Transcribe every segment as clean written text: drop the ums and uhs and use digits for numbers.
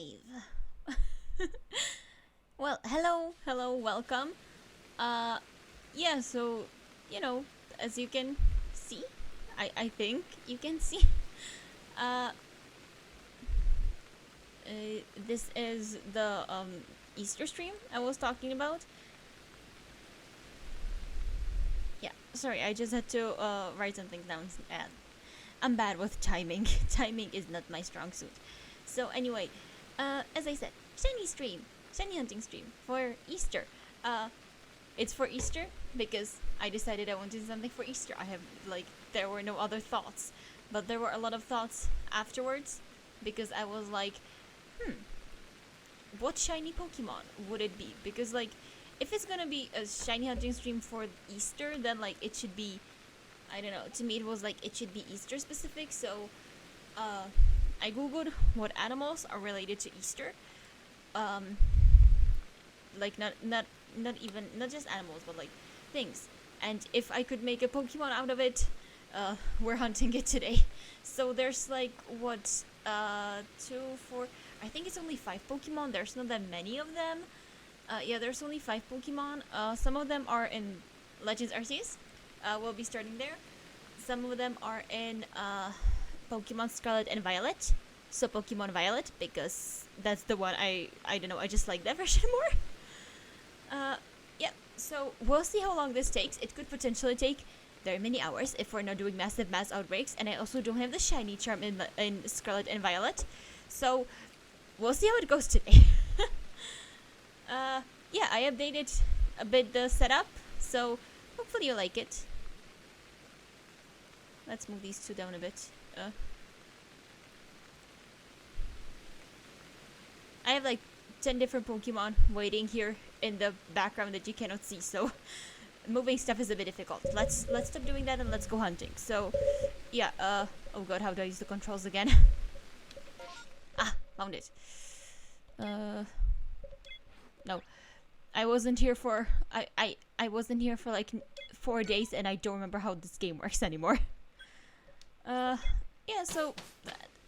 live. Well, hello, welcome. Uh, yeah, so, you know, as you can see, I think you can see, uh, this is the, Easter stream I was talking about. Yeah, sorry, I just had to, write something down. I'm bad with timing. Timing is not my strong suit. So, anyway, as I said, shiny stream, shiny hunting stream for Easter. Uh, It's for Easter because I decided I wanted something for Easter. There were no other thoughts, but there were a lot of thoughts afterwards because I was like, what shiny Pokemon would it be? Because, like, if it's gonna be a shiny hunting stream for Easter, then, like, it should be, I don't know, to me it was like it should be Easter specific. So, I googled what animals are related to Easter. Um, like, not just animals, but like things. And if I could make a Pokemon out of it, we're hunting it today. So there's like what, two, four. I think it's only 5 Pokemon. There's not that many of them. Yeah, there's only 5 Pokemon. Some of them are in Legends Arceus. We'll be starting there. Some of them are in Pokemon Scarlet and Violet. So Pokemon Violet, because that's the one I don't know. I just like that version more. Yeah, so we'll see how long this takes. It could potentially take very many hours if we're not doing massive mass outbreaks, and I also don't have the shiny charm in Scarlet and Violet. So, we'll see how it goes today. Yeah, I updated a bit the setup, so hopefully you like it. Let's move these two down a bit. I have like 10 different Pokemon waiting here in the background that you cannot see, so moving stuff is a bit difficult. Let's stop doing that and let's go hunting. So yeah, oh god, how do I use the controls again? Ah, found it. No. I wasn't here for I wasn't here for like 4 days and I don't remember how this game works anymore. Yeah, so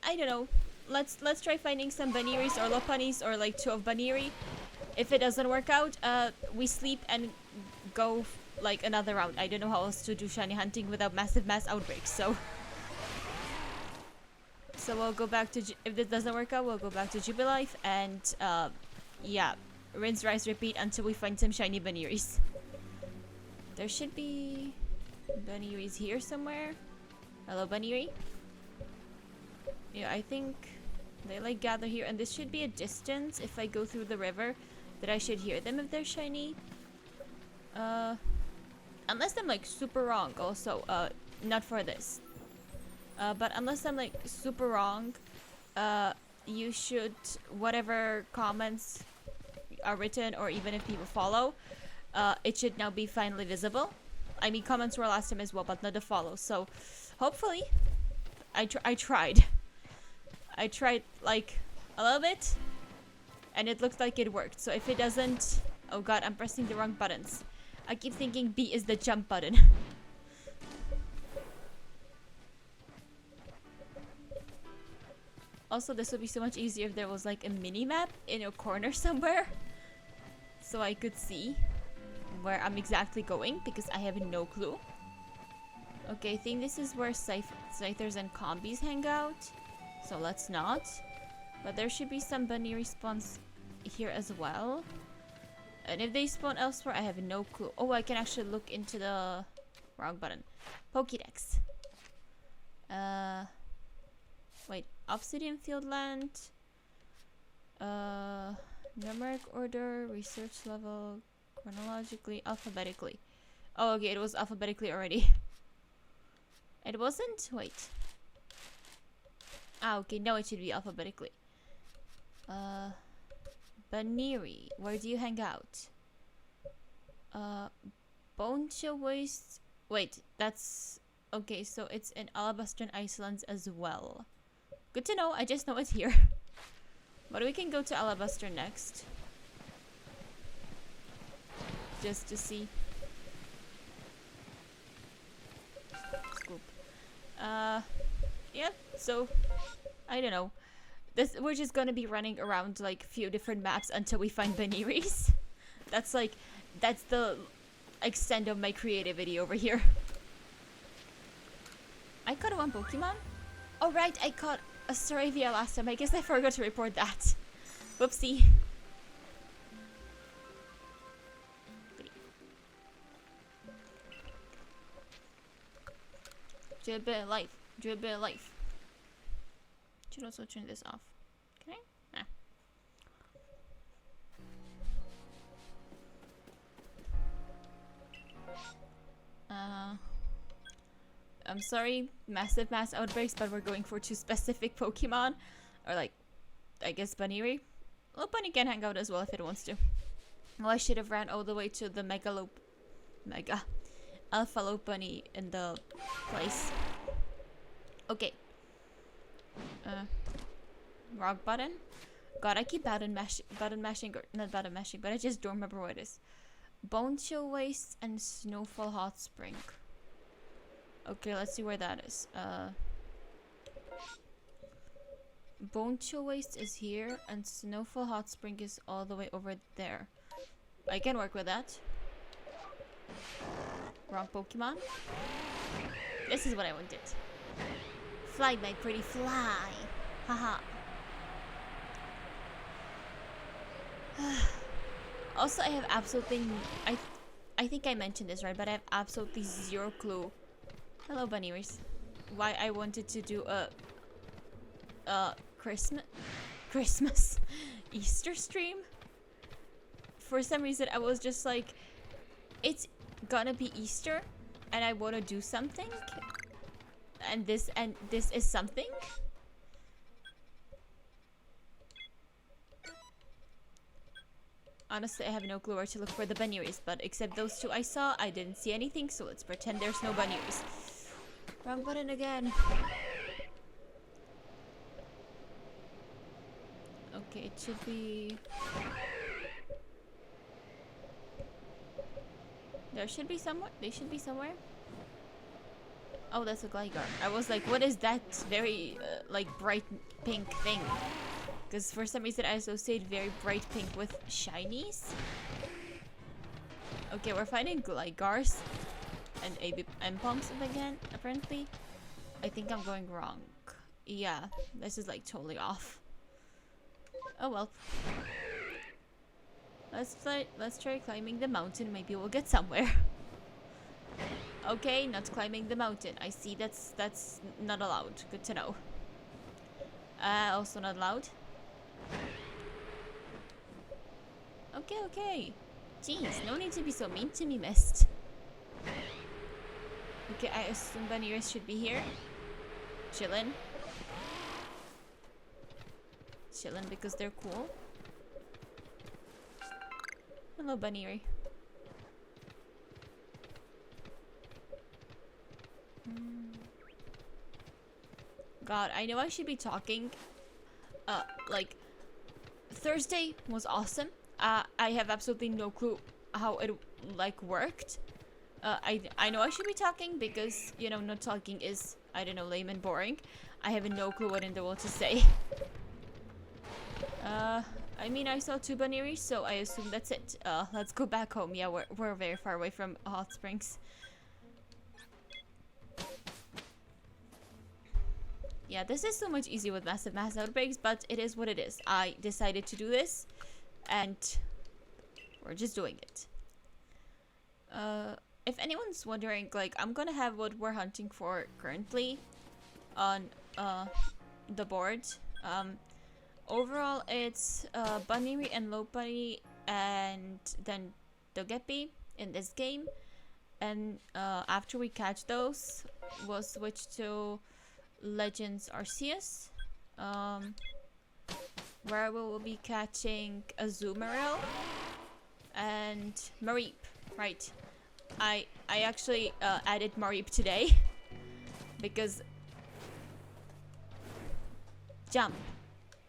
I don't know. Let's try finding some Baniris or Lopunnies or like 2 of Baniri. If it doesn't work out, we sleep and go like another round. I don't know how else to do shiny hunting without massive mass outbreaks. So we'll go back to if this doesn't work out, we'll go back to Jubilife and yeah, rinse, rise, repeat until we find some shiny Baniris. There should be Baniris here somewhere. Hello, Baniri. Yeah, I think they like gather here, and this should be a distance if I go through the river that I should hear them if they're shiny. Unless I'm like super wrong also, not for this. But unless I'm like super wrong, you should, whatever comments are written or even if people follow, it should now be finally visible. I mean, comments were last time as well, but not the follow. So hopefully, I tried. I tried like a little bit and it looked like it worked. So if it doesn't, oh god, I'm pressing the wrong buttons. I keep thinking B is the jump button. Also, this would be so much easier if there was like a mini map in a corner somewhere so I could see where I'm exactly going because I have no clue. Okay, I think this is where Scythers and Combis hang out. So let's not. But there should be some Baniri spawns here as well. And if they spawn elsewhere, I have no clue. Oh, I can actually look into the wrong button. Pokédex. Wait, Obsidian Fieldland. Numeric order, research level, chronologically, alphabetically. Oh, okay, it was alphabetically already. It wasn't? Wait. Ah, okay, now it should be alphabetically. Baniri, where do you hang out? Bonechill Waste. Wait, that's okay, so it's in Alabastron Islands as well. Good to know, I just know it's here. But we can go to Alabastron next. Just to see. Scoop. Yeah, so I don't know. we're just gonna be running around like a few different maps until we find Beniris. That's the extent of my creativity over here. I caught one Pokemon. Oh right, I caught a Staravia last time. I guess I forgot to report that. Whoopsie. Do a bit of life. Do a bit of life. Should also turn this off. Okay? I'm sorry, massive mass outbreaks, but we're going for 2 specific Pokemon. Or like, I guess Baniri. Lopunny can hang out as well if it wants to. Oh, I should have ran all the way to the Mega Alpha Lopunny in the place. Okay. Rock button. God, I keep button mashing, not button mashing, but I just don't remember what it is. Bone Chill Waste and Snowfall Hot Spring. Okay, let's see where that is. Bone Chill Waste is here, and Snowfall Hot Spring is all the way over there. I can work with that. Wrong Pokemon. This is what I wanted. Fly, my pretty fly. Haha. Also, I have absolutely... I think I mentioned this, right? But I have absolutely zero clue. Hello, Bunnyers. Why I wanted to do a Christmas Easter stream. For some reason, I was just like, it's gonna be Easter, and I want to do something, and this is something. Honestly, I have no clue where to look for the Bunnyers, but except those 2 I saw, I didn't see anything, so let's pretend there's no Bunnyers. Wrong button again. Okay, it should be... There should be somewhere. They should be somewhere. Oh, that's a Gligar. I was like, what is that very, like, bright pink thing? Because for some reason I associate very bright pink with shinies. Okay, we're finding Gligars and Pumps again, apparently. I think I'm going wrong. Yeah, this is like totally off. Oh well. Let's try climbing the mountain. Maybe we'll get somewhere. Okay, not climbing the mountain. I see that's not allowed. Good to know. Also not allowed. Okay. Jeez, no need to be so mean to me, Mist. Okay, I assume Bunnyers should be here. Chillin' because they're cool. Hello, Bunnyry. God, I know I should be talking. Like, Thursday was awesome. I have absolutely no clue how it like worked. I know I should be talking because, you know, not talking is, I don't know, lame and boring. I have no clue what in the world to say. I mean, I saw 2 Bunnyries, so I assume that's it. Let's go back home. Yeah, we're very far away from Hot Springs. Yeah, this is so much easier with massive mass outbreaks, but it is what it is. I decided to do this, and we're just doing it. If anyone's wondering, like, I'm gonna have what we're hunting for currently on the board. Overall, it's Bunnyry and Lopunny, and then Togepi in this game. And after we catch those, we'll switch to Legends Arceus, where we will be catching Azumarill and Mareep. Right. I actually added Mareep today because jump.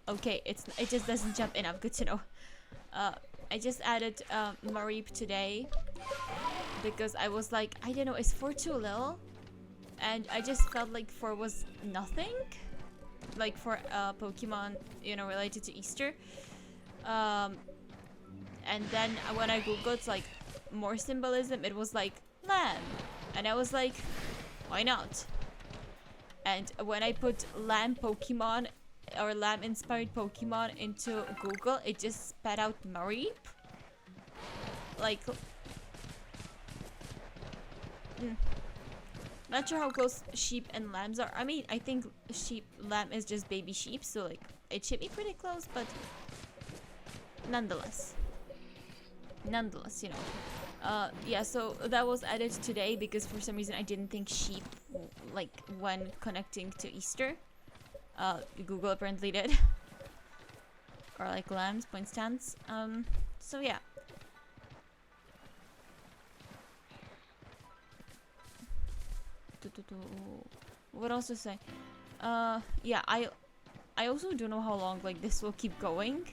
Okay, it just doesn't jump enough. Good to know. I just added Mareep today because I was like, I don't know, is 4 too little? And I just felt like 4 was nothing. like for Pokemon, you know, related to Easter. Um, and then when I googled like more symbolism, it was like lamb, and I was like, why not? And when I put lamb Pokemon or lamb inspired Pokemon into Google, it just spat out Mareep. Like, not sure how close sheep and lambs are. I mean, I think lamb is just baby sheep, so like it should be pretty close, but nonetheless, you know. Yeah, so that was added today because for some reason I didn't think sheep, like, when connecting to Easter. Google apparently did. Or like lambs, point stands. So yeah. What else to say? Yeah, I also don't know how long like this will keep going.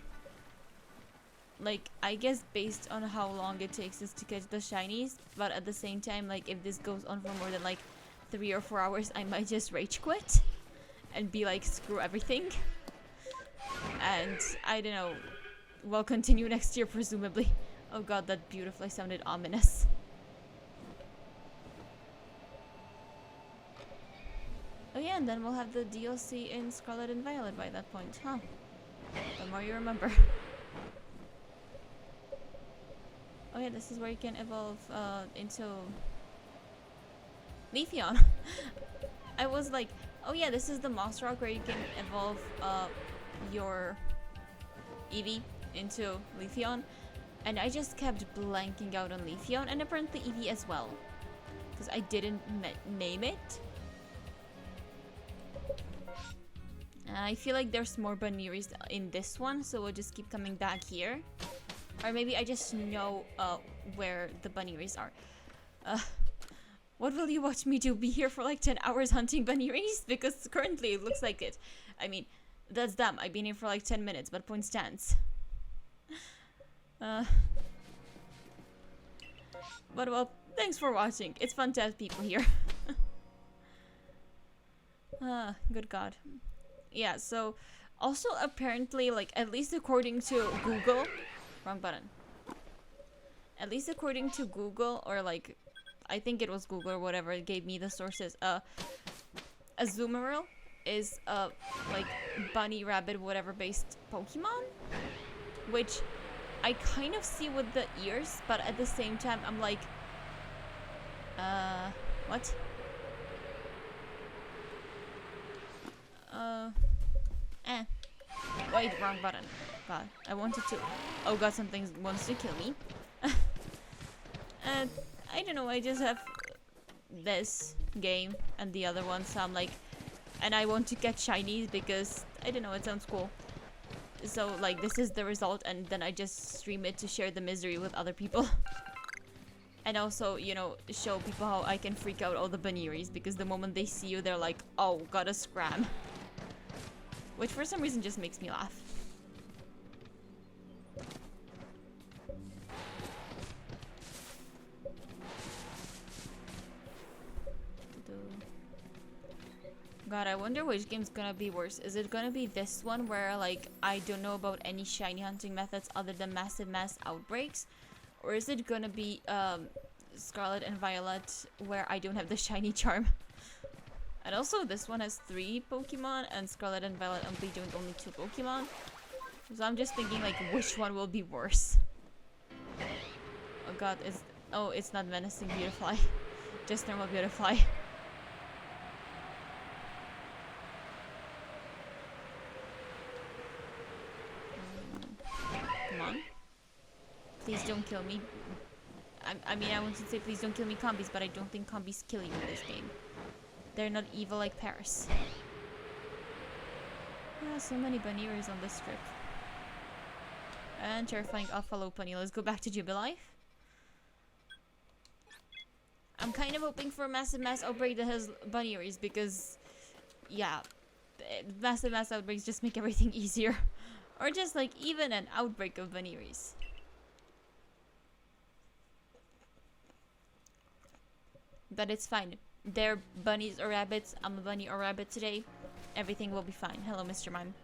Like, I guess based on how long it takes us to catch the shinies, but at the same time, like, if this goes on for more than like 3 or 4 hours, I might just rage quit and be like, screw everything. And I don't know, we'll continue next year presumably. Oh god, that beautifully sounded ominous. Oh yeah, and then we'll have the DLC in Scarlet and Violet by that point, huh? The more you remember. Oh yeah, this is where you can evolve into Leafeon. I was like, oh yeah, this is the Moss Rock where you can evolve your Eevee into Leafeon. And I just kept blanking out on Leafeon, and apparently Eevee as well. Because I didn't name it. I feel like there's more Banneries in this one, so we'll just keep coming back here. Or maybe I just know where the Banneries are. What will you watch me do? Be here for like 10 hours hunting Banneries? Because currently it looks like it. I mean, that's dumb. I've been here for like 10 minutes, but point stands. But well, thanks for watching. It's fun to have people here. Good god. Yeah, so also apparently, like, at least according to Google, wrong button. At least according to Google, or like, I think it was Google or whatever, it gave me the sources. Azumarill is like bunny, rabbit, whatever based Pokemon, which I kind of see with the ears, but at the same time I'm like, what? Wait, wrong button. God, I wanted to. Oh god, something wants to kill me. I don't know, I just have this game and the other one, so I'm like, and I want to get shinies because, I don't know, it sounds cool. So, like, this is the result, and then I just stream it to share the misery with other people. And also, you know, show people how I can freak out all the Banneries, because the moment they see you, they're like, oh, gotta scram. Which for some reason just makes me laugh. God, I wonder which game's gonna be worse. Is it gonna be this one where, like, I don't know about any shiny hunting methods other than massive mass outbreaks? Or is it gonna be Scarlet and Violet where I don't have the shiny charm? And also this one has 3 Pokemon and Scarlet and Violet doing only 2 Pokemon. So I'm just thinking, like, which one will be worse? Oh god, it's not menacing Beautifly. Just normal Beautifly. Come on. Please don't kill me. I mean, I want to say please don't kill me Combies, but I don't think Combies kill you in this game. They're not evil like Paris. So many Banneries on this trip. And terrifying Alpha Lopunny. Let's go back to Jubilife. I'm kind of hoping for a massive mass outbreak that has Banneries because, yeah, massive mass outbreaks just make everything easier. Or just like even an outbreak of Banneries. But it's fine. They're bunnies or rabbits. I'm a bunny or rabbit today. Everything will be fine. Hello, Mr. Mime.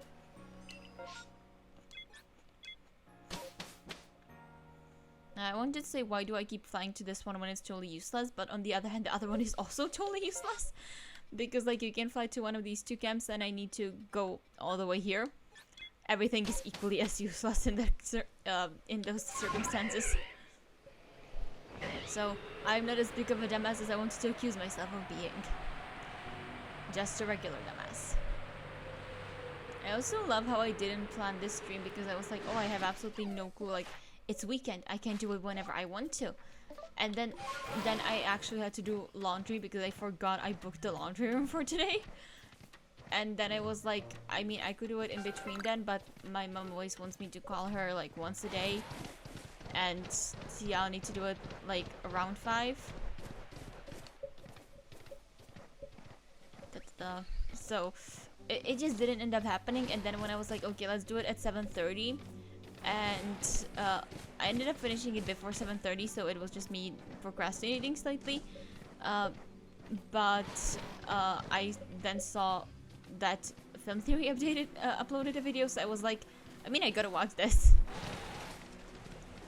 I wanted to say, why do I keep flying to this one when it's totally useless? But on the other hand, the other one is also totally useless. Because, like, you can fly to one of these two camps and I need to go all the way here. Everything is equally as useless in those circumstances. So, I'm not as big of a dumbass as I wanted to accuse myself of being. Just a regular dumbass. I also love how I didn't plan this stream because I was like, oh, I have absolutely no clue. Like, it's weekend. I can do it whenever I want to. And then I actually had to do laundry because I forgot I booked the laundry room for today. And then I was like, I mean, I could do it in between then, but my mom always wants me to call her like once a day. And yeah, I'll need to do it like around 5. So it just didn't end up happening. And then when I was like, okay, let's do it at 7:30. And I ended up finishing it before 7:30, so it was just me procrastinating slightly. But I then saw that Film Theory uploaded a video, so I was like, I mean, I gotta watch this.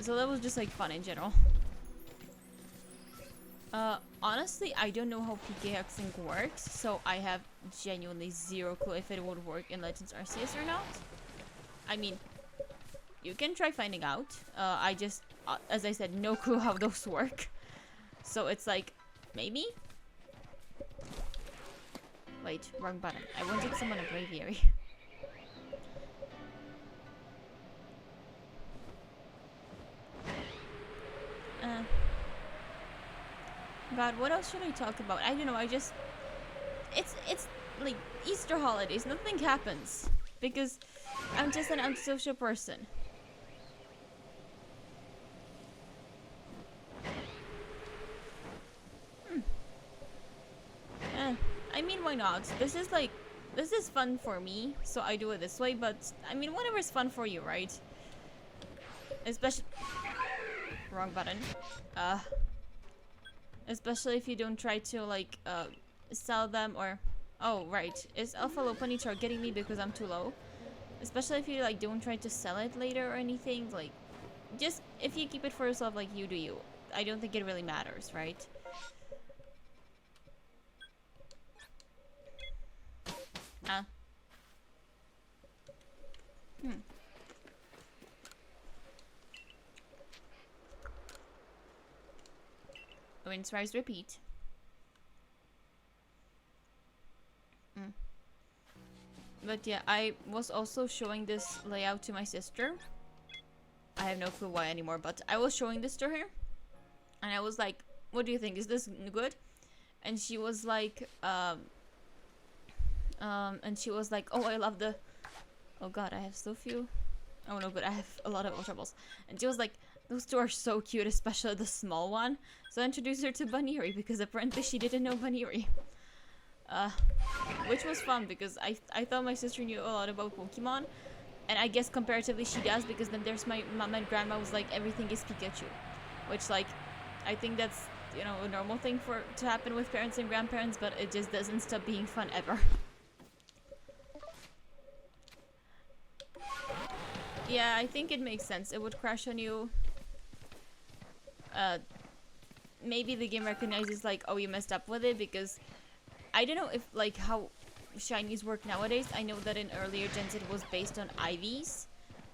So that was just like fun in general. Honestly, I don't know how PK hexing works, so I have genuinely zero clue if it would work in Legends Arceus or not. I mean, you can try finding out. I just, as I said, no clue how those work. So it's like, maybe? Wait, wrong button. I wanted to summon a Braviary. God, what else should I talk about? I don't know, it's like Easter holidays. Nothing happens. Because I'm just an antisocial person. I mean, why not? This is fun for me, so I do it this way, but I mean, whatever's fun for you, right? Especially... Wrong button. Especially if you don't try to, like, sell them or... Oh, right. Is Alpha Low Pony targeting me because I'm too low? Especially if you, like, don't try to sell it later or anything, like... Just, if you keep it for yourself, like, you do you. I don't think it really matters, right? Rinse, rise, repeat. But yeah, I was also showing this layout to my sister. I have no clue why anymore, but I was showing this to her. And I was like, what do you think? Is this good? And she was like, oh, I love the... Oh god, I have so few. Oh no, but I have a lot of Ultra Balls. And she was like, those two are so cute, especially the small one. So I introduced her to Baniri because apparently she didn't know Baniri. Which was fun because I thought my sister knew a lot about Pokemon. And I guess comparatively she does because then there's my mom and grandma was like, everything is Pikachu. Which, like, I think that's, you know, a normal thing to happen with parents and grandparents, but it just doesn't stop being fun ever. Yeah, I think it makes sense. It would crash on you. Maybe the game recognizes, like, oh, you messed up with it, because I don't know if, like, how shinies work nowadays. I know that in earlier gens it was based on IVs,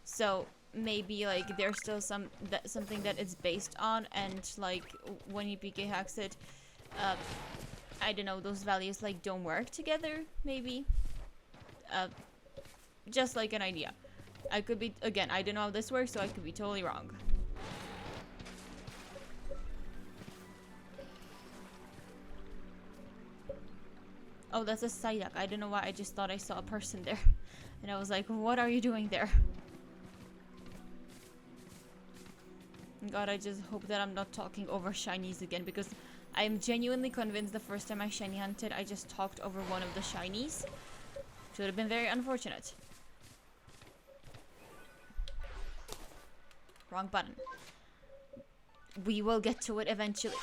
so maybe, like, there's still something that it's based on, and, like, when you PK hacks it, I don't know, those values, like, don't work together, maybe. Just like an idea. I could be, again, I don't know how this works, so I could be totally wrong. Oh, that's a Psyduck. I don't know why, I just thought I saw a person there. And I was like, what are you doing there? God, I just hope that I'm not talking over shinies again, because I am genuinely convinced the first time I shiny hunted, I just talked over one of the shinies. Which would have been very unfortunate. Wrong button. We will get to it eventually.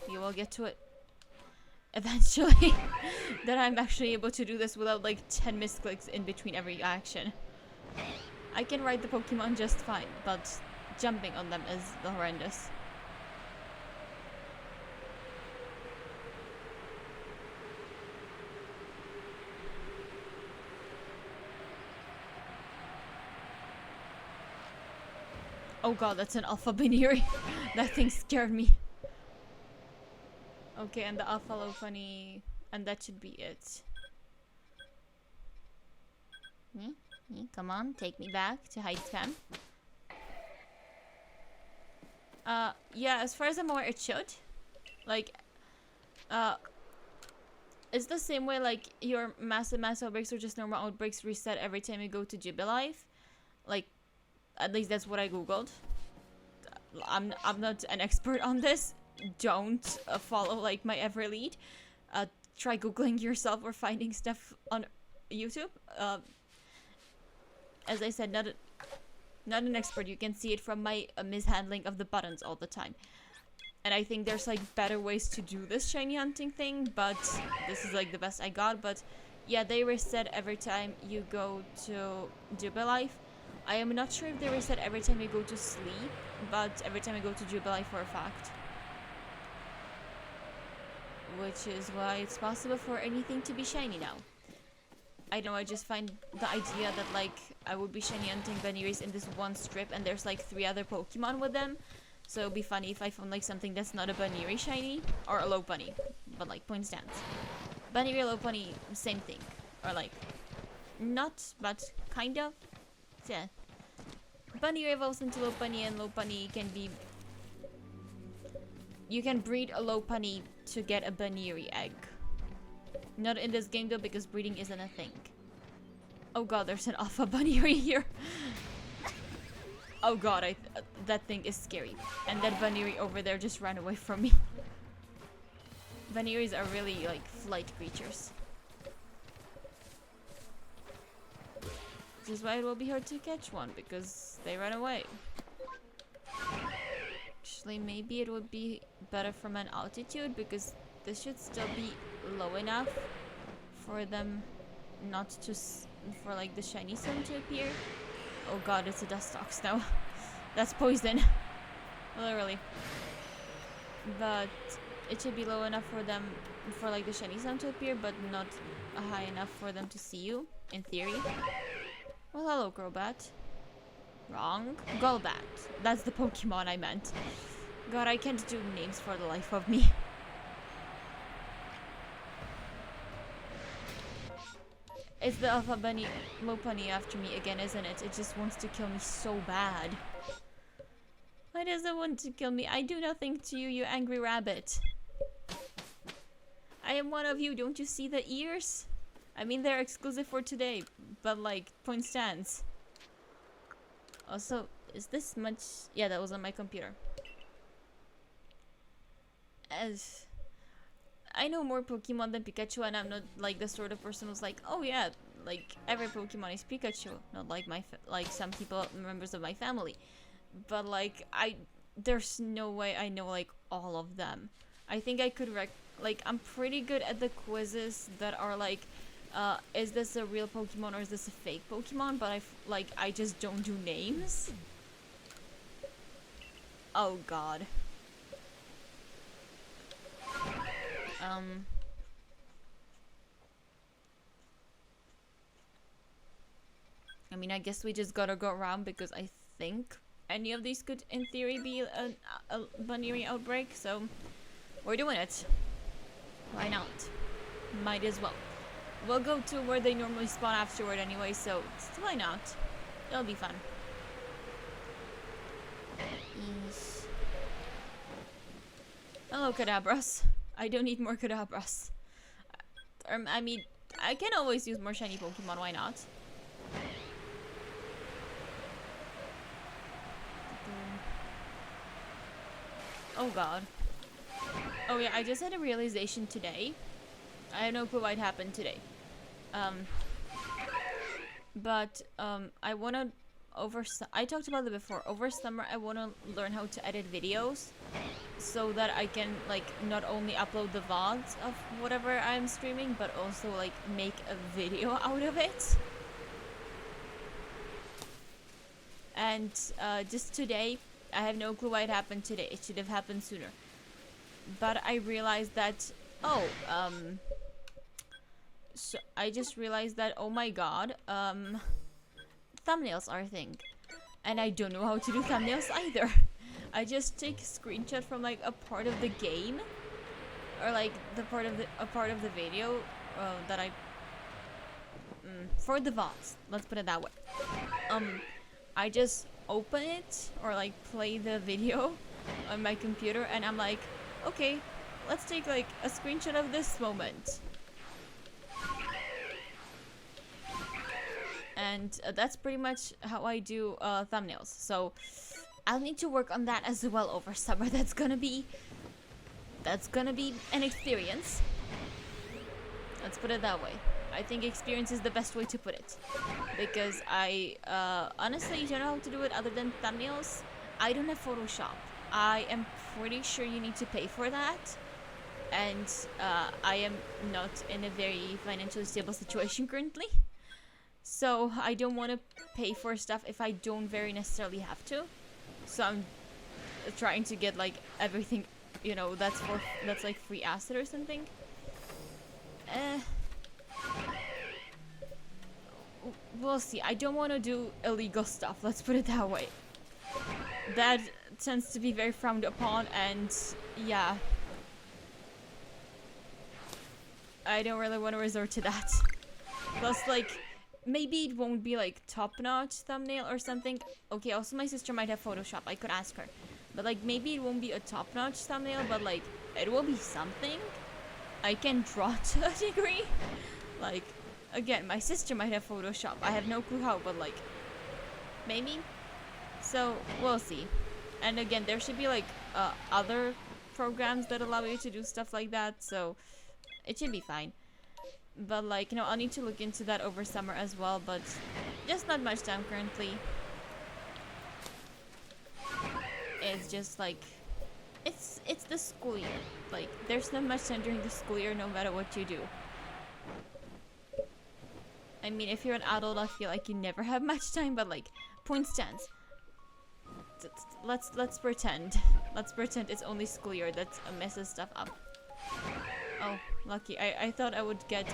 We will get to it. eventually. That I'm actually able to do this without like 10 misclicks in between every action. I can ride the Pokemon just fine, but jumping on them is horrendous. Oh god, that's an Alpha Baniri. That thing scared me. Okay, and the Alpha Lopunny, and that should be it. Come on, take me back to Heights Camp. Yeah, as far as I'm aware, it should. Like, it's the same way like your massive outbreaks or just normal outbreaks reset every time you go to Jubilife. Like, at least that's what I googled. I'm not an expert on this. Don't follow like my every lead. Try googling yourself or finding stuff on YouTube. As I said, not an expert. You can see it from my mishandling of the buttons all the time. And I think there's like better ways to do this shiny hunting thing, but this is like the best I got. But yeah, they reset every time you go to Jubilife. I am not sure if they reset every time you go to sleep, but every time you go to Jubilife for a fact. Which is why it's possible for anything to be shiny now. I know, I just find the idea that like I would be shiny hunting Beniris in this one strip and there's like 3 other Pokemon with them. So it'd be funny if I found like something that's not a Baniri shiny or a Lopunny, but like point stands. Baniri, Lopunny, same thing, or like not, but kind of. Yeah. Baniri evolves into Lopunny, and Lopunny can be. You can breed a Lopunny to get a Baniri egg. Not in this game though, because breeding isn't a thing. Oh god, there's an Alpha Baniri here. Oh god, that thing is scary. And that Baniri over there just ran away from me. Baniris are really like flight creatures. Which is why it will be hard to catch one, because they run away. Actually, maybe it would be better from an altitude, because this should still be low enough for them not to for like the shiny zone to appear. Oh god, it's a Dustox now. That's poison. Literally. But it should be low enough for them for like the shiny zone to appear, but not high enough for them to see you, in theory. Well, hello, Crobat. Wrong. Golbat. That's the Pokemon I meant. God, I can't do names for the life of me. It's the Alpha Bunny Lopunny after me again, isn't it? It just wants to kill me so bad. Why does it want to kill me? I do nothing to you, you angry rabbit. I am one of you, don't you see the ears? I mean, they're exclusive for today, but like, point stands. Also, is this much? Yeah, that was on my computer. As I know more Pokemon than Pikachu, and I'm not like the sort of person who's like, oh yeah, like every Pokemon is Pikachu. Not like like some people, members of my family, but like there's no way I know like all of them. I think I could like I'm pretty good at the quizzes that are like, is this a real Pokemon or is this a fake Pokemon? But I just don't do names. Oh god. I mean, I guess we just gotta go around because I think any of these could, in theory, be a Baniri outbreak, so we're doing it. Why not? Might as well. We'll go to where they normally spawn afterward anyway, so why not? It'll be fun. Hello, Kadabras. I don't need more Kadabras. I mean, I can always use more shiny Pokemon, why not? Oh god. Oh yeah, I just had a realization today. I have no clue what happened today. But I wanna I talked about it before. Over summer, I want to learn how to edit videos so that I can like not only upload the VODs of whatever I'm streaming, but also like make a video out of it. And just today, I have no clue why it happened today. It should have happened sooner. But I realized that, so I just realized that, oh my god, thumbnails are a thing. And I don't know how to do thumbnails either. I just take a screenshot from like a part of the game, or like a part of the video that I for the VODs. Let's put it that way. I just open it or like play the video on my computer, and I'm like, okay, let's take like a screenshot of this moment. And that's pretty much how I do thumbnails. So I'll need to work on that as well over summer. That's gonna be an experience. Let's put it that way. I think experience is the best way to put it, because I honestly don't know how to do it other than thumbnails. I don't have Photoshop. I am pretty sure you need to pay for that, and I am not in a very financially stable situation currently. So I don't want to pay for stuff if I don't very necessarily have to. So I'm trying to get like everything, you know, that's like free asset or something. We'll see. I don't want to do illegal stuff, let's put it that way. That tends to be very frowned upon, and yeah, I don't really want to resort to that. Plus, like, maybe it won't be like top-notch thumbnail or something. Okay, also my sister might have Photoshop, I could ask her. But like, maybe it won't be a top-notch thumbnail, but like, it will be something. I can draw to a degree. Like, again, my sister might have Photoshop. I have no clue how, but like, maybe. So we'll see. And again, there should be like other programs that allow you to do stuff like that, so it should be fine. But like, you know, I'll need to look into that over summer as well, but just not much time currently. It's just like, it's the school year. Like, there's not much time during the school year no matter what you do. I mean, if you're an adult, I feel like you never have much time, but like, point stands. Let's pretend. Let's pretend it's only school year that messes stuff up. Oh, lucky. I thought I would get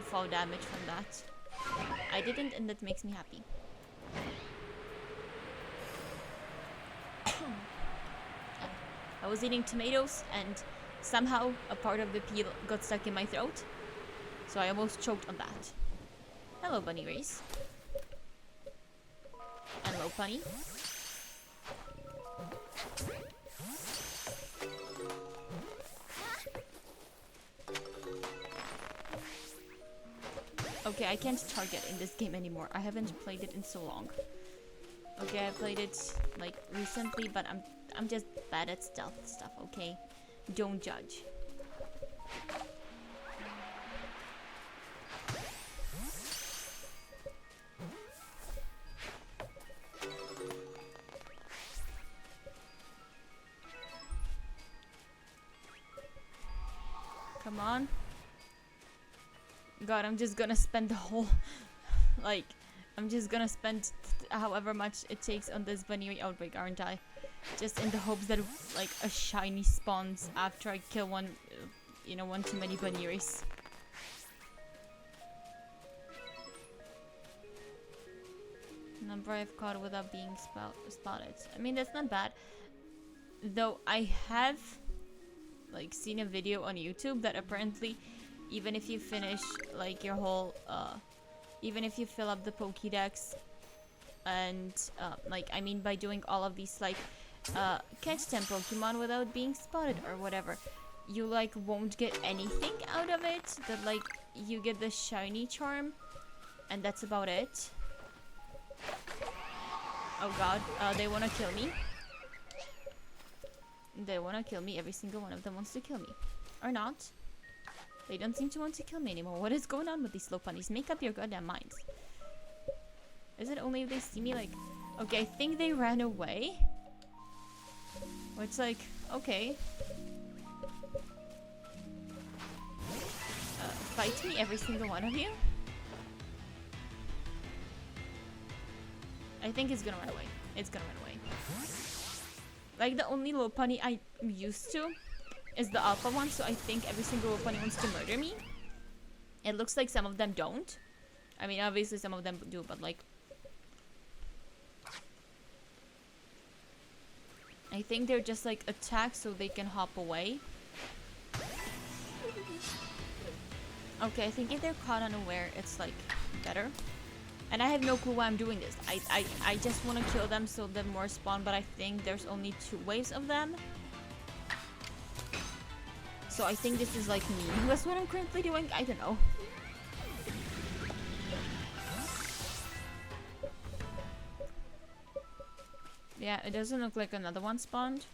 fall damage from that. I didn't, and that makes me happy. I was eating tomatoes, and somehow a part of the peel got stuck in my throat, so I almost choked on that. Hello, Bunny Race. Hello, Bunny. Okay, I can't target in this game anymore. I haven't played it in so long. Okay, I played it like recently, but I'm just bad at stealth stuff, okay? Don't judge. Come on. God, I'm just gonna spend the whole like, I'm just gonna spend however much it takes on this Bunny outbreak, aren't I? Just in the hopes that like a shiny spawns after I kill one, you know, one too many Bunny race. Number I've caught without being spotted. I mean, that's not bad. Though I have like seen a video on YouTube that apparently even if you finish like your whole even if you fill up the Pokédex and like, I mean, by doing all of these like catch 10 Pokemon without being spotted or whatever, you like won't get anything out of it. That like, you get the shiny charm and that's about it. Oh god, they wanna kill me. They wanna kill me. Every single one of them wants to kill me. Or not. They don't seem to want to kill me anymore. What is going on with these slow bunnies? Make up your goddamn minds. Is it only if they see me? Like, okay, I think they ran away. Well, it's like, okay. Fight me, every single one of you. I think it's gonna run away. It's gonna run away. Like, the only Lopunny I'm used to is the alpha one, so I think every single Lopunny wants to murder me. It looks like some of them don't. I mean, obviously some of them do, but like... I think they're just like attack so they can hop away. Okay, I think if they're caught unaware, it's like better. And I have no clue why I'm doing this. I just want to kill them so that more spawn, but I think there's only 2 waves of them. So I think this is like meaningless what I'm currently doing. I don't know. Yeah, it doesn't look like another one spawned.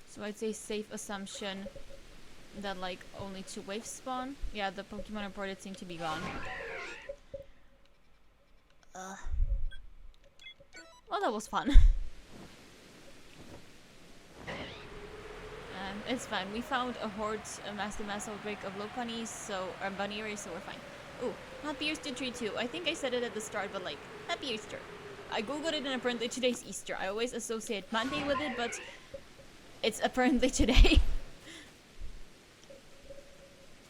So I'd say safe assumption that like only 2 waves spawn. Yeah, the Pokemon reported seem to be gone. Well, that was fun. It's fine. We found a horde, a massive outbreak of Lopunnies, so or Bunnyary, so we're fine. Ooh, happy Easter tree too. I think I said it at the start, but like, happy Easter. I googled it and apparently today's Easter. I always associate Monday with it, but it's apparently today.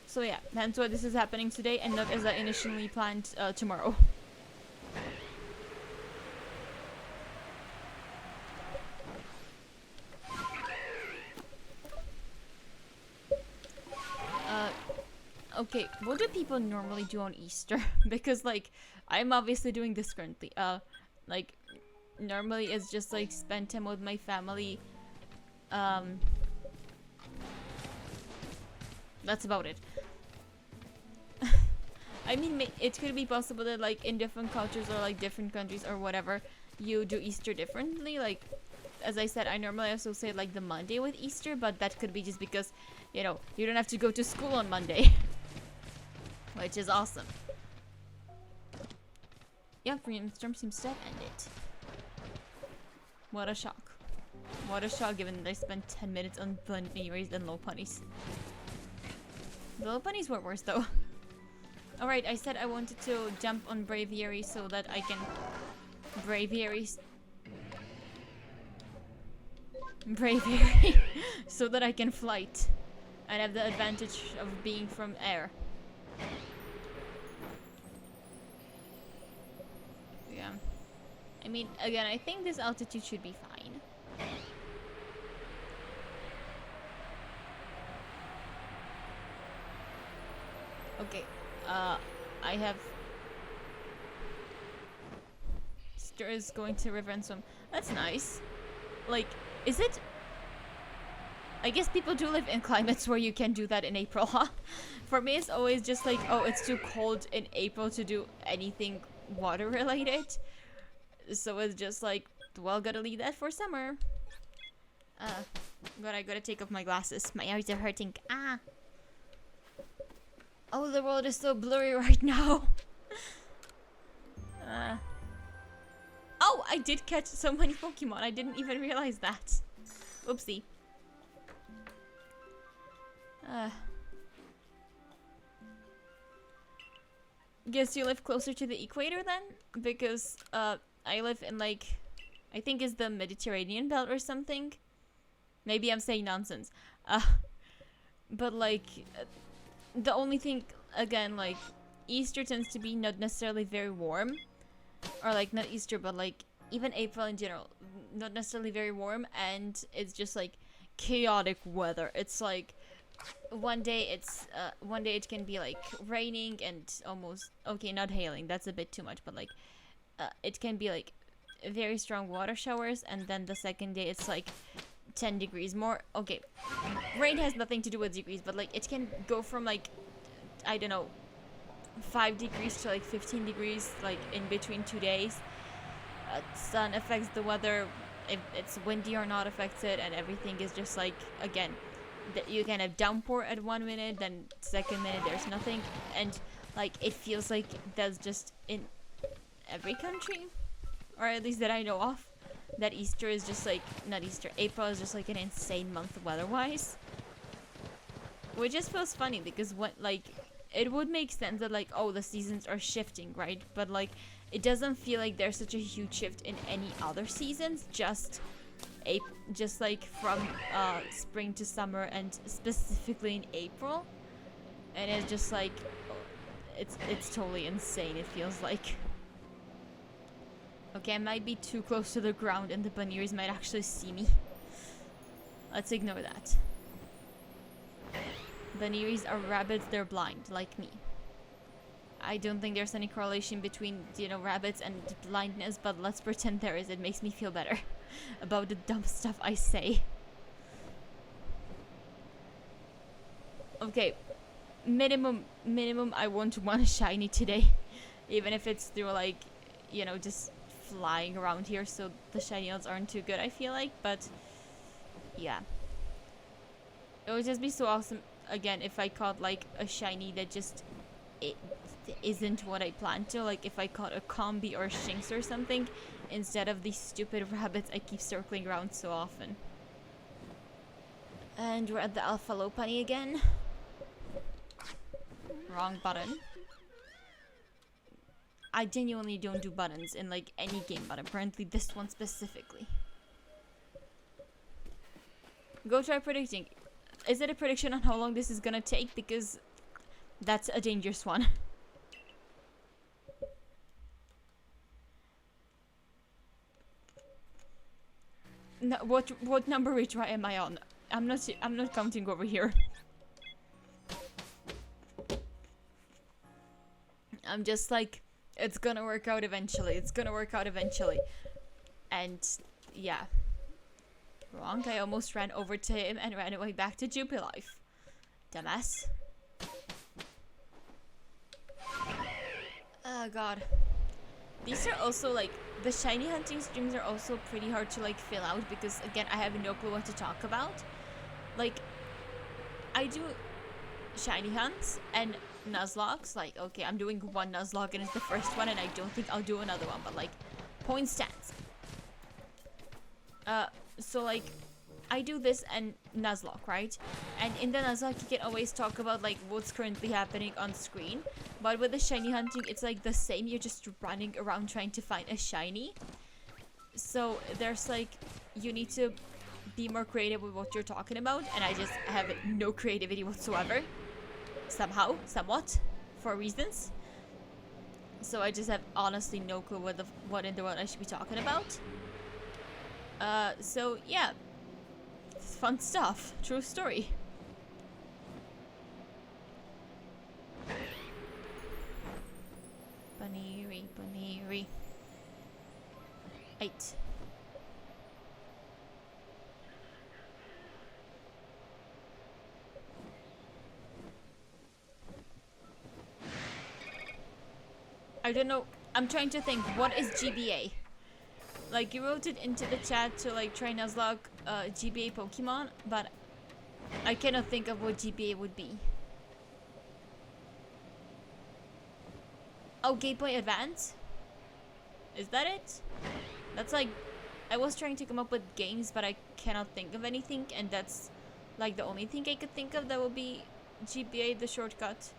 So yeah, hence why this is happening today and not as I initially planned tomorrow. Okay, what do people normally do on Easter? Because like, I'm obviously doing this currently. Like, normally it's just like spend time with my family. That's about it. I mean, it could be possible that like in different cultures or like different countries or whatever, you do Easter differently. Like, as I said, I normally associate like the Monday with Easter, but that could be just because, you know, you don't have to go to school on Monday. Which is awesome. Yeah, Storm seems to have ended. What a shock. What a shock given that I spent 10 minutes on Bunnyrays and Lopunnies. The Lopunnies were worse though. Alright, I said I wanted to jump on Braviary so that I can... Braviary so that I can flight. And have the advantage of being from air. Yeah. I mean, again, I think this altitude should be fine. Okay, I have... Stir is going to river and swim. That's nice. Like, is it... I guess people do live in climates where you can do that in April, huh? For me, it's always just like, oh, it's too cold in April to do anything water-related. So it's just like, well, gotta leave that for summer. But I gotta take off my glasses. My eyes are hurting. Ah! Oh, the world is so blurry right now. Oh, I did catch so many Pokemon. I didn't even realize that. Oopsie. Guess you live closer to the equator then? Because, I live in like, I think it's the Mediterranean belt or something. Maybe I'm saying nonsense. But like, the only thing, again, like, Easter tends to be not necessarily very warm. Or like, not Easter, but like, even April in general. Not necessarily very warm, and it's just like, chaotic weather. It's like, one day it can be like raining and almost, okay, not hailing, that's a bit too much, but like, it can be like very strong water showers, and then the second day it's like 10 degrees more. Okay, rain has nothing to do with degrees, but like it can go from like, I don't know, 5 degrees to like 15 degrees like in between 2 days. Sun affects the weather, if it's windy or not affects it, and everything is just like, again, you can have downpour at 1 minute, then second minute there's nothing, and like it feels like that's just in every country, or at least that I know of, that Easter is just like, not Easter, April is just like an insane month weather-wise. Which just feels funny because what, like, it would make sense that like, oh, the seasons are shifting, right? But like, it doesn't feel like there's such a huge shift in any other seasons, just like from spring to summer, and specifically in April. And it's just like, it's totally insane, it feels like. Okay, I might be too close to the ground and the Bunearys might actually see me. Let's ignore that. Bunearys are rabbits, they're blind, like me. I don't think there's any correlation between, you know, rabbits and blindness, but let's pretend there is. It makes me feel better about the dumb stuff I say. Okay, minimum I want one shiny today. Even if it's through like, you know, just flying around here, so the shiny odds aren't too good, I feel like, but yeah. It would just be so awesome, again, if I caught like a shiny that just isn't what I planned to, like if I caught a Combi or a Shinx or something, instead of these stupid rabbits I keep circling around so often. And we're at the Alpha Lopunny again. Wrong button. I genuinely don't do buttons in like any game, but apparently this one specifically. Go try predicting. Is it a prediction on how long this is gonna take? Because that's a dangerous one. No, what number retry am I on? I'm not counting over here. I'm just like, it's gonna work out eventually. It's gonna work out eventually. And yeah. Wrong. I almost ran over to him and ran away back to Jubilife. Dumbass. Oh god. These are also like, the shiny hunting streams are also pretty hard to like fill out because again I have no clue what to talk about. Like, I do shiny hunts and Nuzlockes. Like, okay, I'm doing one Nuzlocke and it's the first one and I don't think I'll do another one, but like, point stands. So like, I do this and Nuzlocke, right? And in the Nuzlocke you can always talk about like what's currently happening on screen. But with the shiny hunting, it's like the same. You're just running around trying to find a shiny. So there's like, you need to be more creative with what you're talking about. And I just have no creativity whatsoever. Somehow, somewhat, for reasons. So I just have honestly no clue what in the world I should be talking about. So yeah. It's fun stuff. True story. Buneary. 8. I don't know. I'm trying to think. What is GBA? Like, you wrote it into the chat to like try Nuzlocke GBA Pokemon, but I cannot think of what GBA would be. Oh, Game Boy Advance? Is that it? That's like, I was trying to come up with games, but I cannot think of anything, and that's like the only thing I could think of that would be GBA, the shortcut.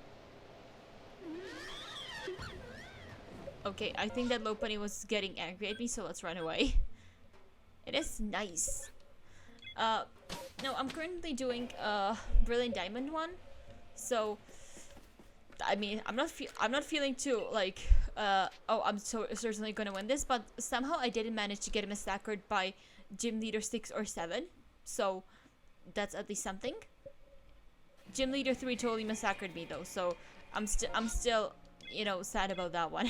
Okay, I think that Lopunny was getting angry at me, so let's run away. It is nice. No, I'm currently doing Brilliant Diamond one, so I mean, I'm not feeling too like oh, I'm so certainly gonna win this, but somehow I didn't manage to get massacred by Gym Leader 6 or 7, so that's at least something. Gym Leader 3 totally massacred me though, so I'm still, you know, sad about that one.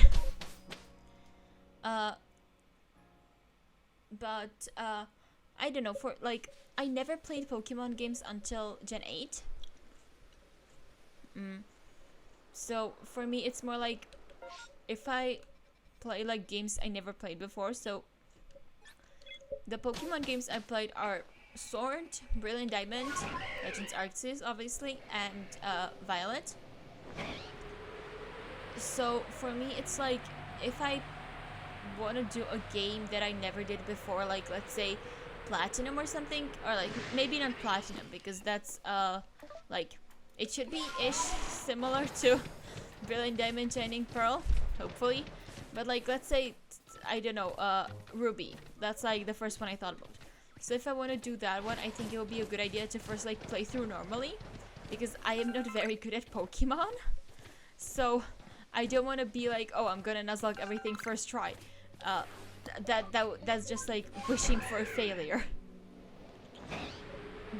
But I don't know, for like, I never played Pokemon games until Gen 8. So for me it's more like, if I play like games I never played before, so the Pokemon games I played are Sword, Brilliant Diamond, Legends Arceus, obviously, and Violet. So for me, it's like if I want to do a game that I never did before, like let's say Platinum or something, or like maybe not Platinum because that's like it should be ish similar to Brilliant Diamond, Shining Pearl, hopefully. But like let's say I don't know, Ruby. That's like the first one I thought about. So if I want to do that one, I think it would be a good idea to first like play through normally, because I am not very good at Pokemon. So I don't want to be like, oh, I'm gonna Nuzlocke everything first try. That's just like wishing for a failure.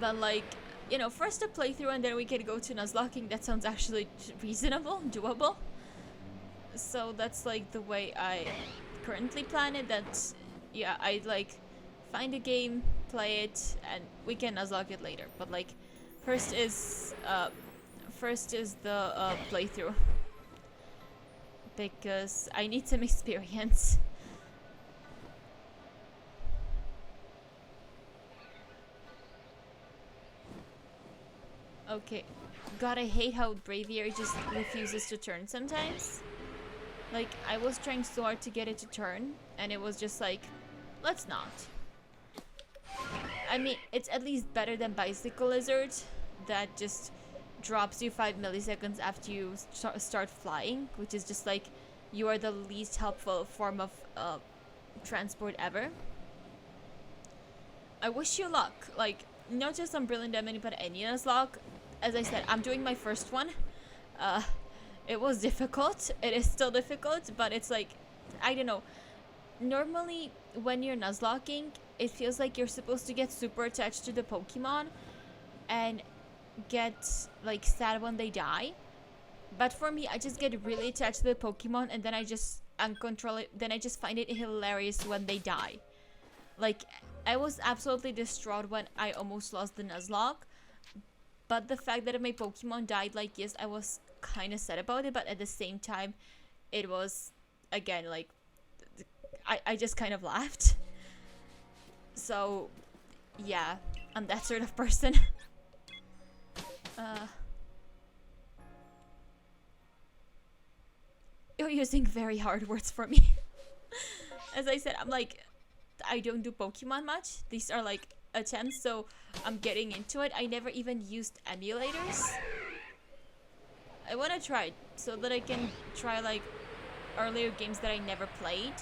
But like, you know, first a playthrough and then we can go to Nuzlocking. That sounds actually reasonable, doable. So that's like the way I currently plan it. That's, yeah, I like find a game, play it, and we can Nuzlocke it later. But like, first is the playthrough, because I need some experience. Okay, God, I hate how Braviary just refuses to turn sometimes. Like, I was trying so hard to get it to turn, and it was just like, let's not. I mean, it's at least better than Bicycle Lizard, that just drops you 5 milliseconds after you start flying, which is just like, you are the least helpful form of transport ever. I wish you luck, like, not just on Brilliant Diamond, but any Nuzlocke. As I said, I'm doing my first one. It was difficult. It is still difficult, but it's like, I don't know. Normally, when you're Nuzlocking, it feels like you're supposed to get super attached to the Pokemon and get like sad when they die. But for me, I just get really attached to the Pokemon, and then I just uncontrol it. Then I just find it hilarious when they die. Like, I was absolutely distraught when I almost lost the Nuzlocke. But the fact that my Pokemon died, like, yes, I was kind of sad about it, but at the same time, it was, again, like, I just kind of laughed. So, yeah, I'm that sort of person. You're using very hard words for me. As I said, I'm like, I don't do Pokemon much. These are like attempts, so I'm getting into it. I never even used emulators. I want to try it so that I can try like earlier games that I never played,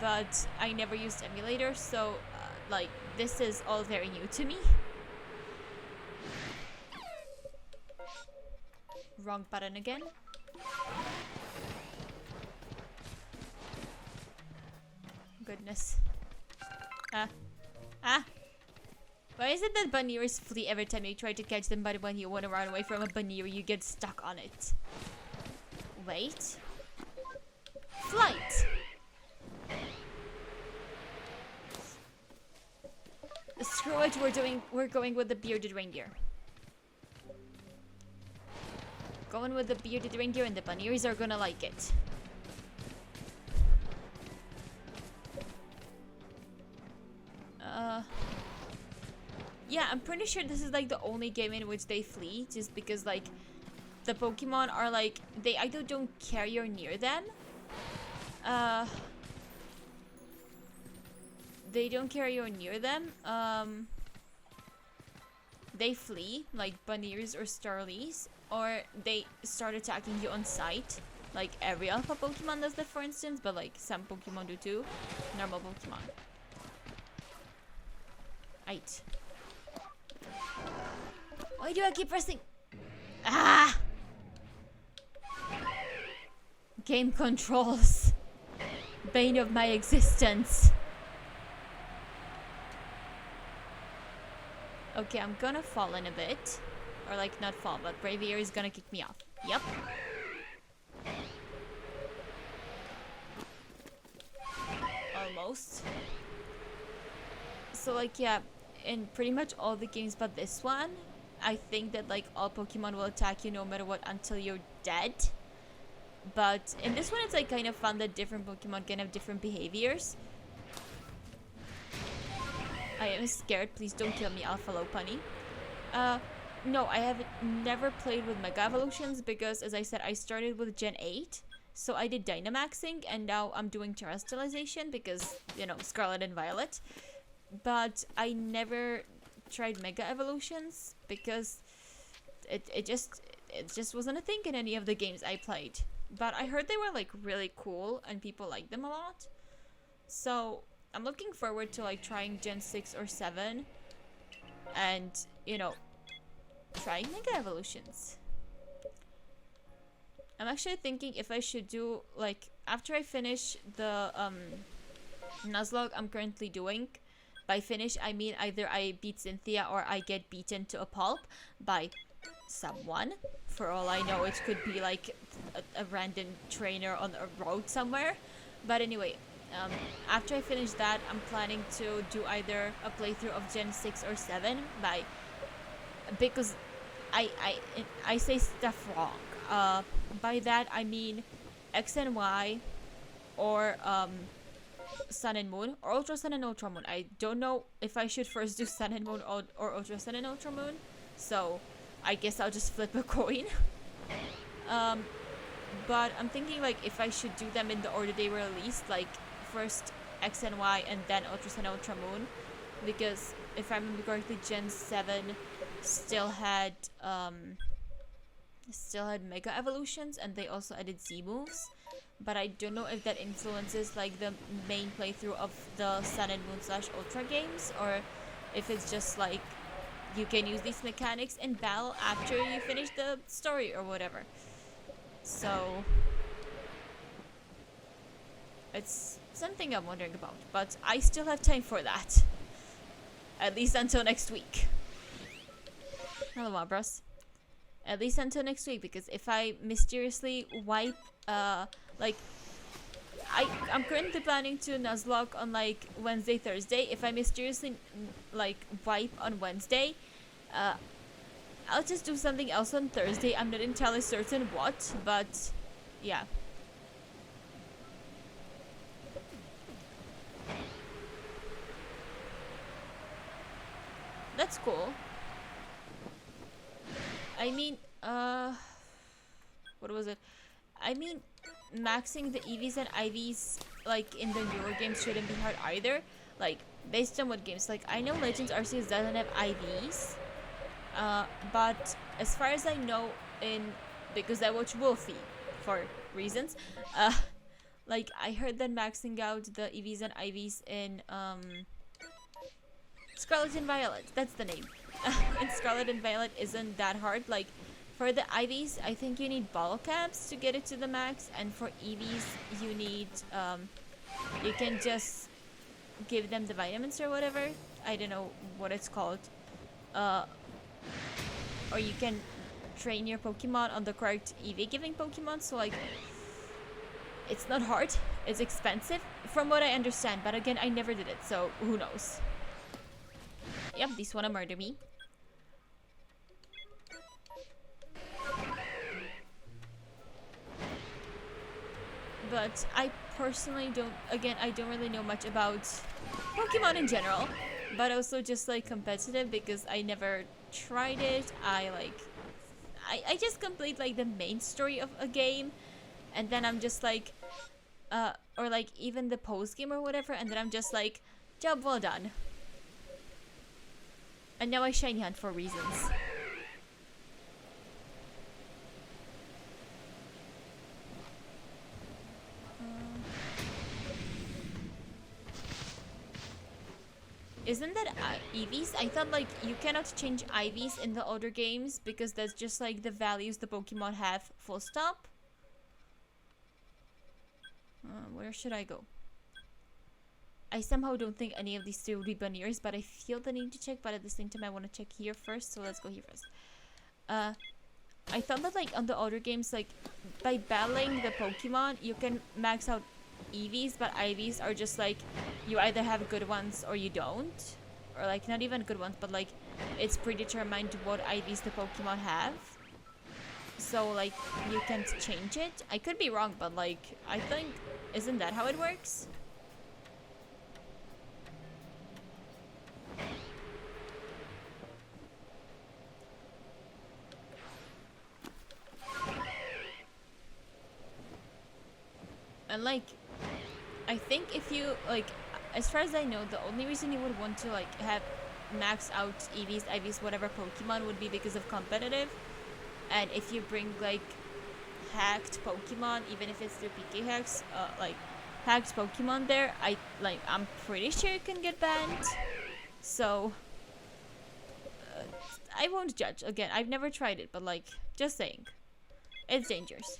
but I never used emulators, so like this is all very new to me. Wrong button again. Goodness. Why is it that Banneers flee every time you try to catch them, but when you want to run away from a Banneer, you get stuck on it? Wait. Flight! Screw it, we're going with the bearded reindeer. Going with the bearded reindeer, and the Banneers are gonna like it. Yeah, I'm pretty sure this is like the only game in which they flee, just because like the Pokemon are like, they either don't carry or near them. They don't carry or near them. They flee, like Banneers or Starlies, or they start attacking you on sight, like every Alpha Pokemon does that, for instance, but like some Pokemon do too. Normal Pokemon. Right. Why do I keep pressing? Ah! Game controls. Bane of my existence. Okay, I'm gonna fall in a bit. Or like, not fall, but Braviary is gonna kick me off. Yep. Almost. So like, yeah, in pretty much all the games but this one, I think that like all Pokemon will attack you no matter what until you're dead. But in this one, it's like kind of fun that different Pokemon can have different behaviors. I am scared. Please don't kill me, Alpha Lopunny. Uh, no, I have never played with Mega Evolutions because, as I said, I started with Gen 8. So I did Dynamaxing, and now I'm doing Terrestrialization because, you know, Scarlet and Violet. But I never tried Mega Evolutions because it just wasn't a thing in any of the games I played. But I heard they were like really cool and people liked them a lot. So I'm looking forward to like trying Gen 6 or 7 and, you know, trying Mega Evolutions. I'm actually thinking if I should do like after I finish the Nuzlocke I'm currently doing. By finish I mean either I beat Cynthia or I get beaten to a pulp by someone. For all I know, it could be like a random trainer on a road somewhere. But anyway, after I finish that, I'm planning to do either a playthrough of Gen 6 or 7 by because I say stuff wrong. By that I mean X and Y or Sun and Moon or Ultra Sun and Ultra Moon. I don't know if I should first do Sun and Moon or Ultra Sun and Ultra Moon. So I guess I'll just flip a coin. But I'm thinking like if I should do them in the order they were released, like first X and Y and then Ultra Sun and Ultra Moon, because if I remember correctly, Gen 7 still had Mega Evolutions and they also added Z moves. But I don't know if that influences like the main playthrough of the Sun and Moon / Ultra games, or if it's just like you can use these mechanics in battle after you finish the story or whatever. So it's something I'm wondering about, but I still have time for that. At least until next week. Hello, Abras. At least until next week, because if I mysteriously wipe, like, I'm currently planning to Nuzlocke on like Wednesday, Thursday. If I mysteriously like wipe on Wednesday, I'll just do something else on Thursday. I'm not entirely certain what, but yeah. That's cool. I mean, what was it? I mean, maxing the EVs and IVs like in the newer games shouldn't be hard either. Like based on what games, like I know Legends Arceus doesn't have IVs, but as far as I know, because I watch Wolfie for reasons, like I heard that maxing out the EVs and IVs in Scarlet and Violet, that's the name. In Scarlet and Violet isn't that hard. Like for the IVs, I think you need bottle caps to get it to the max, and for EVs you need you can just give them the vitamins or whatever. I don't know what it's called. Or you can train your Pokemon on the correct EV giving Pokemon. So like it's not hard. It's expensive from what I understand, but again I never did it, so who knows. Yep, these wanna murder me. But I personally I don't really know much about Pokemon in general, but also just like competitive because I never tried it. I just complete like the main story of a game, and then I'm just like, or like even the post game or whatever, and then I'm just like, job well done. And now I shiny hunt for reasons. Isn't that EVs? I thought like you cannot change IVs in the older games because that's just like the values the Pokemon have, full stop. Where should I go? I somehow don't think any of these three will be Banniers, but I feel the need to check, but at the same time I want to check here first, so let's go here first. I thought that like on the older games, like by battling the Pokemon you can max out EVs, but IVs are just like you either have good ones or you don't, or like not even good ones, but like it's predetermined what IVs the Pokemon have, so like you can't change it. I could be wrong, but like I think, isn't that how it works? And like, I think if you like, as far as I know, the only reason you would want to like have max out EVs, IVs, whatever Pokemon would be because of competitive. And if you bring like hacked Pokemon, even if it's through PK hacks, like hacked Pokemon there, I'm pretty sure it can get banned. So I won't judge. Again, I've never tried it, but like, just saying, it's dangerous.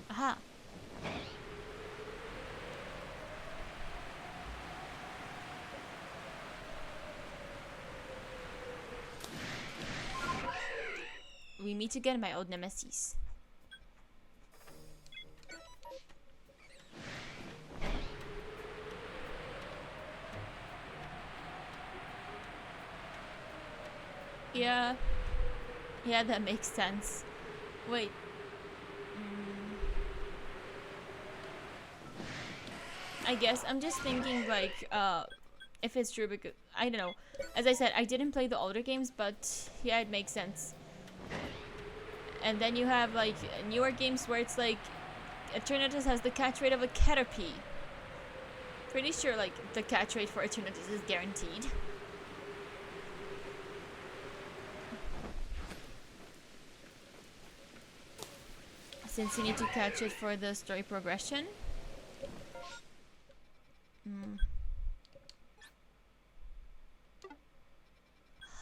Aha. We meet again, my old nemesis. Yeah. Yeah, that makes sense. Wait. I guess I'm just thinking like if it's true, because I don't know. As I said, I didn't play the older games, but yeah, it makes sense. And then you have like newer games where it's like Eternatus has the catch rate of a Caterpie. Pretty sure like the catch rate for Eternatus is guaranteed. Since you need to catch it for the story progression.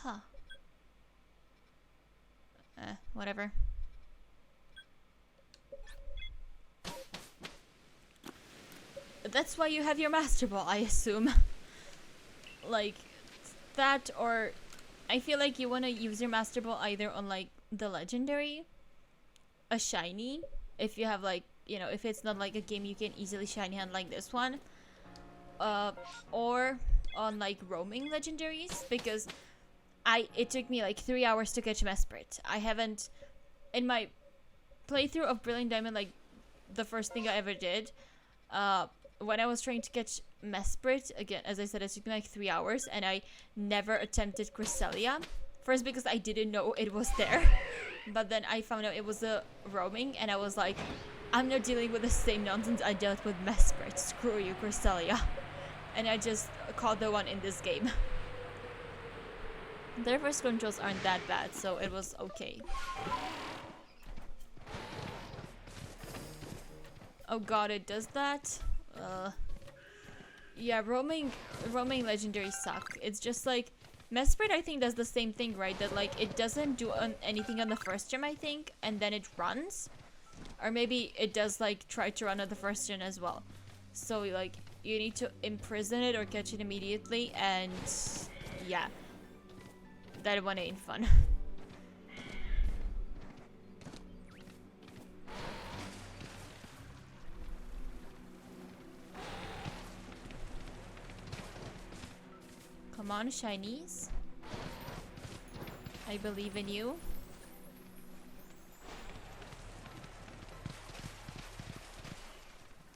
Huh. Whatever. That's why you have your Master Ball, I assume. Like, that, or I feel like you want to use your Master Ball either on like the legendary, a shiny, if you have like, you know, if it's not like a game you can easily shiny hunt like this one, or on like roaming legendaries, because it took me like 3 hours to catch Mesprit. I haven't, in my playthrough of Brilliant Diamond, like the first thing I ever did, when I was trying to catch Mesprit, again, as I said, it took me like 3 hours, and I never attempted Cresselia. First because I didn't know it was there, but then I found out it was a roaming, and I was like, I'm not dealing with the same nonsense I dealt with Mesprit. Screw you, Cresselia. And I just caught the one in this game. The reverse controls aren't that bad, so it was okay. Oh god, it does that? Yeah, roaming legendaries suck. It's just like Mesprit, I think, does the same thing, right? That like it doesn't do anything on the first gem, I think, and then it runs, or maybe it does like try to run on the first gen as well. So like you need to imprison it or catch it immediately, and yeah, that one ain't fun. Come on, shinies. I believe in you.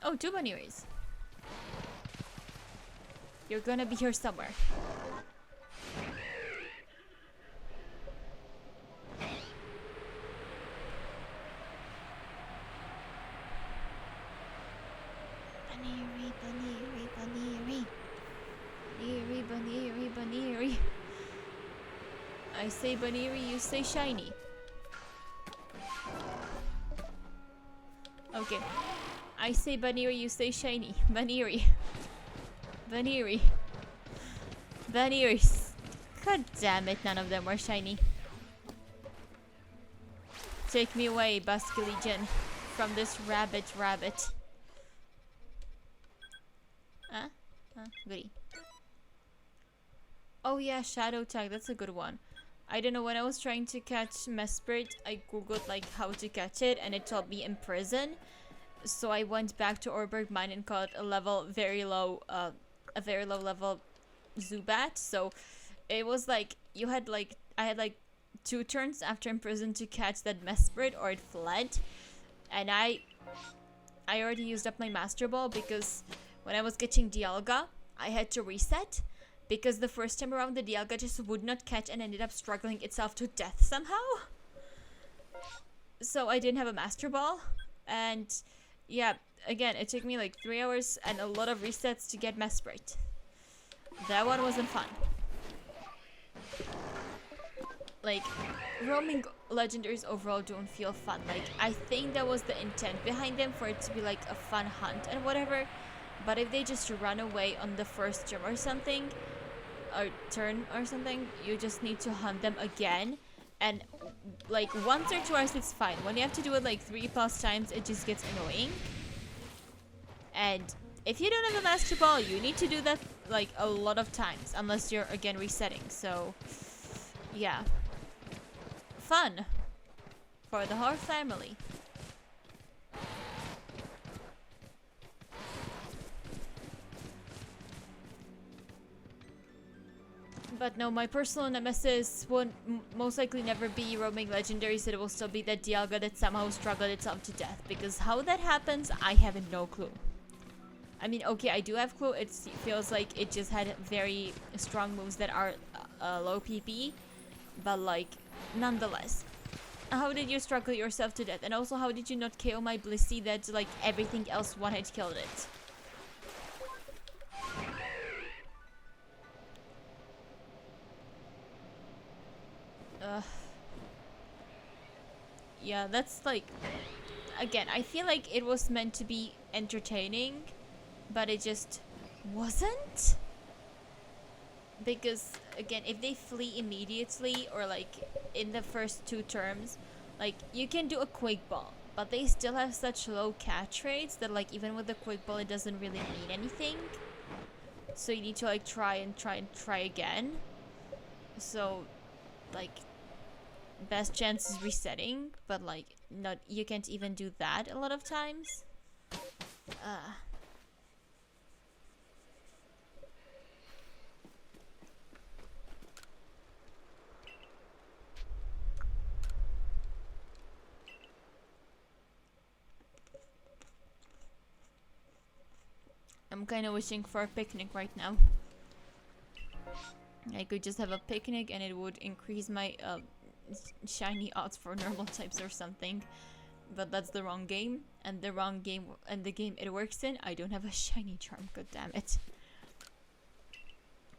Oh, 2 Bunearys. You're gonna be here somewhere. Buneary, Buneary, Buneary. Buneary, Buneary, Buneary. I say Buneary, you say shiny. Okay. I say Buneary, you say shiny. Buneary. Buneary. Bunearys. God damn it, none of them were shiny. Take me away, Basculegion, from this rabbit. Huh? Goody. Oh yeah, Shadow Tag, that's a good one. I don't know, when I was trying to catch Mesprit, I googled like how to catch it, and it told me imprison. So I went back to Orberg Mine and caught a very low level Zubat. So it was like I had like 2 turns after imprison to catch that Mesprit, or it fled. And I already used up my Master Ball, because when I was catching Dialga, I had to reset, because the first time around the Dialga just would not catch and ended up struggling itself to death somehow. so I didn't have a Master Ball. And yeah, again, it took me like 3 hours and a lot of resets to get Mesprit. That one wasn't fun. Like, roaming legendaries overall don't feel fun. Like, I think that was the intent behind them, for it to be like a fun hunt and whatever. But if they just run away on the first turn or something, or turn or something, you just need to hunt them again. And like once or twice it's fine. When you have to do it like 3+ times, it just gets annoying. And if you don't have a Master Ball, you need to do that like a lot of times, unless you're again resetting. So yeah, fun for the whole family. But no, my personal nemesis won't most likely never be roaming legendaries. It will still be that Dialga that somehow struggled itself to death. Because how that happens, I have no clue. I mean, okay, I do have clue. It feels like it just had very strong moves that are low PP. But like, nonetheless. How did you struggle yourself to death? And also, how did you not KO my Blissey that like everything else one-hit killed it? Yeah, that's like, again, I feel like it was meant to be entertaining, but it just wasn't. Because again, if they flee immediately or like in the first 2 terms, like you can do a Quake Ball, but they still have such low catch rates that like even with the Quake Ball it doesn't really mean anything. So you need to like try again. So like best chance is resetting, but like not, you can't even do that a lot of times. I'm kind of wishing for a picnic right now. I could just have a picnic and it would increase my shiny odds for normal types or something. But that's the wrong game, and the wrong game, and the game it works in, I don't have a shiny charm, god damn it.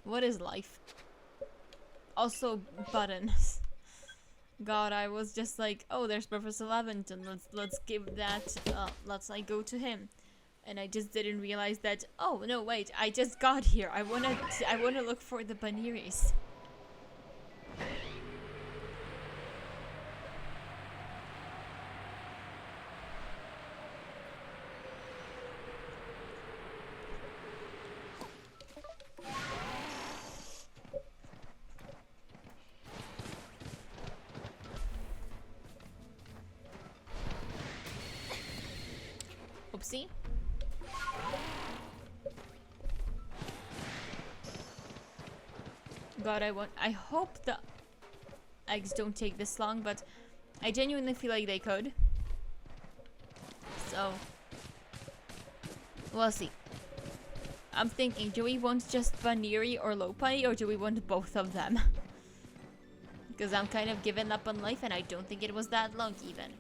What is life? Also buttons. God, I was just like, oh, there's Professor Laventon, let's give that, let's like go to him. And I just didn't realize that, oh no wait, I just got here. I wanna look for the Baniris. Oopsie. God, I hope the eggs don't take this long, but I genuinely feel like they could. So, we'll see. I'm thinking, do we want just Vaniri or Lopunny, or do we want both of them? Because I'm kind of given up on life, and I don't think it was that long even.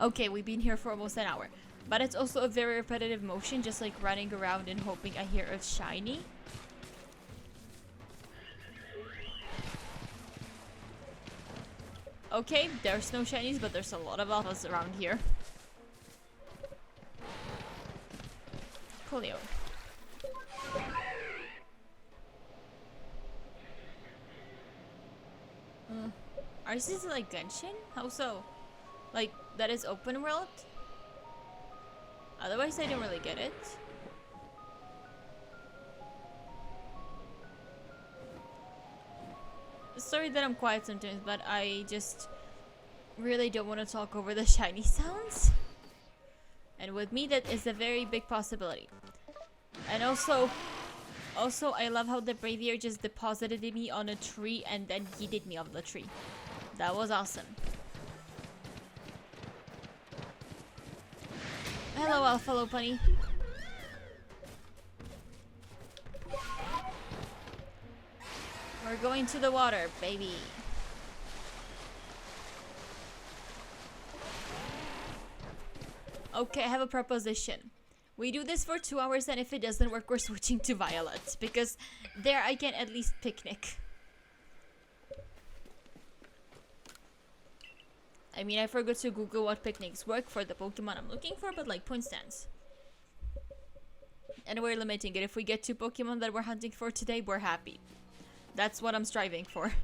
Okay, we've been here for almost an hour. But it's also a very repetitive motion, just like running around and hoping I hear a shiny. Okay, there's no shinies, but there's a lot of alphas around here. Coolio. Are these like Genshin? How so? Like, that is open world? Otherwise, I don't really get it. Sorry that I'm quiet sometimes, but I just really don't want to talk over the shiny sounds. And with me, that is a very big possibility. And also I love how the Bravier just deposited me on a tree and then yeeted me off the tree. That was awesome. Hello, Alpha Lopunny. We're going to the water, baby. Okay, I have a proposition. We do this for 2 hours, and if it doesn't work, we're switching to Violet. Because there I can at least picnic. I mean, I forgot to Google what picnics work for the Pokemon I'm looking for, but like point stands. And we're limiting it. If we get 2 Pokemon that we're hunting for today, we're happy. That's what I'm striving for.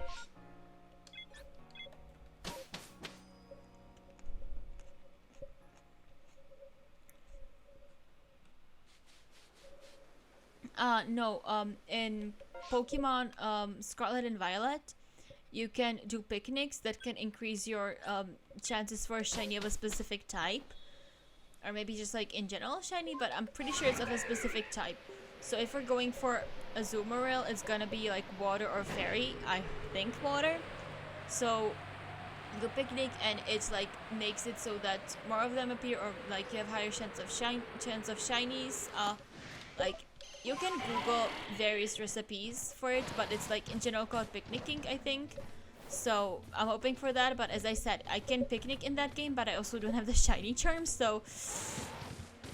No, in Pokemon Scarlet and Violet, you can do picnics that can increase your chances for a shiny of a specific type. Or maybe just like in general shiny, but I'm pretty sure it's of a specific type. So if we're going for Azumarill, it's gonna be like water or fairy. I think water. So the picnic, and it's like makes it so that more of them appear, or like you have higher chance of shinies. Like you can Google various recipes for it, but it's like in general called picnicking, I think. So I'm hoping for that, but as I said, I can picnic in that game, but I also don't have the shiny charms, so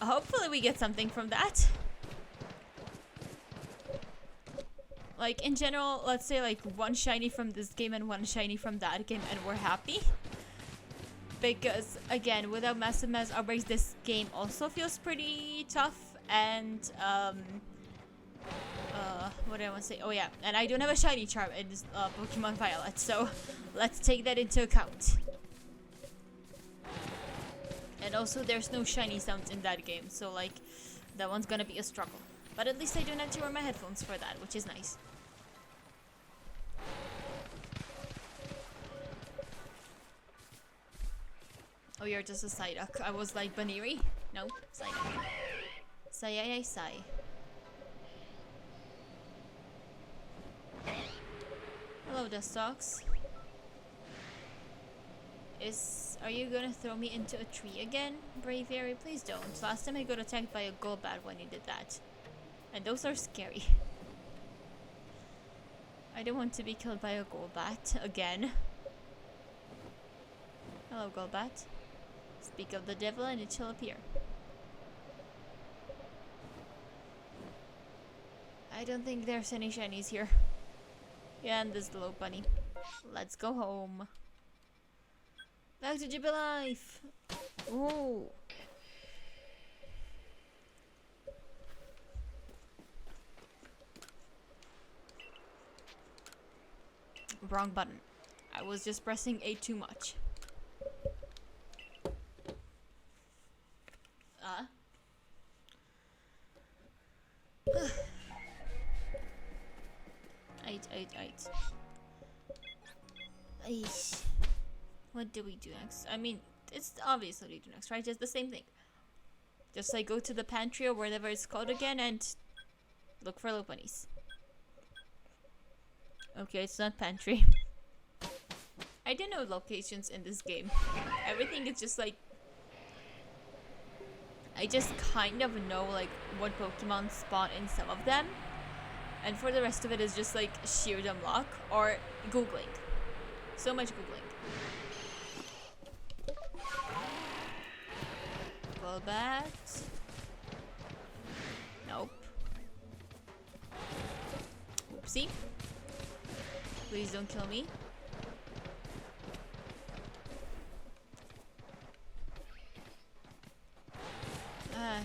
hopefully we get something from that. Like in general, let's say like 1 shiny from this game and 1 shiny from that game, and we're happy. Because again, without massive mass outbreaks, this game also feels pretty tough, and what do I want to say? Oh yeah, and I don't have a shiny charm in Pokemon Violet, so let's take that into account. And also, there's no shiny sounds in that game, so like that one's gonna be a struggle. But at least I don't have to wear my headphones for that, which is nice. Oh, you're just a Psyduck. I was like Baniri. No, Psyduck. Sai. Hello, Dustox. Are you gonna throw me into a tree again, Braviary? Please don't. Last time I got attacked by a Golbat when you did that. And those are scary. I don't want to be killed by a Golbat again. Hello, Golbat. Speak of the devil and it shall appear. I don't think there's any shinies here. Yeah, and this little bunny. Let's go home. Back to Jubilife! Ooh. Wrong button. I was just pressing A too much. Eight. Aish. What do we do next? I mean, it's obviously what we do next, right? Just the same thing. Just like go to the pantry or whatever it's called again and look for Lopunnies. Okay, it's not pantry. I don't know locations in this game. Everything is just like... I just kind of know like what Pokemon spawn in some of them. And for the rest of it is just like sheer dumb luck or Googling. So much Googling. Golbat. Nope. Oopsie. Please don't kill me.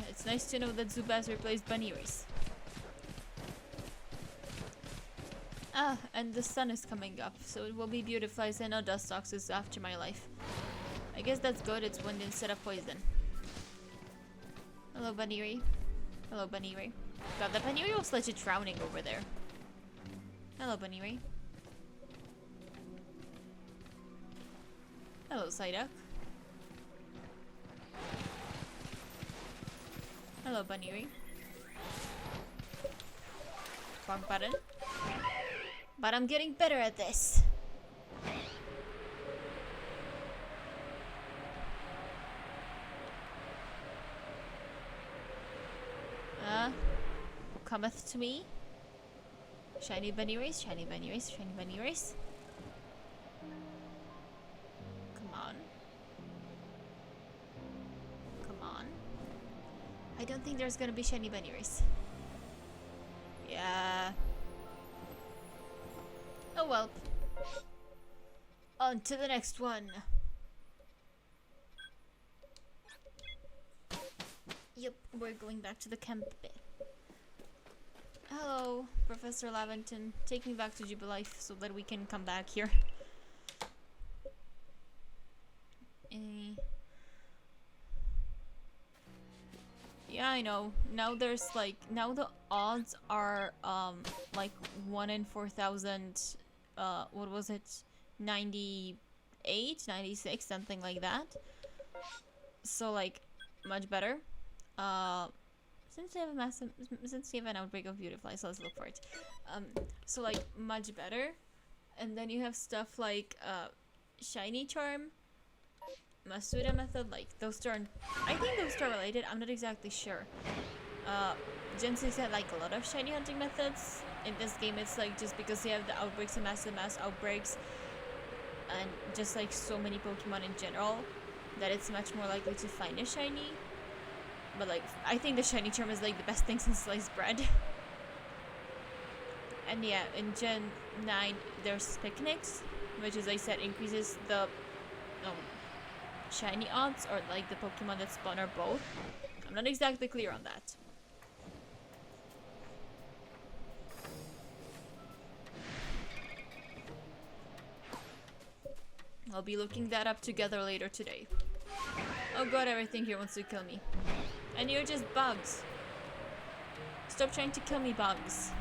It's nice to know that Zubaz replaced Baniri's. And the sun is coming up, so it will be beautiful. I know Dustox is after my life. I guess that's good, it's wind instead of poison. Hello, Baniri. Hello, Baniri. God, the Baniri was legit drowning over there. Hello, Baniri. Hello, Psyduck. Hello, Baniri. Wrong button. But I'm getting better at this. Who cometh to me? Shiny Baniri's, shiny Baniri's, shiny Baniri's. Come on. Come on. think there's gonna be shiny bunny race. Yeah. Oh well. On to the next one. Yep, we're going back to the camp bit. Hello, Professor Laventon. Take me back to Jubilife so that we can come back here. Yeah, I know. Now there's like, now the odds are like 1 in 4,000, what was it? 98, 96, something like that. So like, much better. Since we have a massive, since we have an outbreak of beautifly, so let's look for it. So like, much better. And then you have stuff like, Shiny Charm, Masuda method, like those two are, I think those two are related, I'm not exactly sure. Gen 6 had like a lot of shiny hunting methods. In this game it's like just because you have the outbreaks and mass outbreaks and just like so many Pokemon in general that it's much more likely to find a shiny. But like, I think the shiny charm is like the best thing since sliced bread. And yeah, in Gen 9 there's Picnics, which as I said increases the shiny odds, or like the Pokemon that spawn or both. I'm not exactly clear on that. I'll be looking that up together later today. Oh god, everything here wants to kill me. And you're just bugs. Stop trying to kill me, bugs.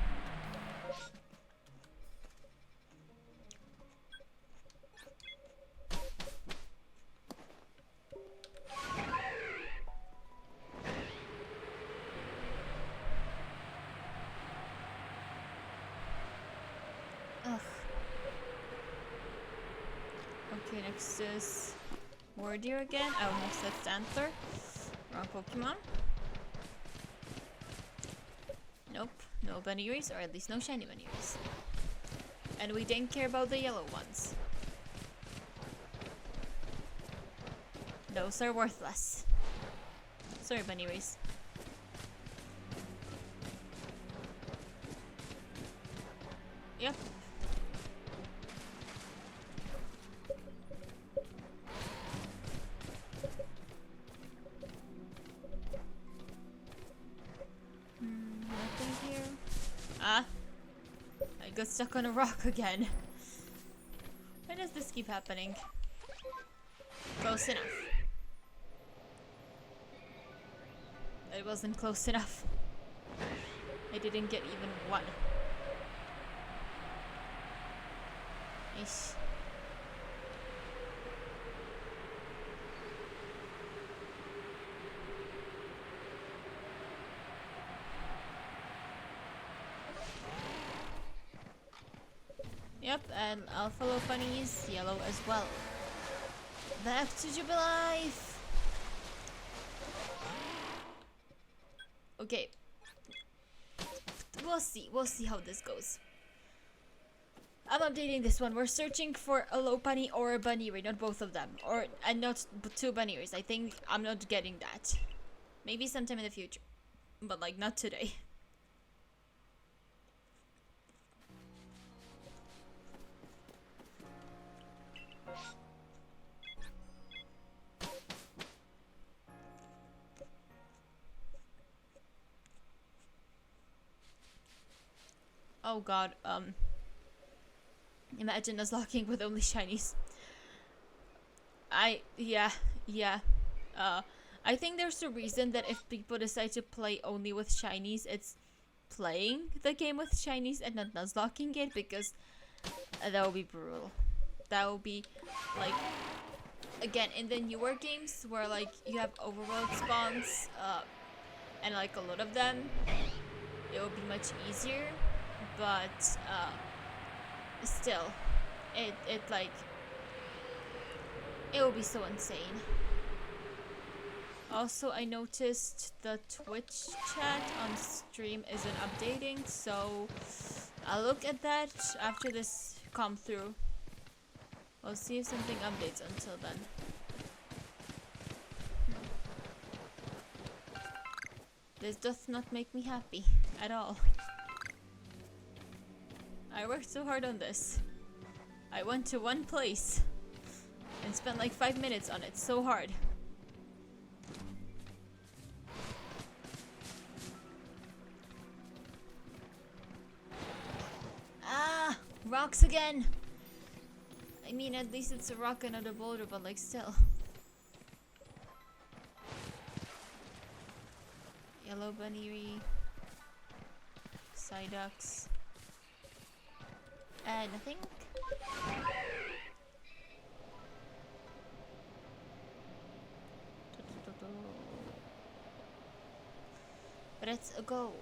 Okay, next is Wardeer again. Oh, next that's Antler. Wrong Pokemon. Nope, no Bunnyries, or at least no shiny Bunnyries. And we didn't care about the yellow ones. Those are worthless. Sorry, Bunnyries. Yep. Nothing here. Ah! I got stuck on a rock again. Why does this keep happening? Close enough. It wasn't close enough. I didn't get even one. Ish. Yep, and Alpha Lopunny is yellow as well. Back to Jubilife! Okay. We'll see how this goes. I'm updating this one. We're searching for a Lopunny or a Bunnyray, not both of them. And not two Bunnyrays. I think I'm not getting that. Maybe sometime in the future. But like, not today. Oh god, imagine us locking with only shinies. Yeah. I think there's a reason that if people decide to play only with shinies, it's playing the game with shinies and not nuzlocking it, because that would be brutal. That would be, like, again, in the newer games where, like, you have overworld spawns, and, like, a lot of them, it would be much easier. But still, it like, it will be so insane. Also, I noticed the Twitch chat on stream isn't updating, so I'll look at that after this come through. We'll see if something updates until then. This doth not make me happy at all. I worked so hard on this. I went to one place and spent like 5 minutes on it. So hard. Ah! Rocks again! I mean, at least it's a rock and not a boulder, but like still. Yellow bunny, Psyducks, and nothing. Let's go.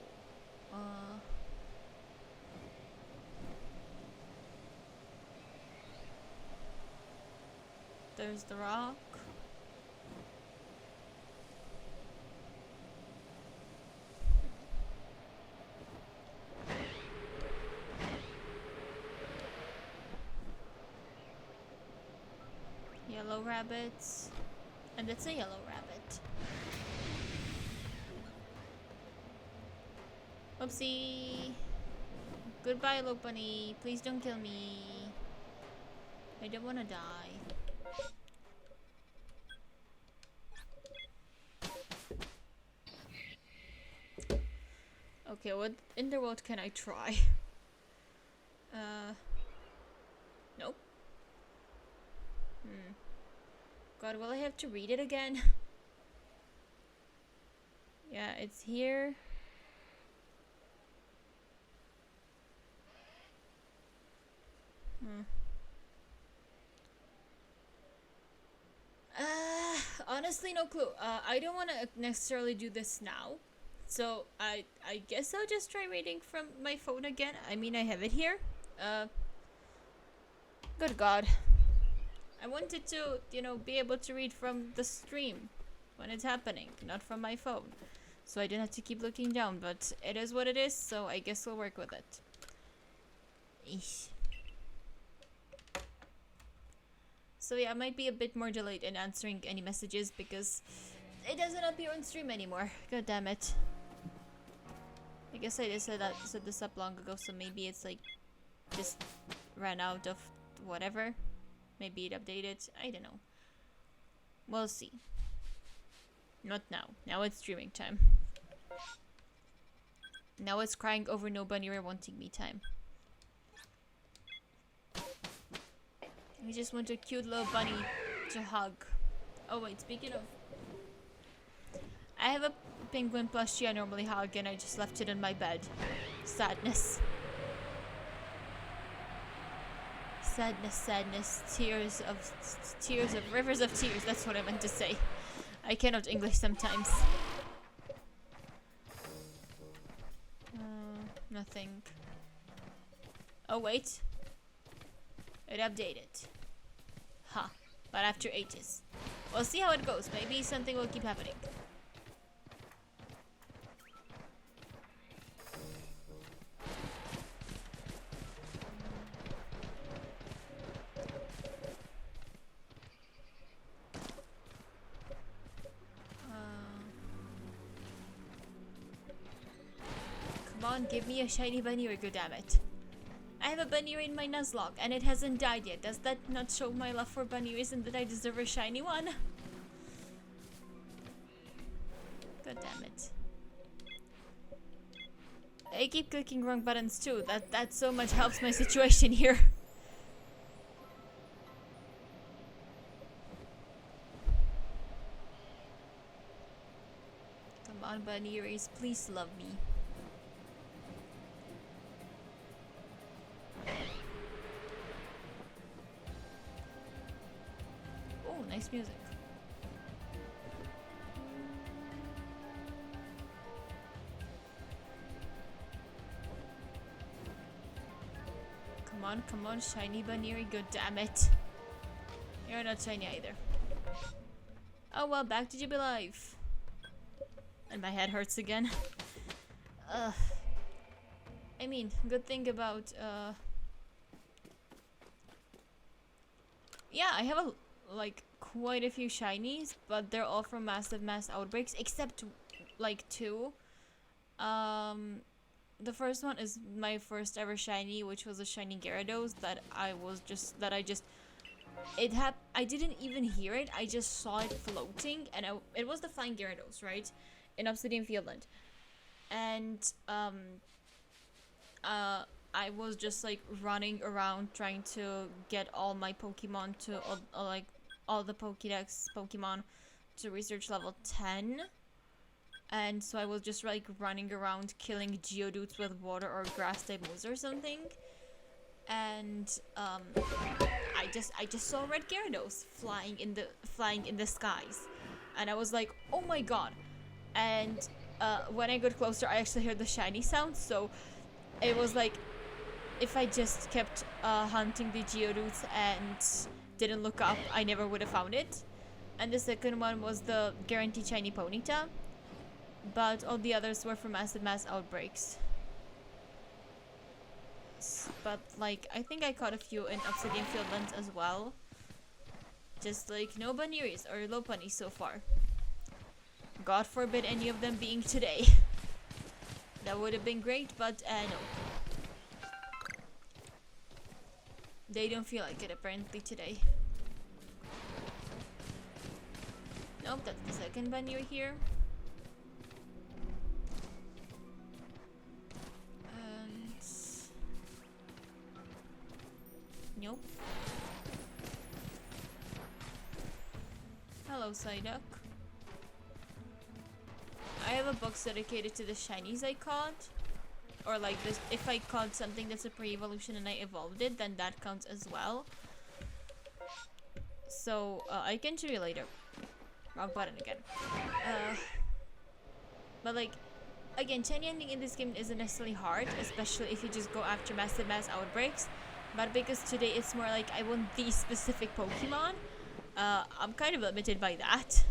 There's the rock. Yellow rabbits. And it's a yellow rabbit. Oopsie. Goodbye, Lopunny. Please don't kill me. I don't wanna die. Okay, what in the world can I try? Nope. God, will I have to read it again? Yeah, it's here. Honestly, no clue. I don't want to necessarily do this now. So, I guess I'll just try reading from my phone again. I mean, I have it here. Good God. I wanted to, you know, be able to read from the stream when it's happening, not from my phone. So I didn't have to keep looking down, but it is what it is, so I guess we'll work with it. Eesh. So yeah, I might be a bit more delayed in answering any messages because it doesn't appear on stream anymore. God damn it. I guess I just set this up long ago, so maybe it's like just ran out of whatever. Maybe it updated. I don't know. We'll see. Not now. Now it's streaming time. Now it's crying over no bunny or wanting me time. We just want a cute little bunny to hug. Oh wait, speaking of... I have a penguin plushie I normally hug and I just left it in my bed. Sadness. Sadness, sadness, tears of rivers of tears, that's what I meant to say. I cannot English sometimes. Nothing. Oh wait. It updated. Huh. But after ages. We'll see how it goes. Maybe something will keep happening. Come on, give me a shiny bunny or goddammit. I have a bunny in my Nuzlocke and it hasn't died yet. Does that not show my love for bunnies and that I deserve a shiny one? God damn it. I keep clicking wrong buttons too. That so much helps my situation here. Come on, bunnies, please love me. Oh, nice music. Come on, shiny bunny, good damn it. You're not shiny either. Oh well, back to Jubilife. And my head hurts again. I mean, good thing about, yeah, I have like quite a few shinies, but they're all from massive mass outbreaks, except like 2 Um, the first one is my first ever shiny, which was a shiny Gyarados that I just I didn't even hear it. I just saw it floating, and it was the flying Gyarados, right, in Obsidian Fieldland, and I was just like running around trying to get all my Pokemon to like all the Pokédex Pokemon to research level 10. And so I was just like running around killing Geodudes with water or grass type moves or something. And I just saw red Gyarados flying in the skies. And I was like, "Oh my god." And when I got closer, I actually heard the shiny sound, so it was like if I just kept hunting the Geodudes and didn't look up, I never would have found it. And the second one was the guaranteed shiny Ponyta, but all the others were from mass outbreaks. But like I think I caught a few in Obsidian Fieldlands as well. Just like no Banyeris or Lopunnies so far. God forbid any of them being today. That would have been great, but no. They don't feel like it apparently today. Nope, that's the second Banyer here. And nope. Hello, Psyduck. I have a box dedicated to the shinies I caught. Or like this, if I caught something that's a pre-evolution and I evolved it, then that counts as well. So I can show you later. Wrong button again. But like, again, shiny ending in this game isn't necessarily hard, especially if you just go after mass outbreaks. But because today it's more like I want these specific Pokemon, I'm kind of limited by that.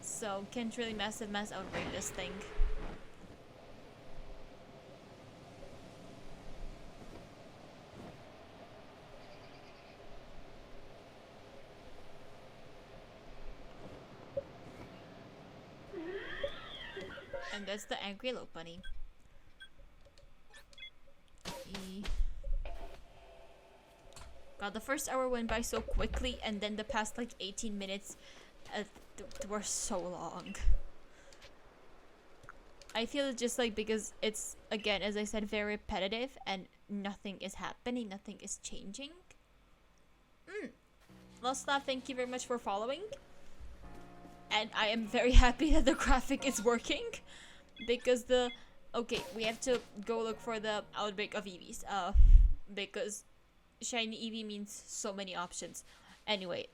So can't really mass outbreak this thing. And that's the angry Lopunny. God, the first hour went by so quickly, and then the past like 18 minutes were so long. I feel it's just like because it's, again, as I said, very repetitive and nothing is happening, nothing is changing. Loslav, thank you very much for following. And I am very happy that the graphic is working. Because okay, we have to go look for the outbreak of EVs. Because shiny EV means so many options. Anyway,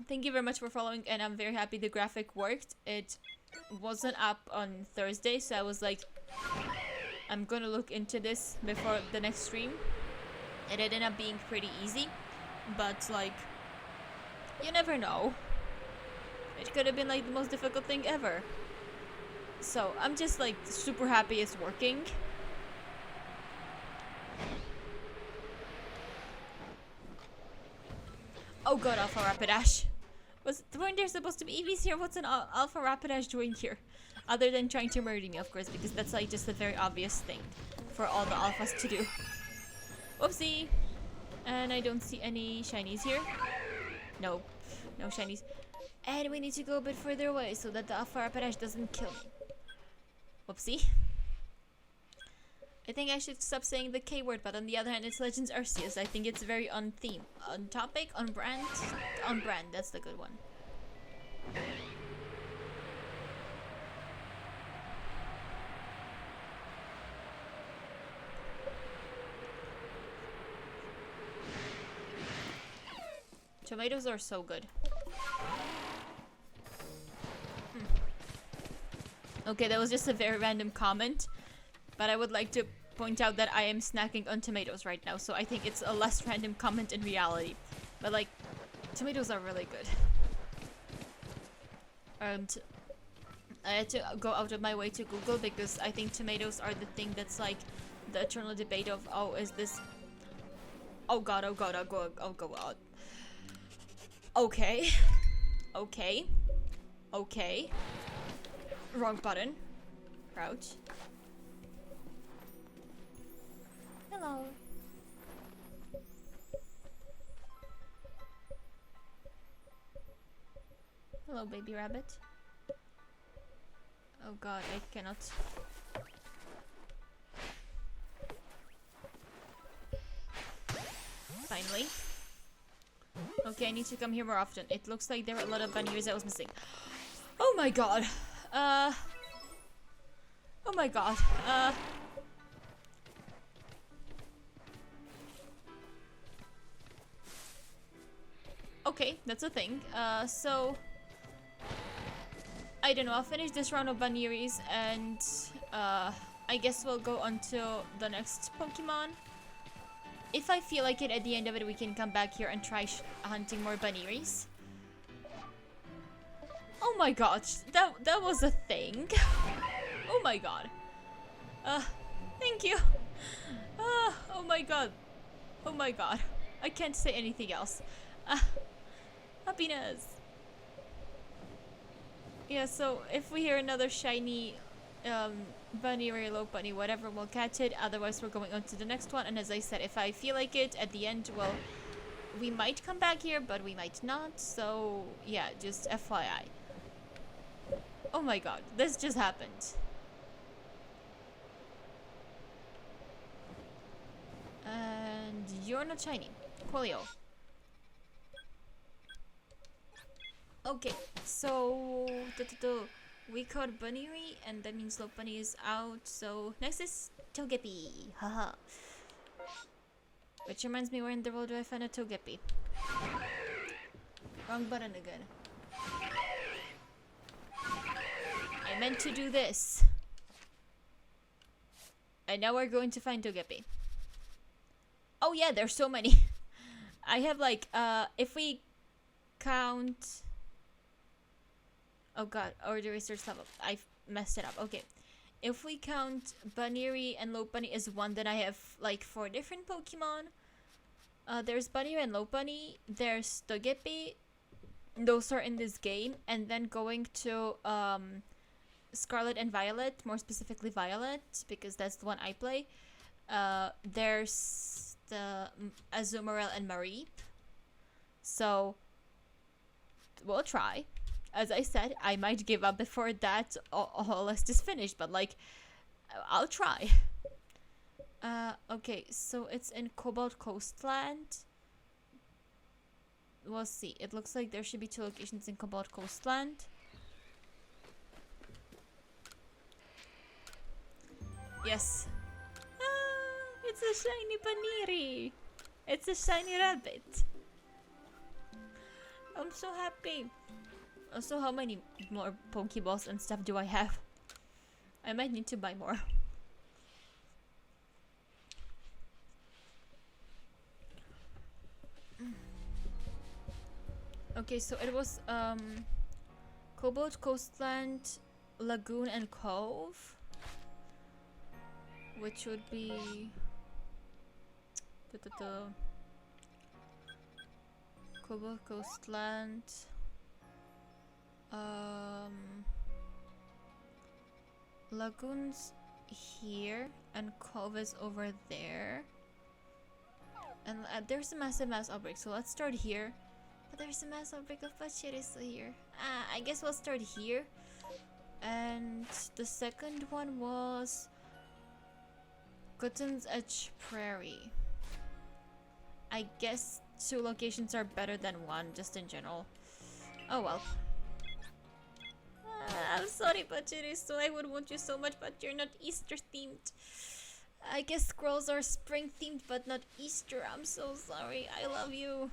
thank you very much for following, and I'm very happy the graphic worked. It wasn't up on Thursday, so I was like, I'm gonna look into this before the next stream. It ended up being pretty easy, but like, you never know. It could have been like the most difficult thing ever. So I'm just like super happy it's working. Oh god, Alpha Rapidash. Weren't there supposed to be EVs here? What's an Alpha Rapidash doing here? Other than trying to murder me, of course, because that's like just a very obvious thing for all the alphas to do. Whoopsie! And I don't see any shinies here. Nope, no shinies. And we need to go a bit further away so that the Alpha Rapidash doesn't kill me. Whoopsie. I think I should stop saying the K word, but on the other hand, it's Legends Arceus. I think it's very on theme. On topic, on brand. On brand, that's the good one. Tomatoes are so good. Okay, that was just a very random comment, but I would like to point out that I am snacking on tomatoes right now, so I think it's a less random comment in reality. But like, tomatoes are really good. And I had to go out of my way to Google because I think tomatoes are the thing that's like the eternal debate of, oh, is this... Oh god, oh god, oh god. Okay. Okay. Okay. Wrong button. Crouch. Hello. Hello, baby rabbit. Oh god, I cannot. Finally. Okay, I need to come here more often. It looks like there are a lot of bunny ears I was missing. Oh my god. Oh my god. Okay, that's a thing. So I don't know, I'll finish this round of Banneries and I guess we'll go on to the next Pokemon. If I feel like it at the end of it, we can come back here and try hunting more Banneries. Oh my gosh, that was a thing. Oh my god. Thank you. Oh my god. Oh my god. I can't say anything else. Happiness. Yeah, so if we hear another shiny bunny or Lopunny, whatever, we'll catch it. Otherwise, we're going on to the next one. And as I said, if I feel like it at the end, well, we might come back here, but we might not. So yeah, just FYI. Oh my god, this just happened. And you're not shiny. Quilio. Okay, so we caught Bunnery, and that means Lopunny is out. So next is Togepi. Haha. Which reminds me, where in the world do I find a Togepi? Wrong button again. I meant to do this. And now we're going to find Togepi. Oh yeah, there's so many. I have like, if we count... Oh god, or the research level. I messed it up. Okay. If we count Bannery and Lopunny as one, then I have like 4 different Pokemon. There's Bannery and Lopunny. There's Togepi. Those are in this game. And then going to Scarlet and Violet, more specifically Violet, because that's the one I play. There's the Azumarill and Mareep. So we'll try. As I said, I might give up before that all list is finished, but like, I'll try. Okay, so it's in Cobalt Coastland. We'll see. It looks like there should be 2 locations in Cobalt Coastland. Yes. It's a shiny Bannery. It's a shiny rabbit. I'm so happy. Also, how many more Pokeballs and stuff do I have? I might need to buy more. Okay, so it was Cobalt Coastland, Lagoon and Cove, which would be Cobalt Coastland, Lagoon's here and Cove is over there, and there's a massive mass outbreak, so let's start here. But there's a mass outbreak of Pachirisu here. I guess we'll start here. And the second one was Cotton's Edge Prairie. I guess 2 locations are better than 1, just in general. Oh well. I'm sorry, Pachirisu. I would want you so much, but you're not Easter themed. I guess squirrels are spring themed, but not Easter. I'm so sorry. I love you.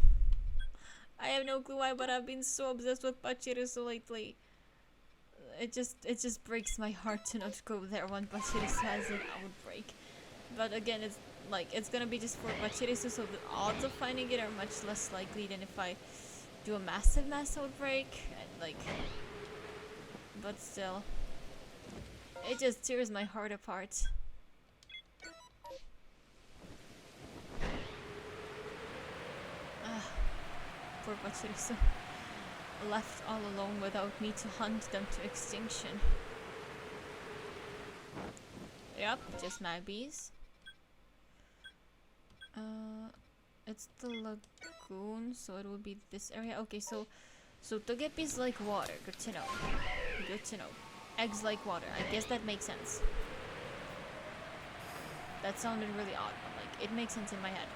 I have no clue why, but I've been so obsessed with Pachirisu lately. It just breaks my heart to not go there when Pachirisu has an outbreak. But again, it's like, it's gonna be just for Pachirisu, so the odds of finding it are much less likely than if I do a massive mass outbreak. And like, but still, it just tears my heart apart. Poor Pachirisu. left all alone without me to hunt them to extinction. Yep, just Magpies. It's the lagoon, so it will be this area. Okay, so Togepi's like water. Good to know. Good to know. Eggs like water. I guess that makes sense. That sounded really odd, but like it makes sense in my head.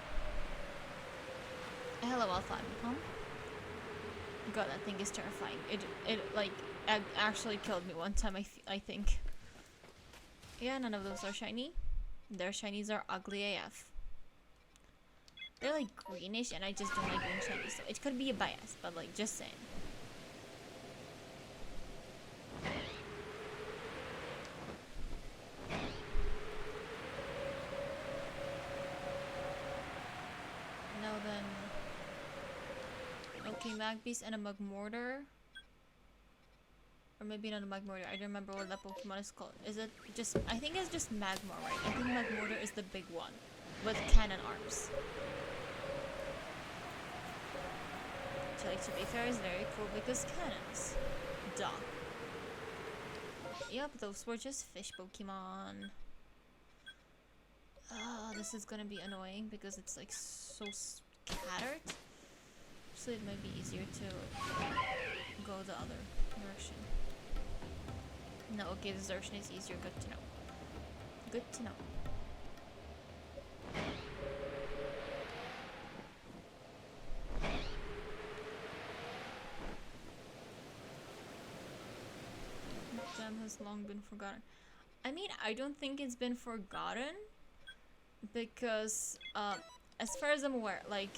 Hello, Alpha. Huh? God, that thing is terrifying. It like actually killed me one time. I think. Yeah, none of those are shiny. Their shinies are ugly AF. They're like greenish, and I just don't like green shinies. So it could be a bias, but like just saying. Now then. Okay, Magpies and a Magmortar. Or maybe not a Magmortar. I don't remember what that Pokemon is called. Is it just... I think it's just Magmar, right? I think Magmortar is the big one. With cannon arms. Which, like, to be fair, is very cool because cannons. Duh. Yep, those were just fish Pokemon. This is gonna be annoying because it's, like, so scattered. So it might be easier to go the other direction. No, okay, this direction is easier. Good to know. Good to know. Gem has long been forgotten. I mean, I don't think it's been forgotten because, as far as I'm aware, like,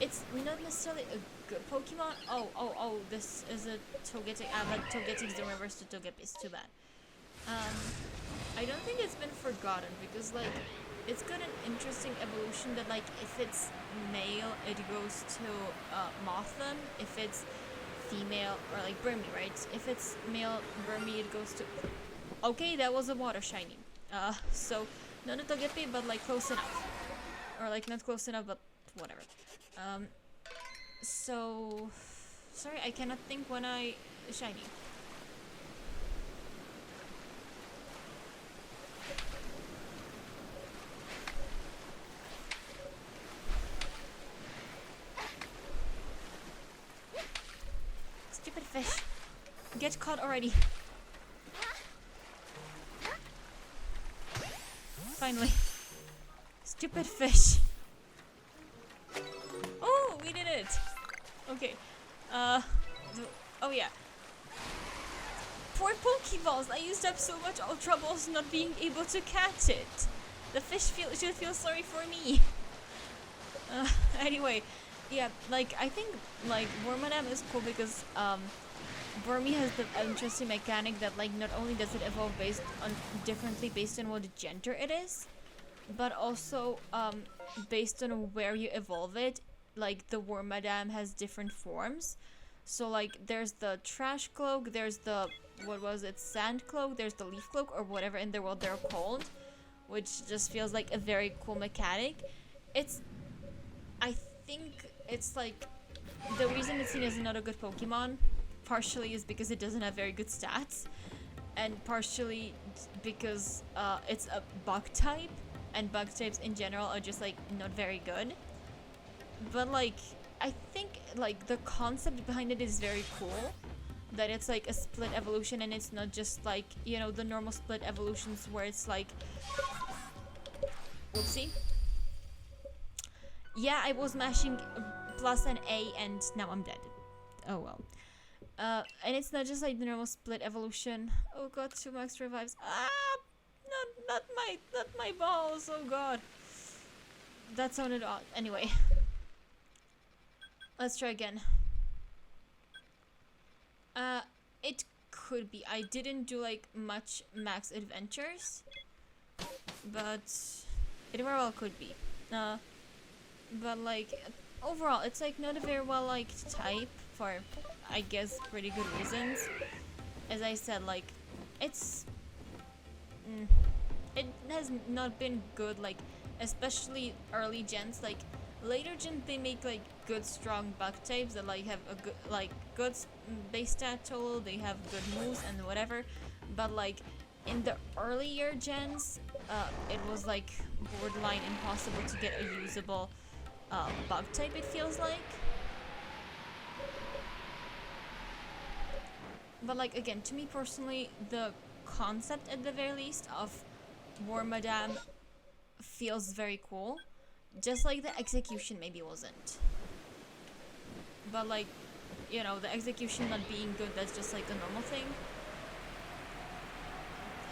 it's not necessarily a good Pokemon. Oh, this is a Togetic. But Togetics don't reverse to Togepi's. Too bad. I don't think it's been forgotten because, like, it's got an interesting evolution that, like, if it's male, it goes to Mothim. If it's female, or like Burmy, right? If it's male Burmy, it goes to... Okay, that was a water shiny. So, not a Togepi, but, like, close enough. Or, like, not close enough, but whatever. So... Sorry, I cannot think when I... Shiny. Stupid fish. Get caught already. Finally. Stupid fish. Oh, we did it. Okay. Oh yeah. Poor Pokeballs. I used up so much Ultra Balls not being able to catch it. The fish should feel sorry for me. Anyway, yeah, like, I think, like, Wormadam is cool because, Burmy has the interesting mechanic that, like, not only does it evolve differently based on what gender it is, but also, based on where you evolve it, like, the Wormadam has different forms. So, like, there's the Trash Cloak, there's the, what was it, Sand Cloak, there's the Leaf Cloak, or whatever in the world they're called, which just feels like a very cool mechanic. I think it's, like, the reason it's seen as not a good Pokemon partially is because it doesn't have very good stats, and partially because it's a bug type, and bug types in general are just, like, not very good. But, like, I think, like, the concept behind it is very cool, that it's, like, a split evolution, and it's not just, like, you know, the normal split evolutions where it's, like... Whoopsie. Yeah, I was mashing plus an A, and now I'm dead. Oh well. And it's not just like the normal split evolution. Oh god, 2 max revives. Ah, not my balls. Oh god, that sounded odd. Anyway, let's try again. It could be. I didn't do like much max adventures, but it very well could be. But like overall, it's like not a very well liked type for, I guess, pretty good reasons. As I said, like, it's... it has not been good, like, especially early gens, like Later gens they make like good strong bug types that like have a good base stat total, they have good moves and whatever, but like in the earlier gens, it was like borderline impossible to get a usable bug type, it feels like. But like again, to me personally, the concept at the very least of War Madame feels very cool. Just like the execution maybe wasn't. But like, you know, the execution not being good, that's just like a normal thing.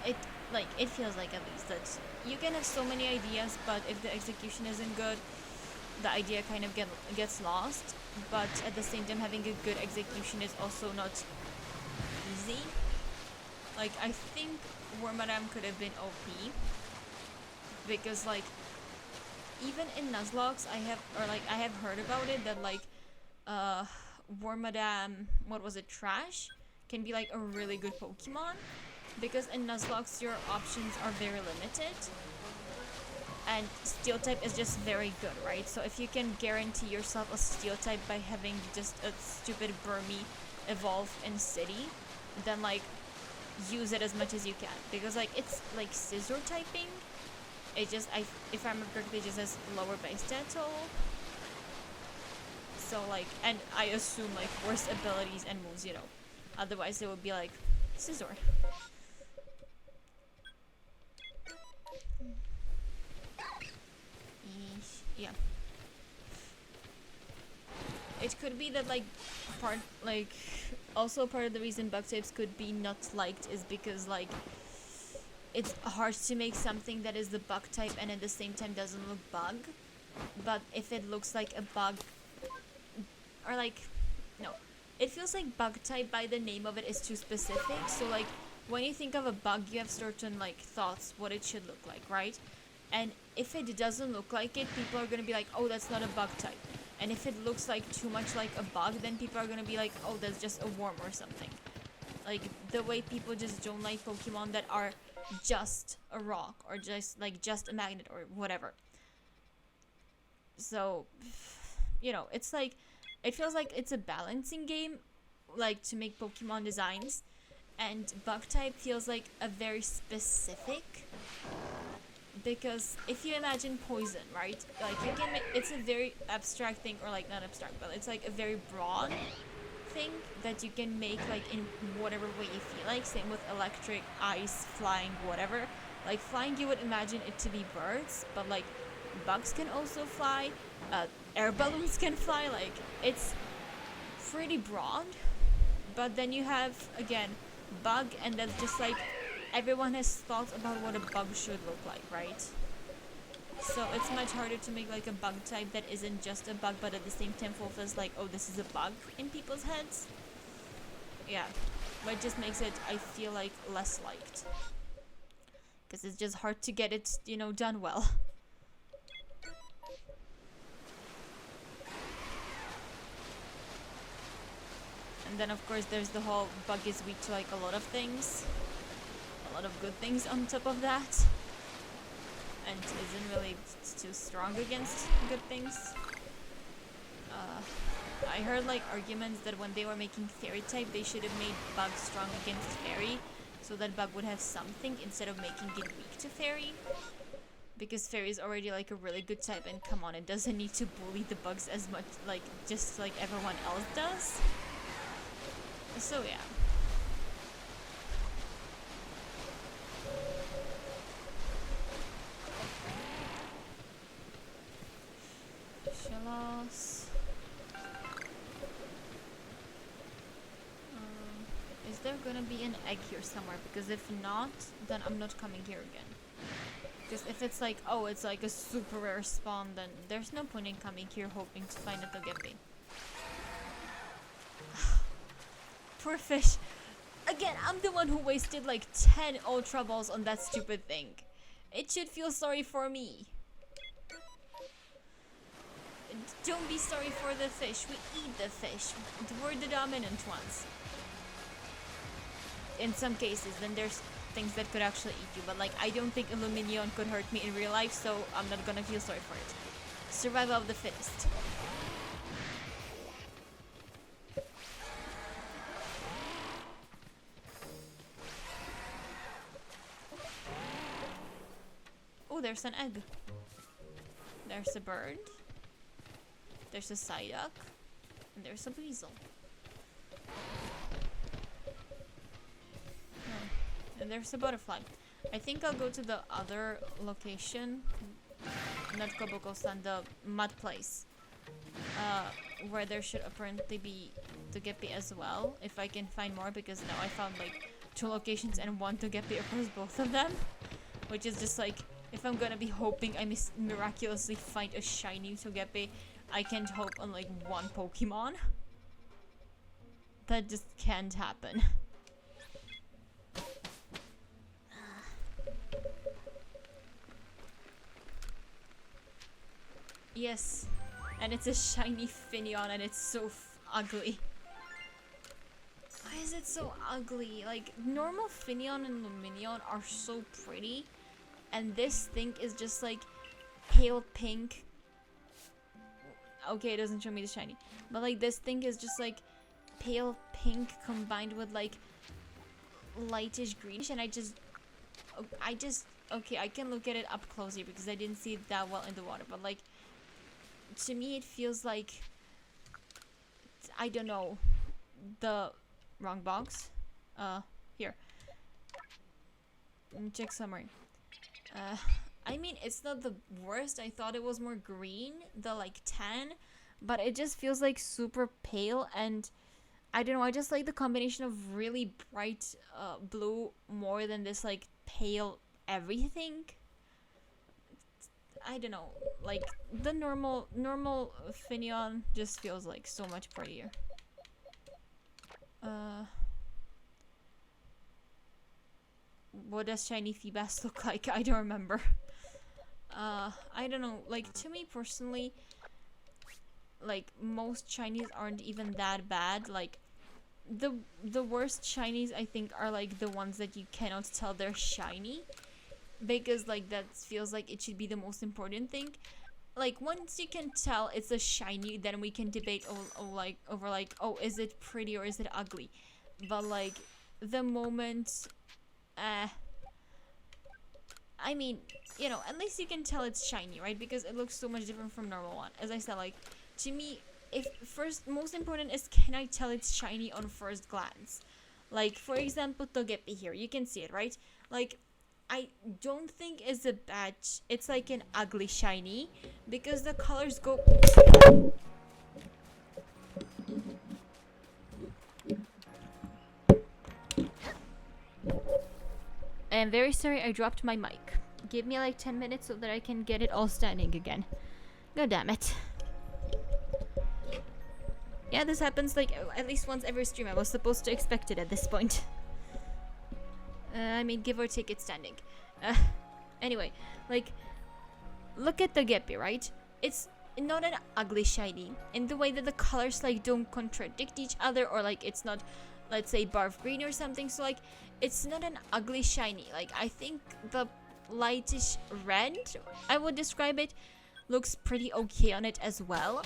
It feels like at least that you can have so many ideas, but if the execution isn't good, the idea kind of gets lost. But at the same time, having a good execution is also not easy. Like, I think War Madame could have been OP, because like even in Nuzlocke I have heard about it that like War Madame, what was it, Trash, can be like a really good Pokemon, because in Nuzlocke your options are very limited and Steel type is just very good, right? So if you can guarantee yourself a Steel type by having just a stupid Burmy evolve in City, then like use it as much as you can, because like it's like Scizor typing. It just, if I remember correctly, it just has lower base stat total. So like, and I assume like worse abilities and moves, you know. Otherwise it would be like Scizor. Yeah. It could be that like also part of the reason bug types could be not liked is because like it's hard to make something that is the bug type and at the same time doesn't look bug. But if it looks like a bug, or like, no, it feels like bug type by the name of it is too specific. So like when you think of a bug, you have certain like thoughts what it should look like, right? And if it doesn't look like it, people are gonna be like, oh, that's not a bug type. And if it looks like too much like a bug, then people are gonna be like, oh, that's just a worm or something. Like the way people just don't like Pokemon that are just a rock or just a magnet or whatever. So, you know, it's like, it feels like it's a balancing game, like to make Pokemon designs, and bug type feels like a very specific, because if you imagine poison, right, like you can it's a very abstract thing, or like not abstract, but it's like a very broad thing that you can make like in whatever way you feel like. Same with electric, ice, flying, whatever. Like flying, you would imagine it to be birds, but like bugs can also fly, air balloons can fly, like it's pretty broad. But then you have again bug, and that's just like everyone has thoughts about what a bug should look like, right? So it's much harder to make like a bug type that isn't just a bug, but at the same time fulfills like, oh, this is a bug in people's heads. Yeah, but it just makes it, I feel like, less liked, because it's just hard to get it, you know, done well. And then of course there's the whole bug is weak to like a lot of things, a lot of good things on top of that, and isn't really too strong against good things. I heard like arguments that when they were making fairy type, they should have made bug strong against fairy, so that bug would have something instead of making it weak to fairy, because fairy is already like a really good type, and come on, it doesn't need to bully the bugs as much, like just like everyone else does. So yeah. Shellos. Is there gonna be an egg here somewhere? Because if not, then I'm not coming here again. Because if it's like, oh, it's like a super rare spawn, then there's no point in coming here hoping to find a Togepi. Poor fish. Again, I'm the one who wasted like 10 Ultra Balls on that stupid thing. It should feel sorry for me. Don't be sorry for the fish. We eat the fish. We're the dominant ones. In some cases, then there's things that could actually eat you. But like, I don't think Illuminion could hurt me in real life, so I'm not gonna feel sorry for it. Survival of the fittest. Oh, there's an egg. There's a bird. There's a Psyduck. And there's a weasel. Oh, and there's a butterfly. I think I'll go to the other location. Not Koboko-san, the mud place. Where there should apparently be Togepi as well. If I can find more, because now I found like 2 locations and 1 Togepi across both of them. Which is just like, if I'm gonna be hoping I miraculously find a shiny Togepi, I can't hope on like 1 Pokemon. That just can't happen. Yes, and it's a shiny Finneon and it's so ugly. Why is it so ugly? Like, normal Finneon and Lumineon are so pretty, and this thing is just like pale pink. Okay, it doesn't show me the shiny, but like this thing is just like pale pink combined with like lightish greenish, and I just okay, I can look at it up closely because I didn't see it that well in the water, but like to me it feels like, I don't know, the wrong box. Here. Check summary. I mean, it's not the worst. I thought it was more green, the like tan, but it just feels like super pale, and I don't know, I just like the combination of really bright blue more than this like pale everything. I don't know, like the normal Finneon just feels like so much prettier. What does shiny Feebas look like? I don't remember. I don't know, like to me personally, like most shinies aren't even that bad. Like the worst shinies I think are like the ones that you cannot tell they're shiny, because like that feels like it should be the most important thing. Like once you can tell it's a shiny, then we can debate over like, oh, is it pretty or is it ugly? But like the moment I mean, you know, at least you can tell it's shiny, right? Because it looks so much different from normal one. As I said, like to me, if most important is, can I tell it's shiny on first glance? Like for example, Togepi here, you can see it, right? Like I don't think it's a bad, it's like an ugly shiny, because the colors go. I am very sorry I dropped my mic. Give me like 10 minutes so that I can get it all standing again. God damn it. Yeah, this happens like at least once every stream. I was supposed to expect it at this point. I mean, give or take, it's standing. Anyway, like, look at the Togepi, right? It's not an ugly shiny in the way that the colors like don't contradict each other, or like it's not, let's say, barf green or something. So like it's not an ugly shiny. Like I think the lightish red, I would describe it, looks pretty okay on it as well.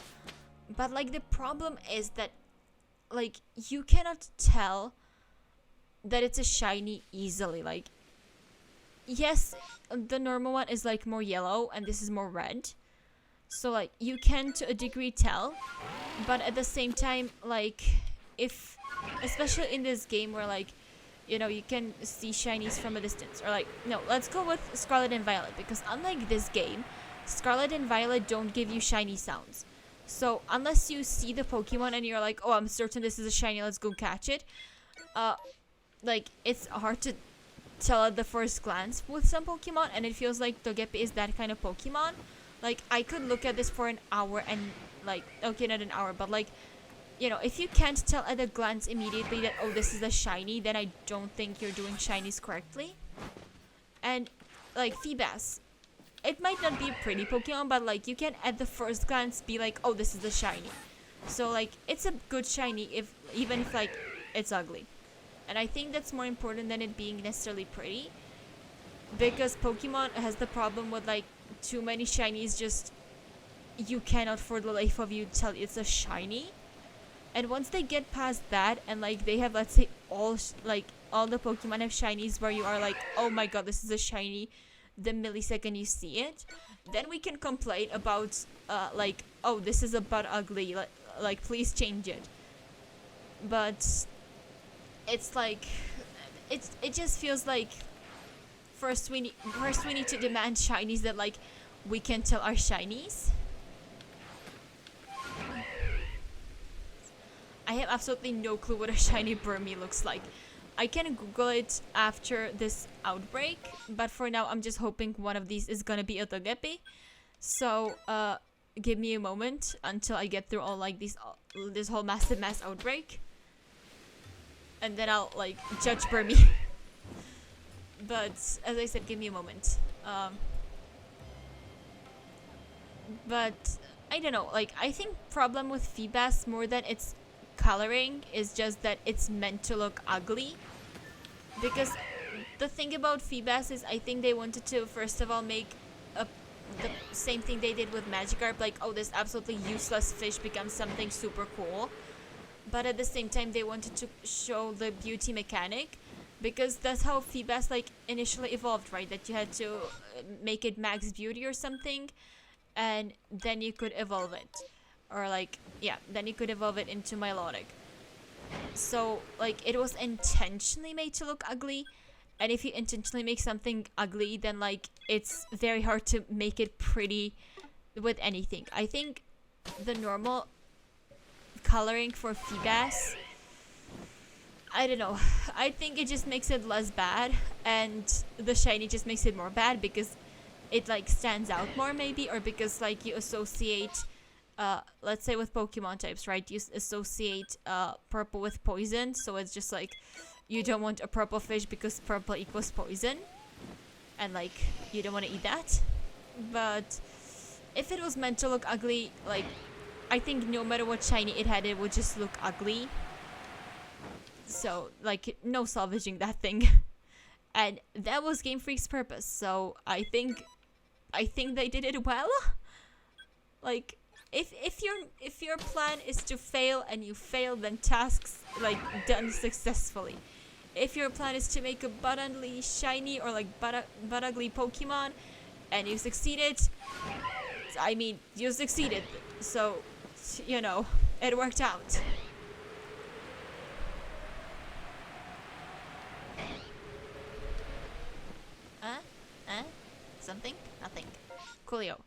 But like the problem is that like you cannot tell that it's a shiny easily. Like yes, the normal one is like more yellow and this is more red, so like you can to a degree tell, but at the same time, like if, especially in this game where like, you know, you can see shinies from a distance, or like, no, let's go with Scarlet and Violet, because unlike this game, Scarlet and Violet don't give you shiny sounds. So unless you see the Pokemon and you're like, oh, I'm certain this is a shiny, let's go catch it, like it's hard to tell at the first glance with some Pokemon, and it feels like Togepi is that kind of Pokemon. Like I could look at this for an hour and like, okay, not an hour, but like, you know, if you can't tell at a glance immediately that, oh, this is a shiny, then I don't think you're doing shinies correctly. And like Feebas, it might not be a pretty Pokemon, but like you can at the first glance be like, oh, this is a shiny. So like it's a good shiny, if even if like it's ugly. And I think that's more important than it being necessarily pretty, because Pokemon has the problem with like too many shinies just you cannot for the life of you tell it's a shiny. And once they get past that, and like they have, let's say, all the Pokemon have shinies where you are like, oh my god, this is a shiny the millisecond you see it, then we can complain about like, oh, this is a butt ugly, like please change it. But it's like, it just feels like first we need to demand shinies that like we can tell are shinies. I have absolutely no clue what a shiny Burmy looks like. I can Google it after this outbreak, but for now I'm just hoping one of these is gonna be a Togepi. So give me a moment until I get through all like this whole massive mass outbreak, and then I'll like judge Burmy. But as I said, give me a moment. But I don't know, like I think problem with Feebas more than its coloring is just that it's meant to look ugly. Because the thing about Feebas is I think they wanted to first of all make the same thing they did with Magikarp, like, oh, this absolutely useless fish becomes something super cool. But at the same time they wanted to show the beauty mechanic, because that's how Feebas like initially evolved, right? That you had to make it max beauty or something, and then you could evolve it. Or like, yeah, then you could evolve it into Milotic. So like it was intentionally made to look ugly, and if you intentionally make something ugly, then like it's very hard to make it pretty with anything. I think the normal coloring for Feebas, I don't know, I think it just makes it less bad, and the shiny just makes it more bad because it like stands out more maybe, or because like you associate let's say with Pokemon types, right? You associate purple with poison, so it's just like you don't want a purple fish because purple equals poison, and like you don't want to eat that. But if it was meant to look ugly, like I think no matter what shiny it had, it would just look ugly. So like no salvaging that thing. And that was Game Freak's purpose, so I think they did it well. Like if your plan is to fail and you fail, then tasks like done successfully. If your plan is to make a butt ugly shiny or like butt ugly Pokemon and you succeeded, I mean you succeeded, so you know it worked out. Something? Nothing. Coolio.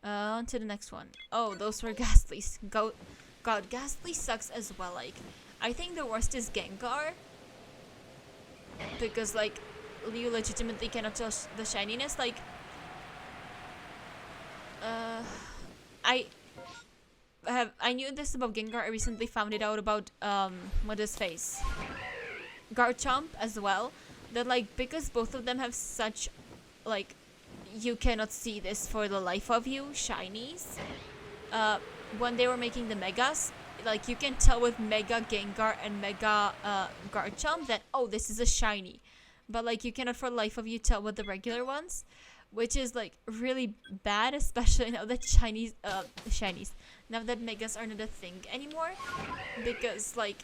On to the next one. Oh, those were Ghastlies. God, Ghastly sucks as well. Like, I think the worst is Gengar, because like you legitimately cannot tell the shininess. Like, I knew this about Gengar. I recently found it out about what is face, Garchomp as well. That like because both of them have such like, you cannot see this for the life of you shinies. When they were making the Megas, like you can tell with Mega Gengar and Mega Garchomp that, oh, this is a shiny, but like you cannot for the life of you tell with the regular ones, which is like really bad, especially now that shinies now that Megas are not a thing anymore. Because like,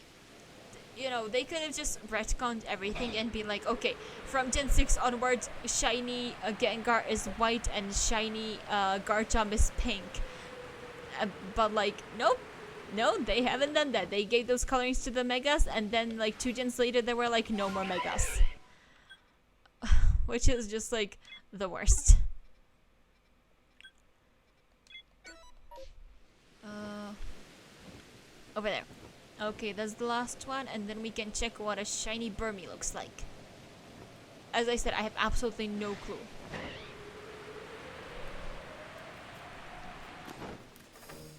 you know, they could have just retconned everything and be like, okay, from Gen 6 onwards, shiny Gengar is white and shiny Garchomp is pink. But like, nope. No, they haven't done that. They gave those colorings to the Megas, and then like 2 gens later, there were like no more Megas. Which is just like the worst. Over there. Okay, that's the last one, and then we can check what a shiny Burmy looks like. As I said, I have absolutely no clue.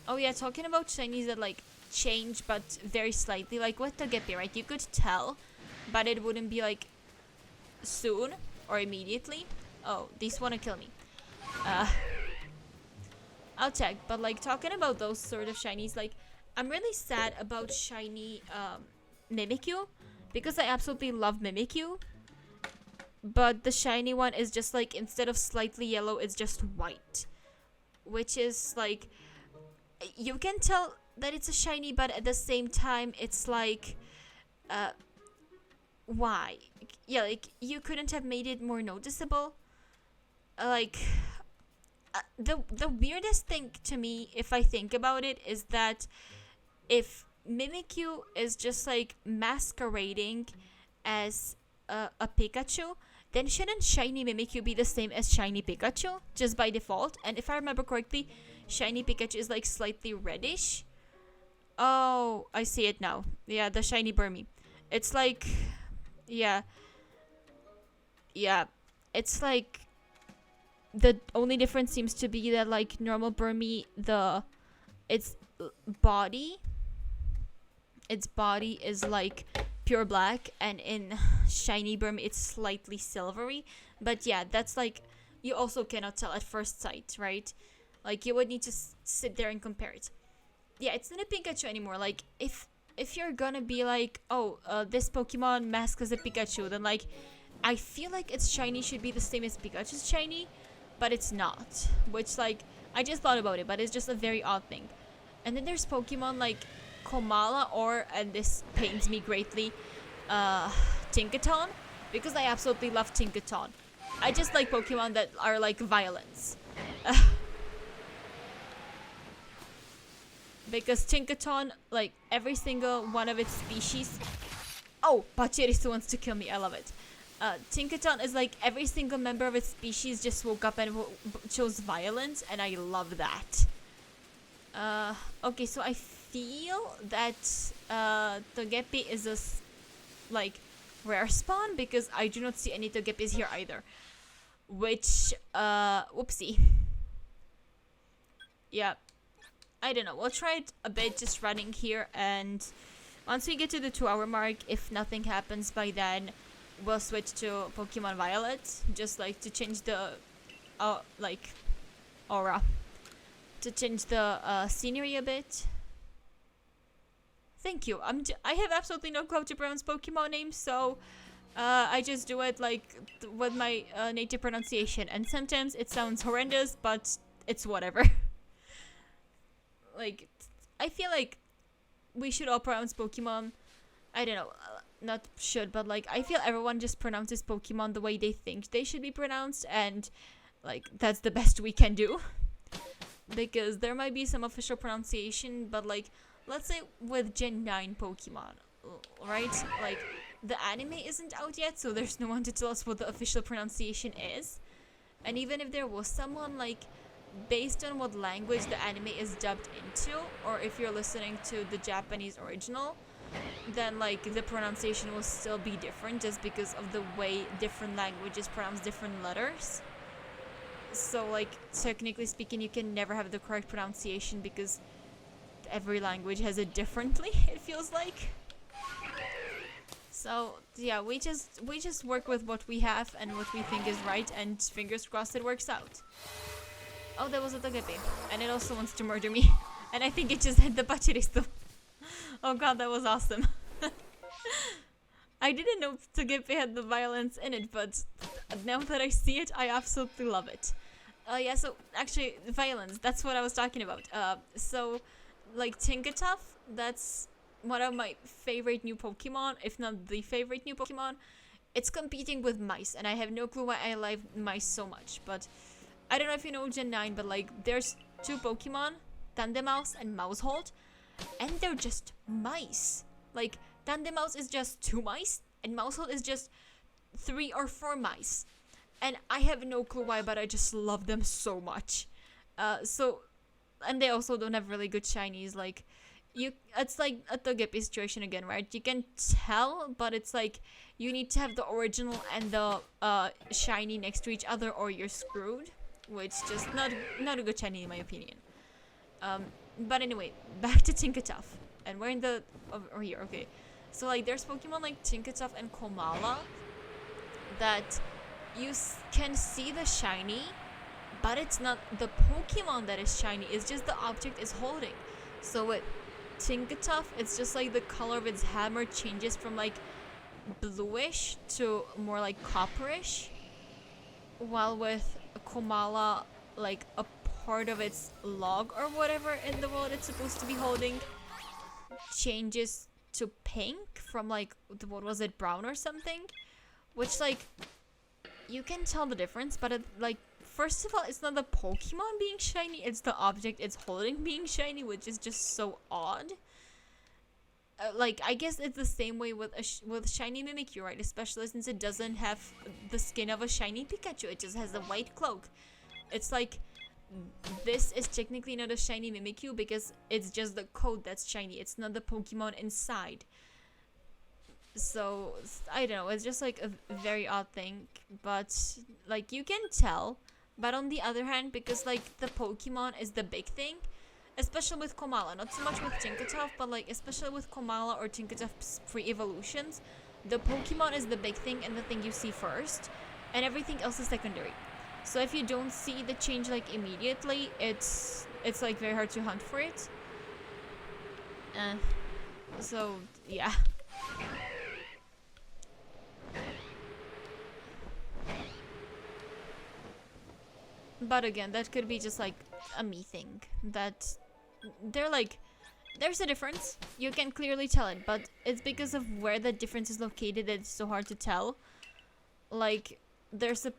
Oh yeah, talking about shinies that like change but very slightly, like with Togepi, right? You could tell, but it wouldn't be like soon or immediately. Oh, these wanna kill me. I'll check, but like talking about those sort of shinies, like I'm really sad about shiny Mimikyu, because I absolutely love Mimikyu, but the shiny one is just like, instead of slightly yellow, it's just white, which is like you can tell that it's a shiny, but at the same time, it's like, uh, why? Yeah, like you couldn't have made it more noticeable. Like the weirdest thing to me, if I think about it, is that if Mimikyu is just like masquerading as a Pikachu, then shouldn't shiny Mimikyu be the same as shiny Pikachu just by default? And if I remember correctly, shiny Pikachu is like slightly reddish. Oh, I see it now. Yeah, the shiny Burmy. It's like, yeah, yeah. It's like the only difference seems to be that like normal Burmy, its body, its body is like pure black, and in shiny Burmy it's slightly silvery. But yeah, that's like you also cannot tell at first sight, right? Like you would need to sit there and compare it. Yeah, it's not a Pikachu anymore. Like if you're gonna be like, oh, this Pokemon mask as a Pikachu, then like I feel like its shiny should be the same as Pikachu's shiny, but it's not. Which like I just thought about it, but it's just a very odd thing. And then there's Pokemon like Komala or, and this pains me greatly, Tinkaton, because I absolutely love Tinkaton. I just like Pokemon that are like violence. Because Tinkaton, like every single one of its species. Oh, Pachirisu wants to kill me. I love it. Tinkaton is like every single member of its species just woke up and chose violence, and I love that. Okay, so I feel that Togepi is a like rare spawn because I do not see any Togepis here either. Which, whoopsie. Yeah, I don't know. We'll try it a bit just running here, and once we get to the 2-hour mark, if nothing happens by then, we'll switch to Pokemon Violet, just like to change the, like, aura. To change the scenery a bit. Thank you. I have absolutely no clue to pronounce Pokemon names, so I just do it like with my native pronunciation, and sometimes it sounds horrendous, but it's whatever. Like, I feel like we should all pronounce Pokemon. I don't know, not should, but like I feel everyone just pronounces Pokemon the way they think they should be pronounced, and like that's the best we can do. Because there might be some official pronunciation, but like let's say with Gen 9 Pokemon, right? Like the anime isn't out yet, so there's no one to tell us what the official pronunciation is. And even if there was someone, like based on what language the anime is dubbed into, or if you're listening to the Japanese original, then like the pronunciation will still be different just because of the way different languages pronounce different letters. So like technically speaking, you can never have the correct pronunciation because every language has it differently, it feels like. So yeah, we just work with what we have and what we think is right, and fingers crossed it works out. Oh, there was a Togepi, and it also wants to murder me. And I think it just hit the Pachirisu. Oh god, that was awesome. I didn't know Togepi had the violence in it, but now that I see it, I absolutely love it. Yeah, so actually, violence, that's what I was talking about. So, like Tinkatuff, that's one of my favorite new Pokemon, if not the favorite new Pokemon. It's competing with mice, and I have no clue why I like mice so much, but I don't know if you know Gen 9, but like there's two Pokemon, Tandemaus and Maushold, and they're just mice. Like Tandemaus is just 2 mice, and Maushold is just 3 or 4 mice. And I have no clue why, but I just love them so much. And they also don't have really good shinies. Like, it's like a Togepi situation again, right? You can tell, but it's like you need to have the original and the shiny next to each other, or you're screwed. Which just not a good shiny in my opinion. But anyway, back to Tinkatuff, and we're in the over here. Okay, so like there's Pokemon like Tinkatuff and Komala that you can see the shiny, but it's not the Pokemon that is shiny, it's just the object is holding. So with Tinkatuff, it's just like the color of its hammer changes from like bluish to more like copperish, while with Komala, like a part of its log or whatever in the world it's supposed to be holding changes to pink from like, what was it, brown or something? Which like, you can tell the difference, but it, like, first of all, it's not the Pokemon being shiny, it's the object it's holding being shiny, which is just so odd. Like, I guess it's the same way with with shiny Mimikyu, right? Especially since it doesn't have the skin of a shiny Pikachu, it just has a white cloak. It's like, this is technically not a shiny Mimikyu because it's just the code that's shiny. It's not the Pokemon inside. So, I don't know, it's just like a very odd thing. But, like, you can tell. But on the other hand, because, like, the Pokemon is the big thing, especially with Komala, not so much with Tinkaton, but, like, especially with Komala or Tinkaton's pre-evolutions, the Pokemon is the big thing and the thing you see first, and everything else is secondary. So if you don't see the change, like, immediately, it's like, very hard to hunt for it. So, yeah. But again, that could be just like a me thing. That they're like, there's a difference. You can clearly tell it, but it's because of where the difference is located that it's so hard to tell. Like, there's a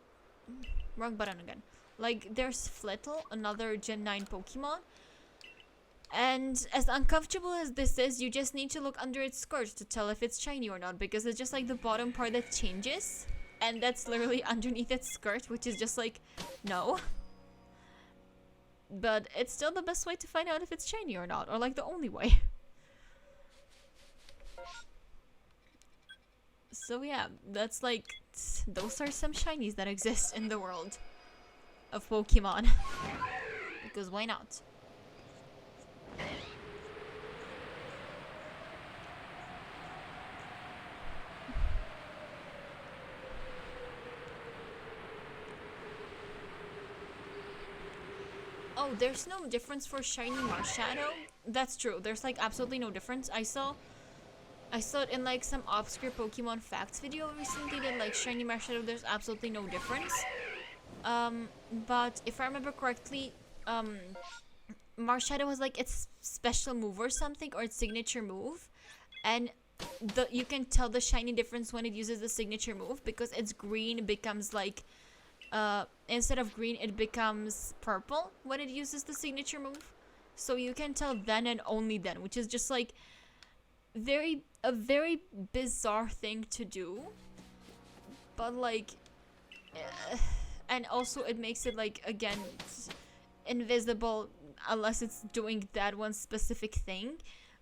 wrong button again. Like, there's Flittle, another Gen 9 Pokemon. And as uncomfortable as this is, you just need to look under its skirt to tell if it's shiny or not, because it's just like the bottom part that changes. And that's literally underneath its skirt, which is just like, no. But it's still the best way to find out if it's shiny or not, or like the only way. So yeah, that's like, those are some shinies that exist in the world of Pokemon. Because why not? Oh, there's no difference for shiny Marshadow? That's true. There's like absolutely no difference. I saw it in like some obscure Pokemon facts video recently that like shiny Marshadow, there's absolutely no difference. But if I remember correctly, Marshadow has like its special move or something, or its signature move, and you can tell the shiny difference when it uses the signature move, because its green becomes like, instead of green it becomes purple when it uses the signature move. So you can tell then and only then, which is just like a very bizarre thing to do. But like, and also it makes it like, again, invisible unless it's doing that one specific thing.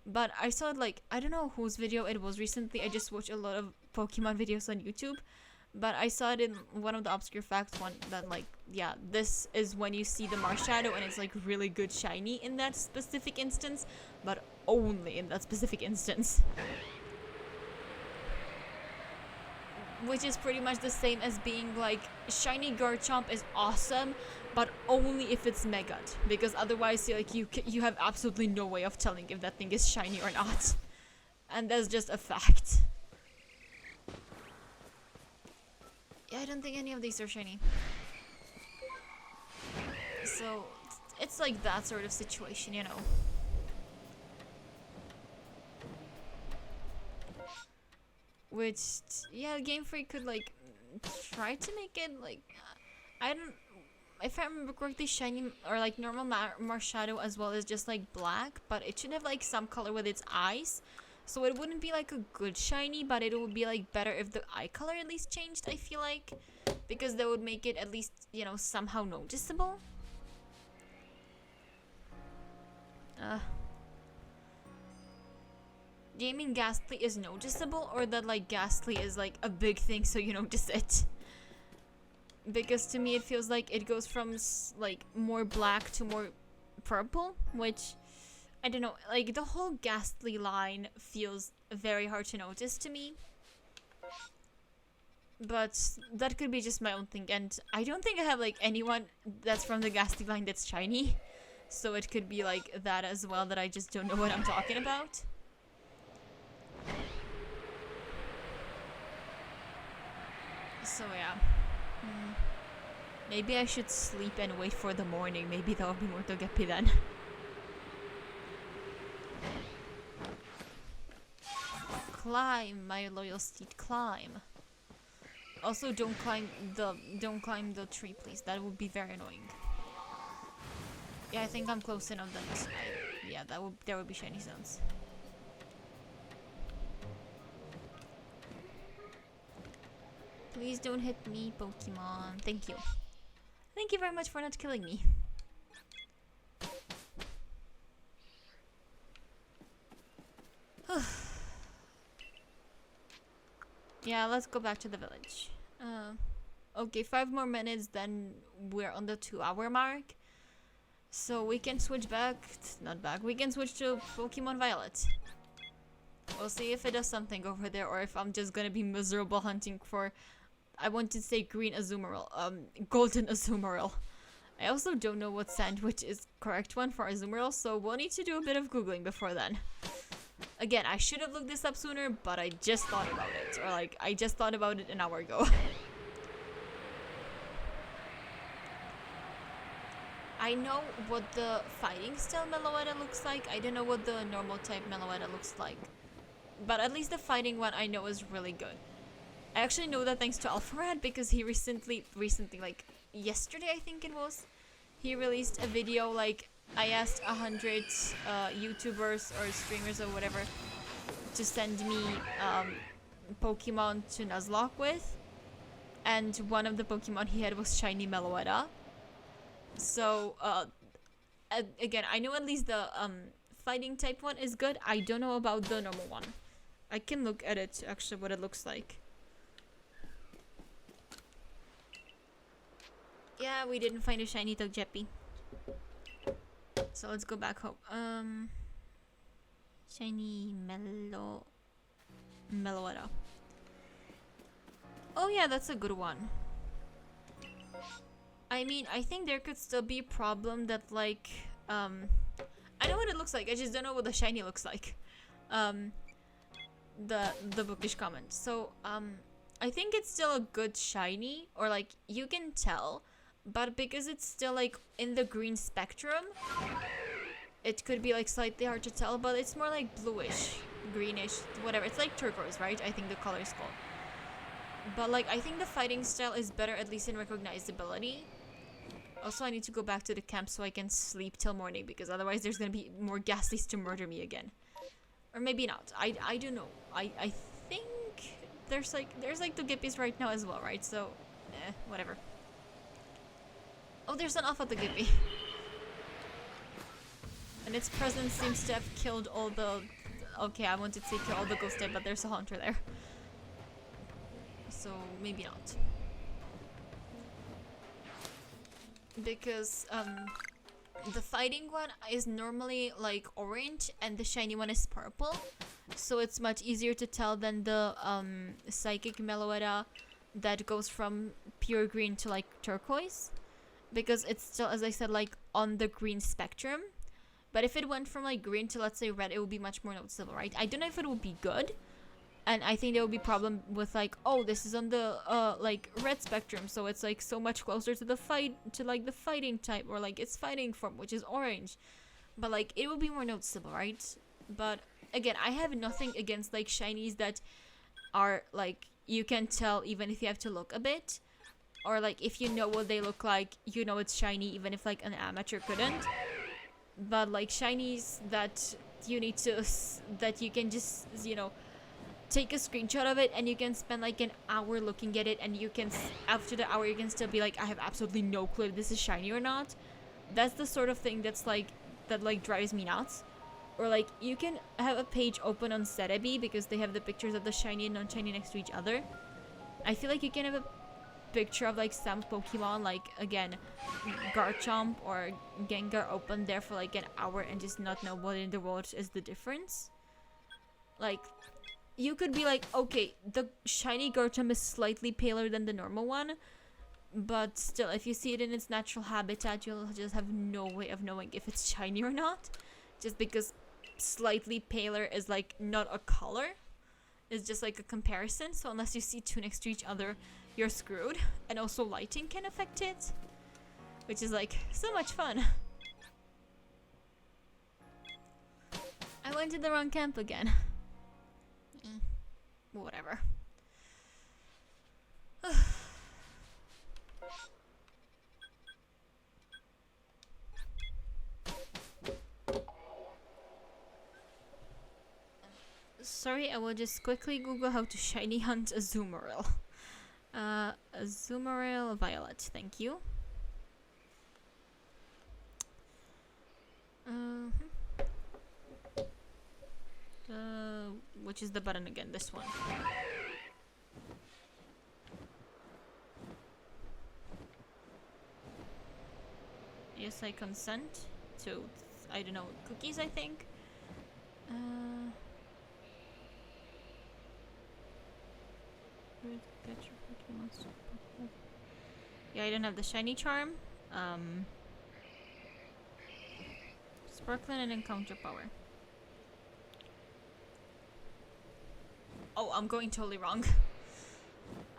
But I saw it like, I don't know whose video it was recently. I just watch a lot of Pokemon videos on YouTube. But I saw it in one of the obscure facts one that like, yeah, this is when you see the Marshadow and it's like really good shiny in that specific instance, but only in that specific instance. Which is pretty much the same as being like, shiny Garchomp is awesome, but only if it's Megat, because otherwise like you have absolutely no way of telling if that thing is shiny or not. And that's just a fact. Yeah, I don't think any of these are shiny. So, it's like that sort of situation, you know. Which, yeah, Game Freak could like try to make it like, I don't, if I remember correctly, shiny or like normal Marshadow as well is just like black, but it should have like some color with its eyes. So it wouldn't be like a good shiny, but it would be like better if the eye color at least changed, I feel like. Because that would make it at least, you know, somehow noticeable. Do you mean Ghastly is noticeable, or that like Ghastly is like a big thing so you notice it? Because to me it feels like it goes from like more black to more purple, which, I don't know, like the whole Ghastly line feels very hard to notice to me. But that could be just my own thing, and I don't think I have like anyone that's from the Ghastly line that's shiny. So it could be like that as well, that I just don't know what I'm talking about. So yeah. Maybe I should sleep and wait for the morning. Maybe that would be more Togepi then. Climb, my loyal steed, climb. Also, don't climb the tree, please. That would be very annoying. Yeah, I think I'm close enough that yeah, there would be shiny zones. Please don't hit me, Pokemon. Thank you. Thank you very much for not killing me. Yeah, let's go back to the village. Okay, 5 more minutes, then we're on the 2-hour mark. So we can switch back, not back, we can switch to Pokemon Violet. We'll see if it does something over there or if I'm just gonna be miserable hunting for, I want to say green Azumarill, golden Azumarill. I also don't know what sandwich is correct one for Azumarill, so we'll need to do a bit of googling before then. Again, I should have looked this up sooner, but I just thought about it. Or like, I just thought about it an hour ago. I know what the fighting style Meloetta looks like. I don't know what the normal type Meloetta looks like. But at least the fighting one I know is really good. I actually know that thanks to Alpharad because he recently, like yesterday I think it was, he released a video like, I asked 100 YouTubers or streamers or whatever to send me Pokemon to Nuzlocke with, and one of the Pokemon he had was Shiny Meloetta. So again, I know at least the fighting type one is good. I don't know about the normal one. I can look at it actually what it looks like. Yeah, we didn't find a shiny Togepi. So let's go back home. Shiny Meloetta. Oh yeah, that's a good one. I mean, I think there could still be a problem that like, I know what it looks like, I just don't know what the shiny looks like. The bookish comment. So, I think it's still a good shiny, or like, you can tell, but because it's still like in the green spectrum, it could be like slightly hard to tell, but it's more like bluish, greenish, whatever. It's like turquoise, right? I think the color is called. But like, I think the fighting style is better, at least in recognizability. Also, I need to go back to the camp so I can sleep till morning, because otherwise there's gonna be more Ghastlies to murder me again. Or maybe not. I don't know. I think there's like Togepis right now as well, right? So, whatever. Oh, there's an Alpha Togepi. And its presence seems to have killed all the... Okay, I wanted to say kill all the ghost type, but there's a Haunter there. So, maybe not. Because, the fighting one is normally like orange and the shiny one is purple. So it's much easier to tell than the, Psychic Meloetta that goes from pure green to like turquoise. Because it's still, as I said, like on the green spectrum. But if it went from like green to, let's say, red, it would be much more noticeable, right? I don't know if it would be good. And I think there would be problem with like, oh, this is on the like red spectrum, so it's like so much closer to the the fighting type, or like its fighting form, which is orange. But like it would be more noticeable, right? But again, I have nothing against like shinies that are like you can tell even if you have to look a bit. Or like if you know what they look like, you know it's shiny even if like an amateur couldn't. But like shinies that you need to, that you can just, you know, take a screenshot of it and you can spend like an hour looking at it, and you can, after the hour you can still be like, I have absolutely no clue if this is shiny or not. That's the sort of thing that's like, that like drives me nuts. Or like you can have a page open on Cerebi because they have the pictures of the shiny and non-shiny next to each other. I feel like you can have a picture of like some Pokemon, like again Garchomp or Gengar, open there for like an hour and just not know what in the world is the difference. Like you could be like, okay, the shiny Garchomp is slightly paler than the normal one, but still if you see it in its natural habitat, you'll just have no way of knowing if it's shiny or not, just because slightly paler is like not a color, it's just like a comparison. So unless you see two next to each other, you're screwed. And also lighting can affect it, which is like so much fun. I went to the wrong camp again. Whatever. Sorry, I will just quickly Google how to shiny hunt a Azumarill. Azumarill Violet, thank you. Which is the button again? This one. Yes, I consent to, I don't know, cookies, I think. Yeah, I don't have the shiny charm. Sparkling and encounter power. Oh, I'm going totally wrong.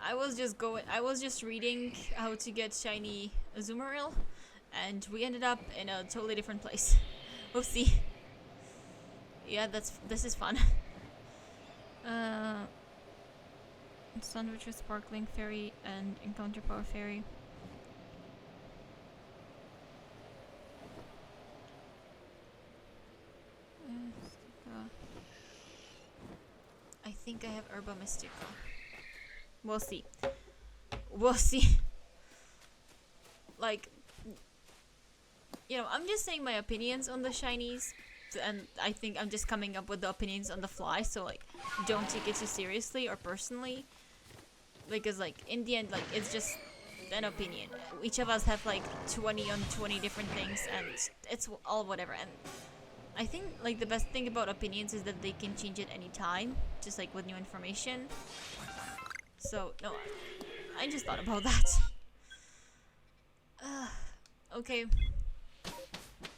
I was just reading how to get shiny Azumarill, and we ended up in a totally different place. Oopsie. Yeah, this is fun. Sandwich with Sparkling Fairy and Encounter Power Fairy. I think I have Herba Mystica. We'll see. We'll see. Like, you know, I'm just saying my opinions on the shinies, and I think I'm just coming up with the opinions on the fly, so like, don't take it too seriously or personally, because like, in the end, like, it's just an opinion. Each of us have like 20 on 20 different things, and it's all whatever. And I think like the best thing about opinions is that they can change at any time, just like with new information. So no, I just thought about that. Okay,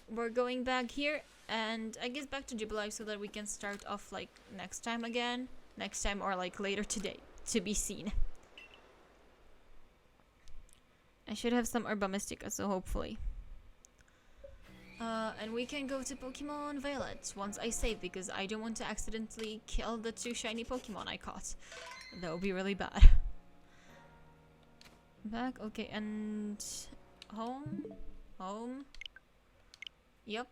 we're going back here, and I guess back to Jubilife so that we can start off like next time again, or like later today, to be seen. I should have some Herba Mystica, so hopefully. And we can go to Pokemon Violet once I save, because I don't want to accidentally kill the 2 shiny Pokemon I caught. That would be really bad. Back, okay, and home. Yep.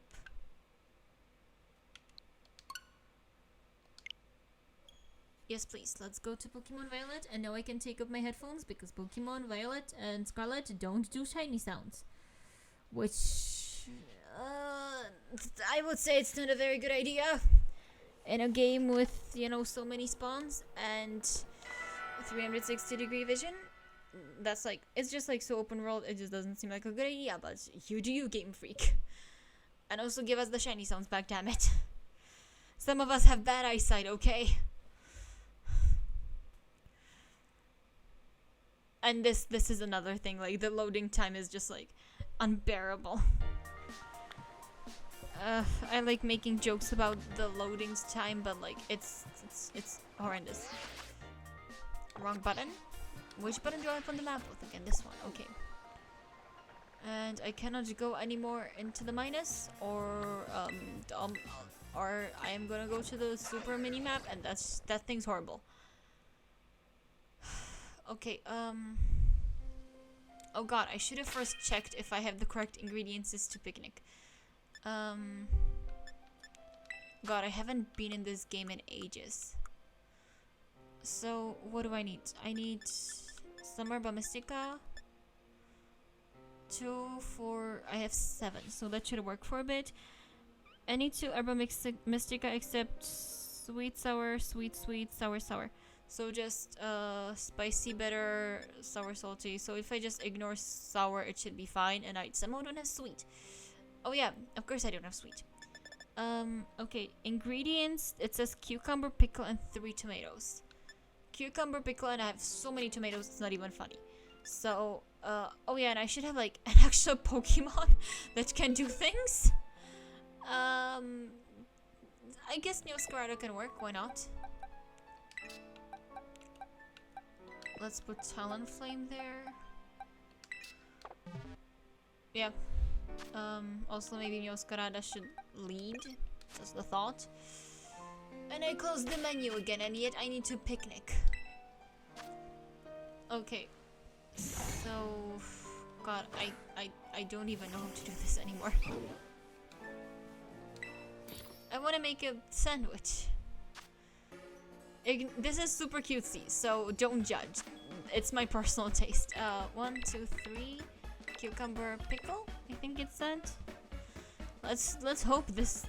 Yes, please, let's go to Pokemon Violet, and now I can take off my headphones because Pokemon Violet and Scarlet don't do shiny sounds. Which, I would say it's not a very good idea in a game with, you know, so many spawns and 360-degree vision. That's like, it's just like so open world, it just doesn't seem like a good idea, but you do you, Game Freak. And also give us the shiny sounds back, damn it. Some of us have bad eyesight, okay? And this is another thing, like the loading time is just like unbearable. I like making jokes about the loading time, but like it's horrendous. Wrong button? Which button do I have on the map with again? This one, okay. And I cannot go anymore into the minus, or I am gonna go to the super mini map, and that thing's horrible. Okay, oh god, I should have first checked if I have the correct ingredients to picnic. God, I haven't been in this game in ages. So, what do I need? I need some Herba Mystica. 2, 4, I have 7, so that should work for a bit. I need 2 Herba Mystica except sweet, sour, sweet, sweet, sour, sour. So just spicy, bitter, sour, salty. So if I just ignore sour, it should be fine. And I somehow don't have sweet. Oh yeah, of course I don't have sweet. Okay, ingredients. It says cucumber, pickle, and 3 tomatoes. Cucumber, pickle, and I have so many tomatoes, it's not even funny. So, oh yeah, and I should have like an actual Pokemon that can do things. I guess Neoscarado can work, why not? let's put Talonflame there. Yeah. Also maybe Meowscarada should lead. That's the thought. And I close the menu again, and yet I need to picnic. Okay. So... God, I don't even know how to do this anymore. I want to make a sandwich. This is super cutesy, so don't judge. It's my personal taste. 1, 2, 3. Cucumber pickle, I think it said. Let's hope this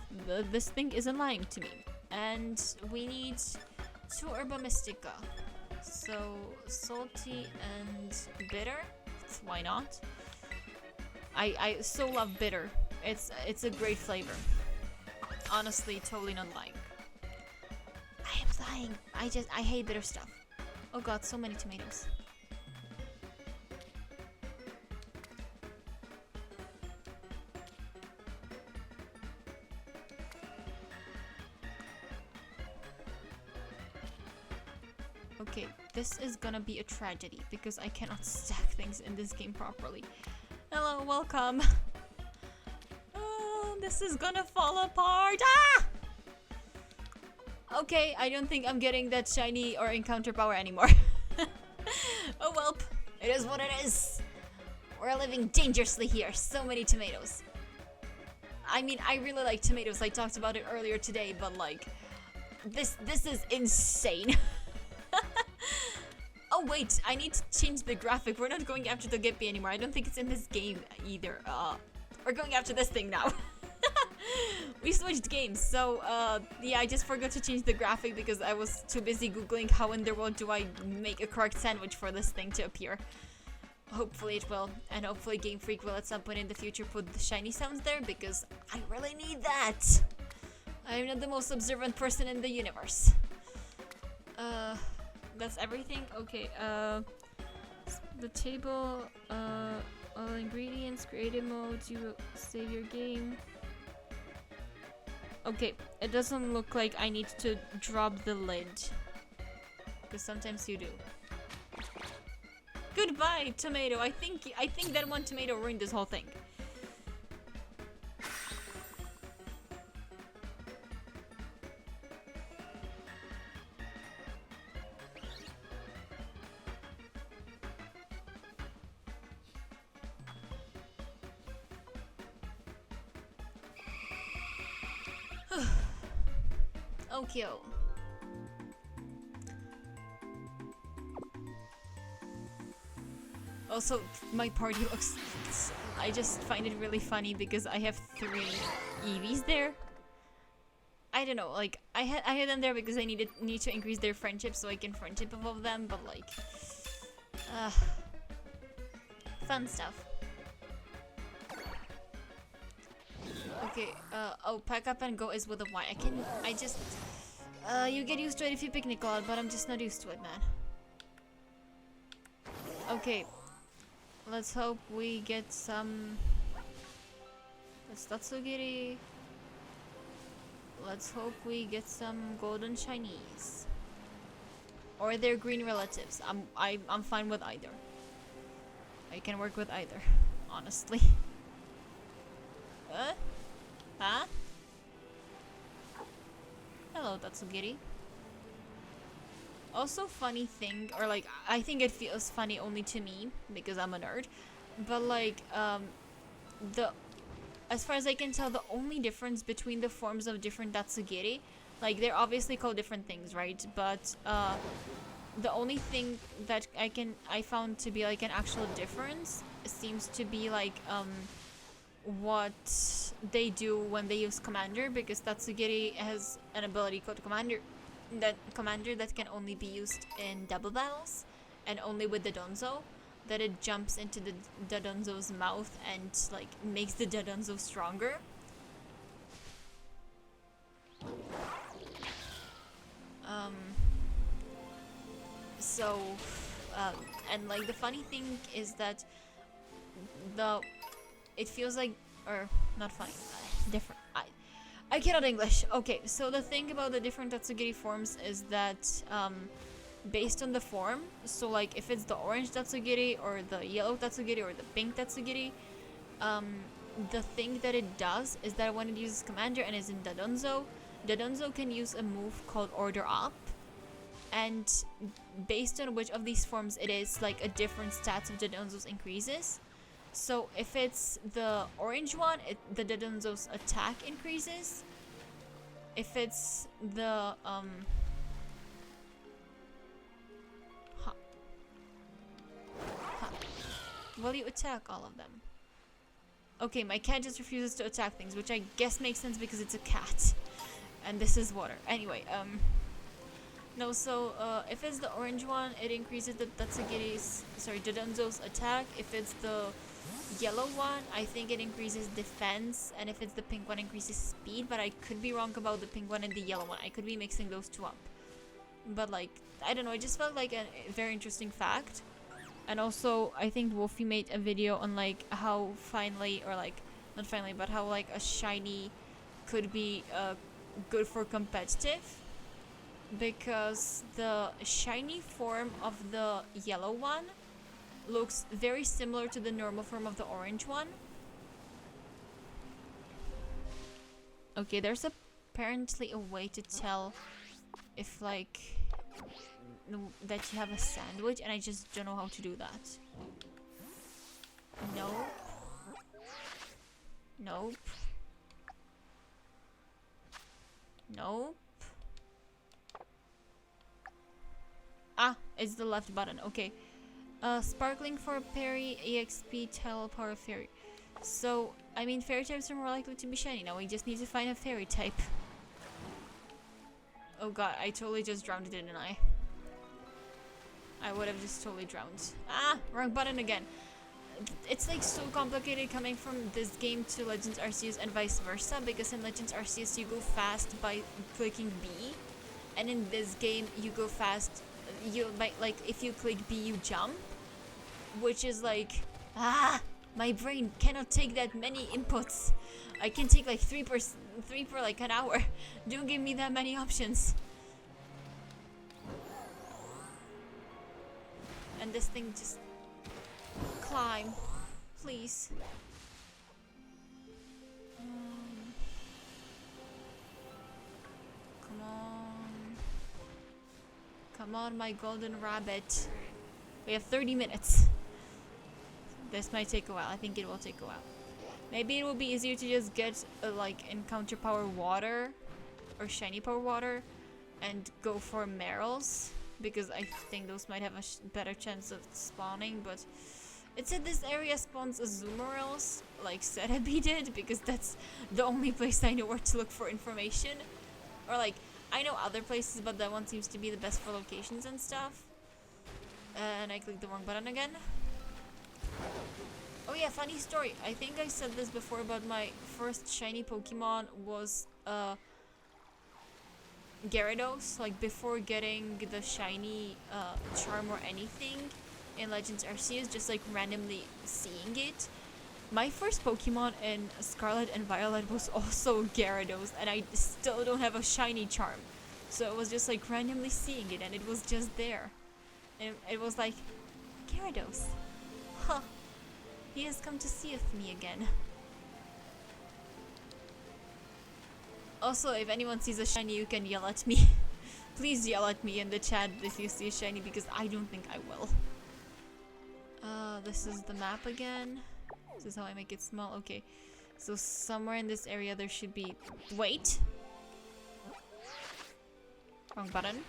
thing isn't lying to me. And we need 2 Herba Mystica. So salty and bitter. Why not? I so love bitter. It's a great flavor. Honestly, totally not lying. I am lying. I hate bitter stuff. Oh god, so many tomatoes. Okay, this is gonna be a tragedy because I cannot stack things in this game properly. Hello, welcome. Oh, this is gonna fall apart. Ah! Okay, I don't think I'm getting that shiny or encounter power anymore. Oh well, it is what it is. We're living dangerously here. So many tomatoes. I mean, I really like tomatoes. I talked about it earlier today, but like, this is insane. Oh wait, I need to change the graphic. We're not going after the Gippy anymore. I don't think it's in this game either. We're going after this thing now. We switched games, so yeah, I just forgot to change the graphic because I was too busy googling how in the world do I make a correct sandwich for this thing to appear. Hopefully it will, and hopefully Game Freak will at some point in the future put the shiny sounds there because I really need that. I'm not the most observant person in the universe. That's everything? Okay, the table, all ingredients, creative modes, you will save your game. Okay, it doesn't look like I need to drop the lid. Because sometimes you do. Goodbye, tomato. I think that one tomato ruined this whole thing. Okay. Also, my party looks... I just find it really funny because I have 3 Eevees there. I don't know, like, I had them there because I need to increase their friendship so I can friendship evolve them, but like... fun stuff. Okay, oh, pack up and go is with a Y. You get used to it if you picnic a lot, but I'm just not used to it, man. Okay. Let's hope we get some... That's Tatsugiri. Let's hope we get some golden shinies. Or their green relatives. I'm fine with either. I can work with either, honestly. Huh? Hello, Tatsugiri. Also, funny thing, or like, I think it feels funny only to me because I'm a nerd, but like, as far as I can tell, the only difference between the forms of different Tatsugiri, like, they're obviously called different things, right? But the only thing that I found to be like an actual difference seems to be like what they do when they use Commander, because Tatsugiri has an ability called Commander that can only be used in double battles and only with the Donzo, that it jumps into the Donzo's mouth and like makes the Donzo stronger. And like the funny thing is that it feels like, or not funny, different. I cannot English. Okay, so the thing about the different Tatsugiri forms is that based on the form. So like if it's the orange Tatsugiri or the yellow Tatsugiri or the pink Tatsugiri, um, the thing that it does is that when it uses commander and is in Dodonzo can use a move called Order Up, and based on which of these forms it is, like a different stats of Dodonzo's increases. So if it's the orange one, the Dodonzo's attack increases. If it's the will you attack all of them? Okay, my cat just refuses to attack things, which I guess makes sense because it's a cat. And this is water. Anyway, no, so, if it's the orange one, it increases the Dodonzo's attack. If it's the yellow one, I think it increases defense. And if it's the pink one, increases speed. But I could be wrong about the pink one and the yellow one. I could be mixing those two up. But, like, I don't know, it just felt like a very interesting fact. And also, I think Wolfie made a video on, like, how finally, or, like, not finally, but how, like, a shiny could be, good for competitive. Because the shiny form of the yellow one looks very similar to the normal form of the orange one. Okay, there's apparently a way to tell if, like, that you have a sandwich, and I just don't know how to do that. Nope. Nope. Nope. Ah, it's the left button. Okay. Sparkling for a parry, EXP, Telepower Fairy. So, I mean, fairy types are more likely to be shiny. Now we just need to find a fairy type. Oh god, I totally just drowned, didn't I? I would have just totally drowned. Ah, wrong button again. It's like so complicated coming from this game to Legends Arceus and vice versa, because in Legends Arceus you go fast by clicking B, and in this game you go fast, like if you click B you jump, which is like, my brain cannot take that many inputs. I can take like three per like an hour. Don't give me that many options. And this thing just climb, please. Come on. Come on, my golden rabbit. We have 30 minutes. This might take a while. I think it will take a while. Maybe it will be easier to just get like encounter power water or shiny power water and go for Meryl's, because I think those might have a better chance of spawning. But it said this area spawns Azumarill, like Celebi did, because that's the only place I know where to look for information. Or like, I know other places, but that one seems to be the best for locations and stuff. And I clicked the wrong button again. Oh yeah, funny story. I think I said this before, but my first shiny Pokemon was Gyarados. Like before getting the shiny charm or anything in Legends Arceus, just like randomly seeing it. My first Pokemon in Scarlet and Violet was also Gyarados, and I still don't have a shiny charm. So it was just like randomly seeing it, and it was just there. And it was like, Gyarados. Huh. He has come to see of me again. Also, if anyone sees a shiny, you can yell at me. Please yell at me in the chat if you see a shiny, because I don't think I will. This is the map again. This is how I make it small. Okay. So somewhere in this area there should be... Wait! Wrong button.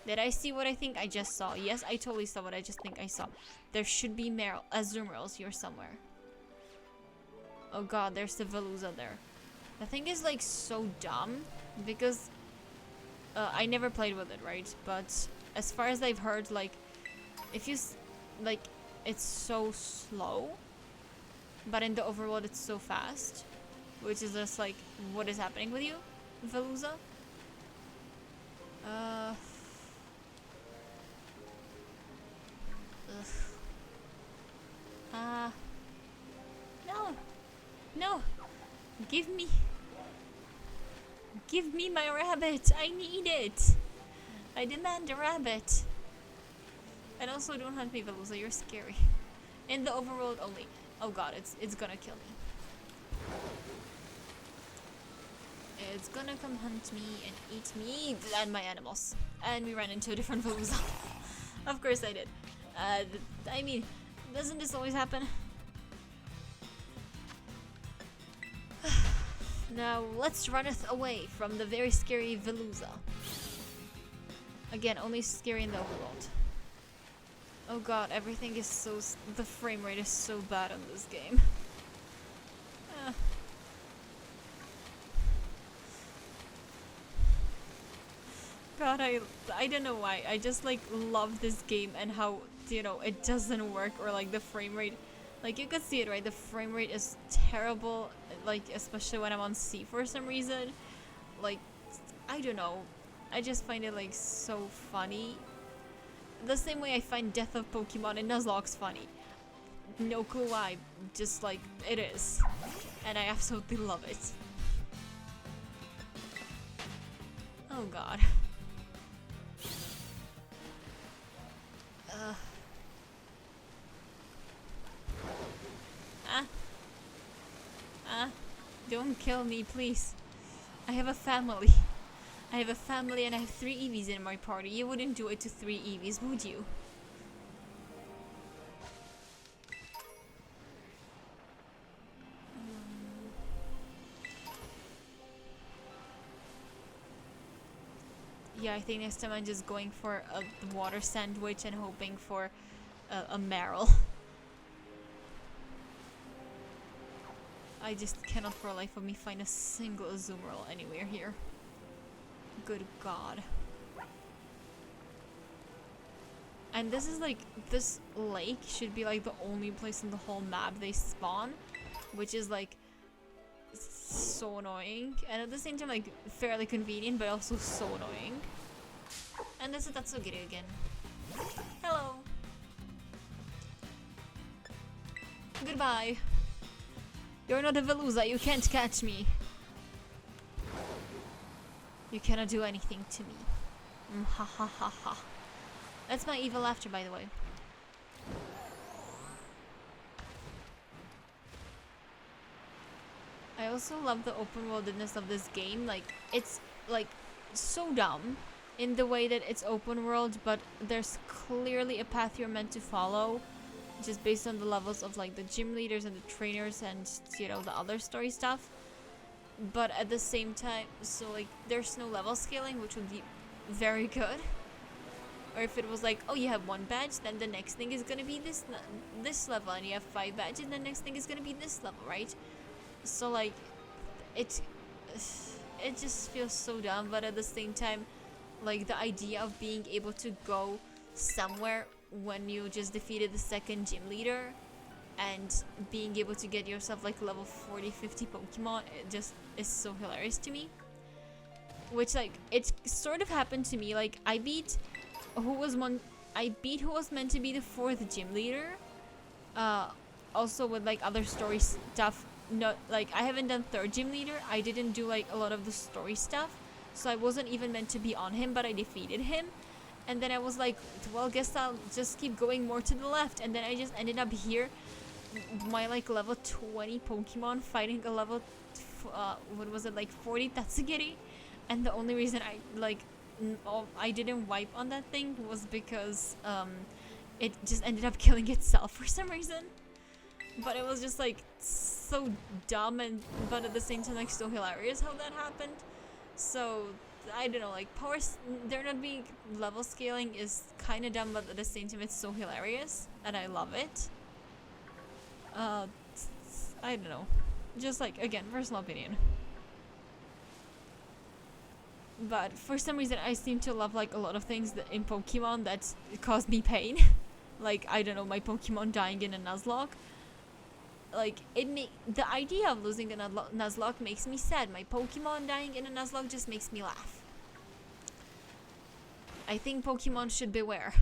Did I see what I think I just saw? Yes, I totally saw what I just think I saw. There should be Azumarill here somewhere. Oh god, there's the Veluza there. The thing is like so dumb because I never played with it, right? But as far as I've heard, like if you like, it's so slow, but in the overworld it's so fast, which is just like, what is happening with you, Veluza? No! No! Give me my rabbit! I need it! I demand a rabbit. And also don't hunt me, Veluza, you're scary. In the overworld only. Oh god, it's gonna kill me. It's gonna come hunt me and eat me and my animals. And we ran into a different Veluza. Of course I did. I mean, doesn't this always happen? Now let's runneth away from the very scary Veluza. Again, only scary in the overworld. Oh god, everything is so... the frame rate is so bad on this game. God, I don't know why. I just like love this game and how, you know, it doesn't work, or like the frame rate. Like you could see it, right? The frame rate is terrible, like especially when I'm on C for some reason. Like, I don't know. I just find it like so funny. The same way I find Death of Pokemon in Nuzlocke funny. No clue why, just like it is. And I absolutely love it. Oh god. Don't kill me, please. I have a family. I have a family and I have 3 Eevees in my party. You wouldn't do it to 3 Eevees, would you? Yeah, I think next time I'm just going for a water sandwich and hoping for a Marill. I just cannot for the life of me find a single Azumarill anywhere here. Good god. And this is like, this lake should be like the only place in the whole map they spawn, which is like so annoying, and at the same time like fairly convenient, but also so annoying. And this is Tatsugiri again. Hello. Goodbye. You're not a Veluza, you can't catch me. You cannot do anything to me. Ha ha ha ha. That's my evil laughter, by the way. I also love the open worldedness of this game. Like, it's like so dumb in the way that it's open world, but there's clearly a path you're meant to follow, just based on the levels of like the gym leaders and the trainers and, you know, the other story stuff. But at the same time, so like there's no level scaling, which would be very good. Or if it was like, oh, you have 1 badge, then the next thing is gonna be this level, and you have 5 badges, and the next thing is gonna be this level, right? So like, it just feels so dumb. But at the same time, like the idea of being able to go somewhere when you just defeated the 2nd gym leader and being able to get yourself like level 40, 50 Pokemon, it just is so hilarious to me. Which like, it sort of happened to me. Like I beat who was meant to be the 4th gym leader, also with like other story stuff. Not like, I haven't done 3rd gym leader. I didn't do like a lot of the story stuff, so I wasn't even meant to be on him, but I defeated him. And then I was like, well, guess I'll just keep going more to the left, and then I just ended up here, my like level 20 Pokemon fighting a level what was it, like 40 Tatsugiri. And the only reason I didn't wipe on that thing was because it just ended up killing itself for some reason. But it was just like so dumb, and but at the same time like so hilarious how that happened. So I don't know, like there not being level scaling is kind of dumb, but at the same time it's so hilarious and I love it. I don't know, just like, again, personal opinion. But for some reason I seem to love like a lot of things that in Pokemon that cause me pain. Like, I don't know, my Pokemon dying in a Nuzlocke. Like, the idea of losing a Nuzlocke makes me sad. My Pokemon dying in a Nuzlocke just makes me laugh. I think Pokemon should beware.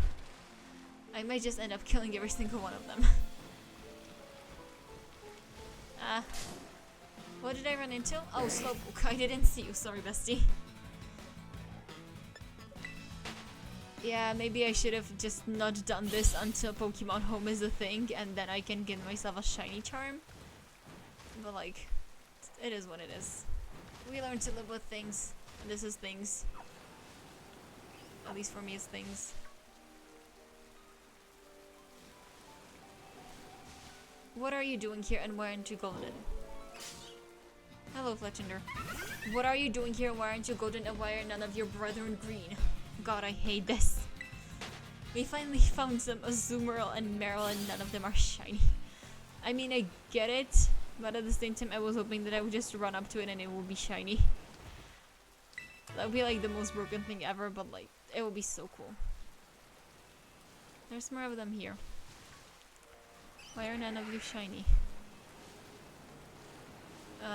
I might just end up killing every single one of them. What did I run into? Oh, Slowpoke. I didn't see you. Sorry, bestie. Yeah, maybe I should have just not done this until Pokemon Home is a thing, and then I can get myself a shiny charm. But like, it is what it is. We learn to live with things, and this is things. At least for me, it's things. What are you doing here and why aren't you golden? Hello, Fletchender. What are you doing here and why aren't you golden and why are none of your brethren green? God, I hate this. We finally found some Azumarill and Marill and none of them are shiny. I mean, I get it, but at the same time I was hoping that I would just run up to it and it would be shiny. That would be like the most broken thing ever, but like, it would be so cool. There's more of them here. Why are none of you shiny?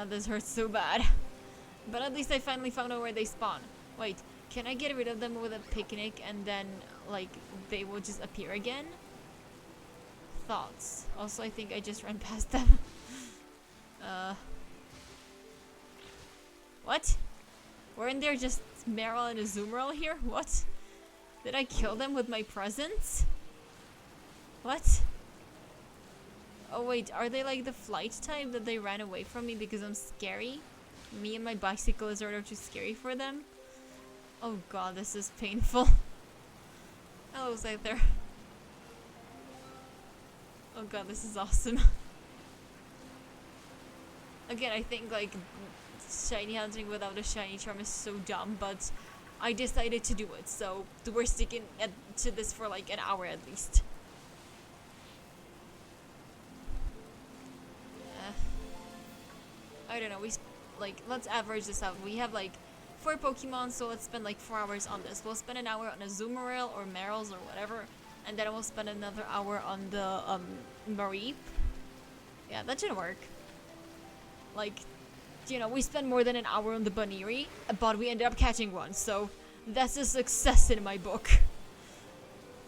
This hurts so bad. But at least I finally found out where they spawn. Wait, can I get rid of them with a picnic and then, like, they will just appear again? Thoughts. Also, I think I just ran past them. What? Weren't there just Marill and Azumarill here? What? Did I kill them with my presence? What? Oh wait, are they like the flight type that they ran away from me because I'm scary? Me and my bicycle is sort of too scary for them? Oh god, this is painful. Hello, Scyther. Oh god, this is awesome. Again, I think like shiny hunting without a shiny charm is so dumb, but I decided to do it, so we're sticking to this for like an hour at least. I don't know, let's average this out. We have like 4 Pokemon, so let's spend like 4 hours on this. We'll spend an hour on a Azumarill or Marill's or whatever, and then we'll spend another hour on the Mareep. Yeah, that should work. Like, you know, we spend more than an hour on the Baniri, but we ended up catching one, so that's a success in my book.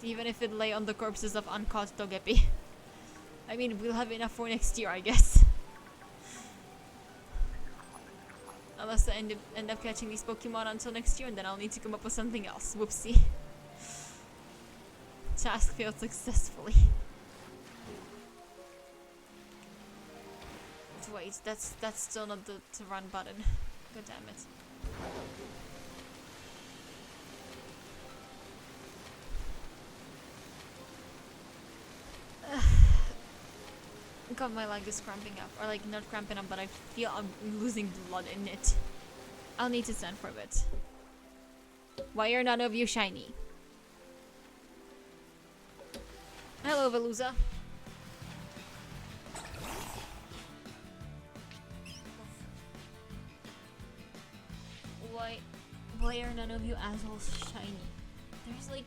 Even if it lay on the corpses of uncaught Togepi. I mean, we'll have enough for next year, I guess. Unless I end up catching these Pokemon until next year, and then I'll need to come up with something else. Whoopsie. Task failed successfully. Wait, that's still not the to run button. God damn it. God, my leg is cramping up. Or like, not cramping up, but I feel I'm losing blood in it. I'll need to stand for a bit. Why are none of you shiny? Hello, Veluza. Why are none of you assholes shiny? There's like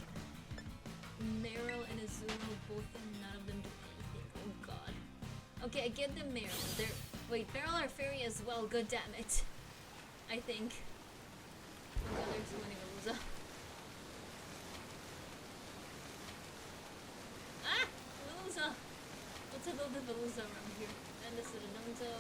Marill and Azumarill both and none of them do anything. Oh god. Okay, I get the Marill. Wait, Marill are fairy as well, god damn it. I think. Oh god, there's so many Veluza. Ah! Veluza! What's up with the Veluza around here? And this is a Donzo.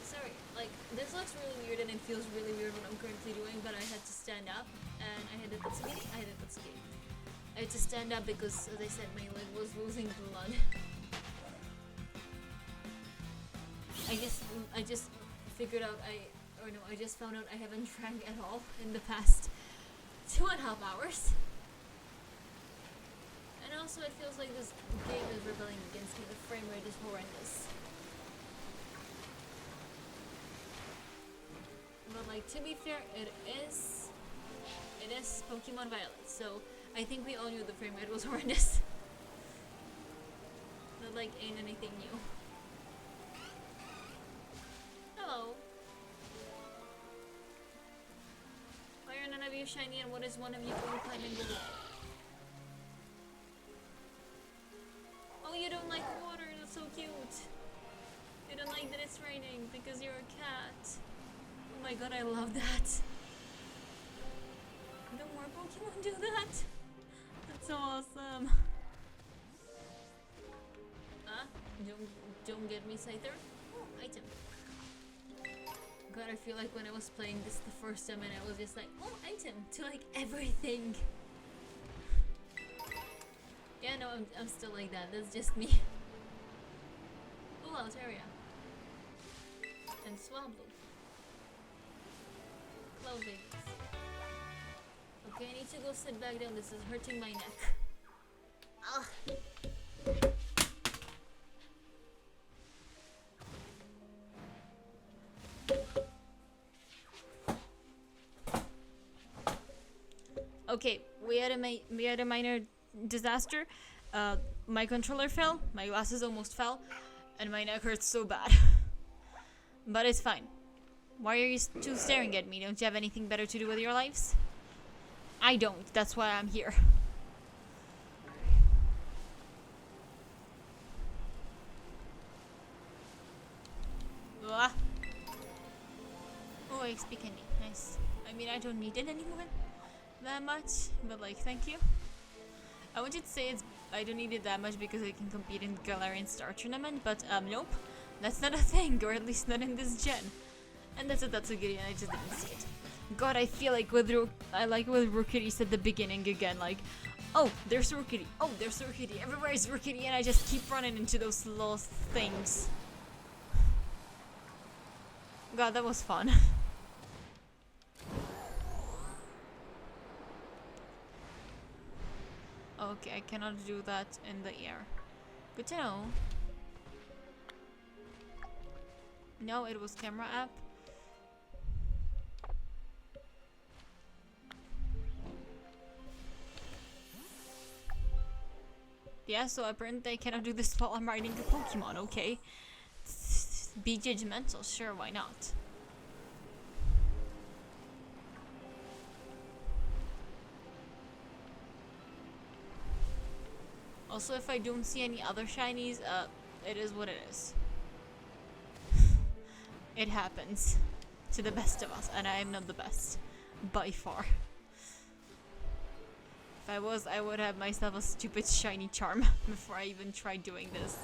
Sorry, like, this looks really weird and it feels really weird what I'm currently doing, but I had to stand up and I had to skate. I had to stand up because, as I said, my leg was losing blood. I just figured out I just found out I haven't drank at all in the past 2.5 hours. And also it feels like this game is rebelling against me. The frame rate is horrendous. But like, to be fair, it is Pokemon Violet, so I think we all knew the frame rate was horrendous. That like ain't anything new. Hello. Why are none of you shiny and what is one of you doing climbing the wall? Oh, you don't like water, that's so cute. You don't like that it's raining because you're a cat. Oh my god, I love that. Do more Pokemon do that? That's so awesome. Huh? Don't get me, Scyther. Oh, item. God, God, I feel like when I was playing this the first time and I was just like, oh, item to like everything. Yeah, no, I'm still like that. That's just me. Ooh, Altaria. And Swablu. Clothing. Okay, I need to go sit back down. This is hurting my neck. Ah. Okay, we had a minor disaster. My controller fell, my glasses almost fell, and my neck hurts so bad. But it's fine. Why are you two staring at me? Don't you have anything better to do with your lives? I don't. That's why I'm here. Blah. Oh, XP candy. Nice. I mean, I don't need it anymore that much, but like, thank you. I wanted to say I don't need it that much because I can compete in Galarian Star Tournament, but nope. That's not a thing, or at least not in this gen. And that's a goodie, and I just didn't see it. God, I feel like with Rookidee at the beginning again, like, oh, there's Rookidee, oh, there's Rookidee, everywhere is Rookidee, and I just keep running into those little things. God, that was fun. Okay, I cannot do that in the air. Good to know. No, it was camera app. Yeah, so apparently I cannot do this while I'm riding a Pokemon, okay? Be judgmental, sure, why not? Also, if I don't see any other shinies, it is what it is. It happens to the best of us, and I am not the best, by far. If I was, I would have myself a stupid shiny charm before I even tried doing this.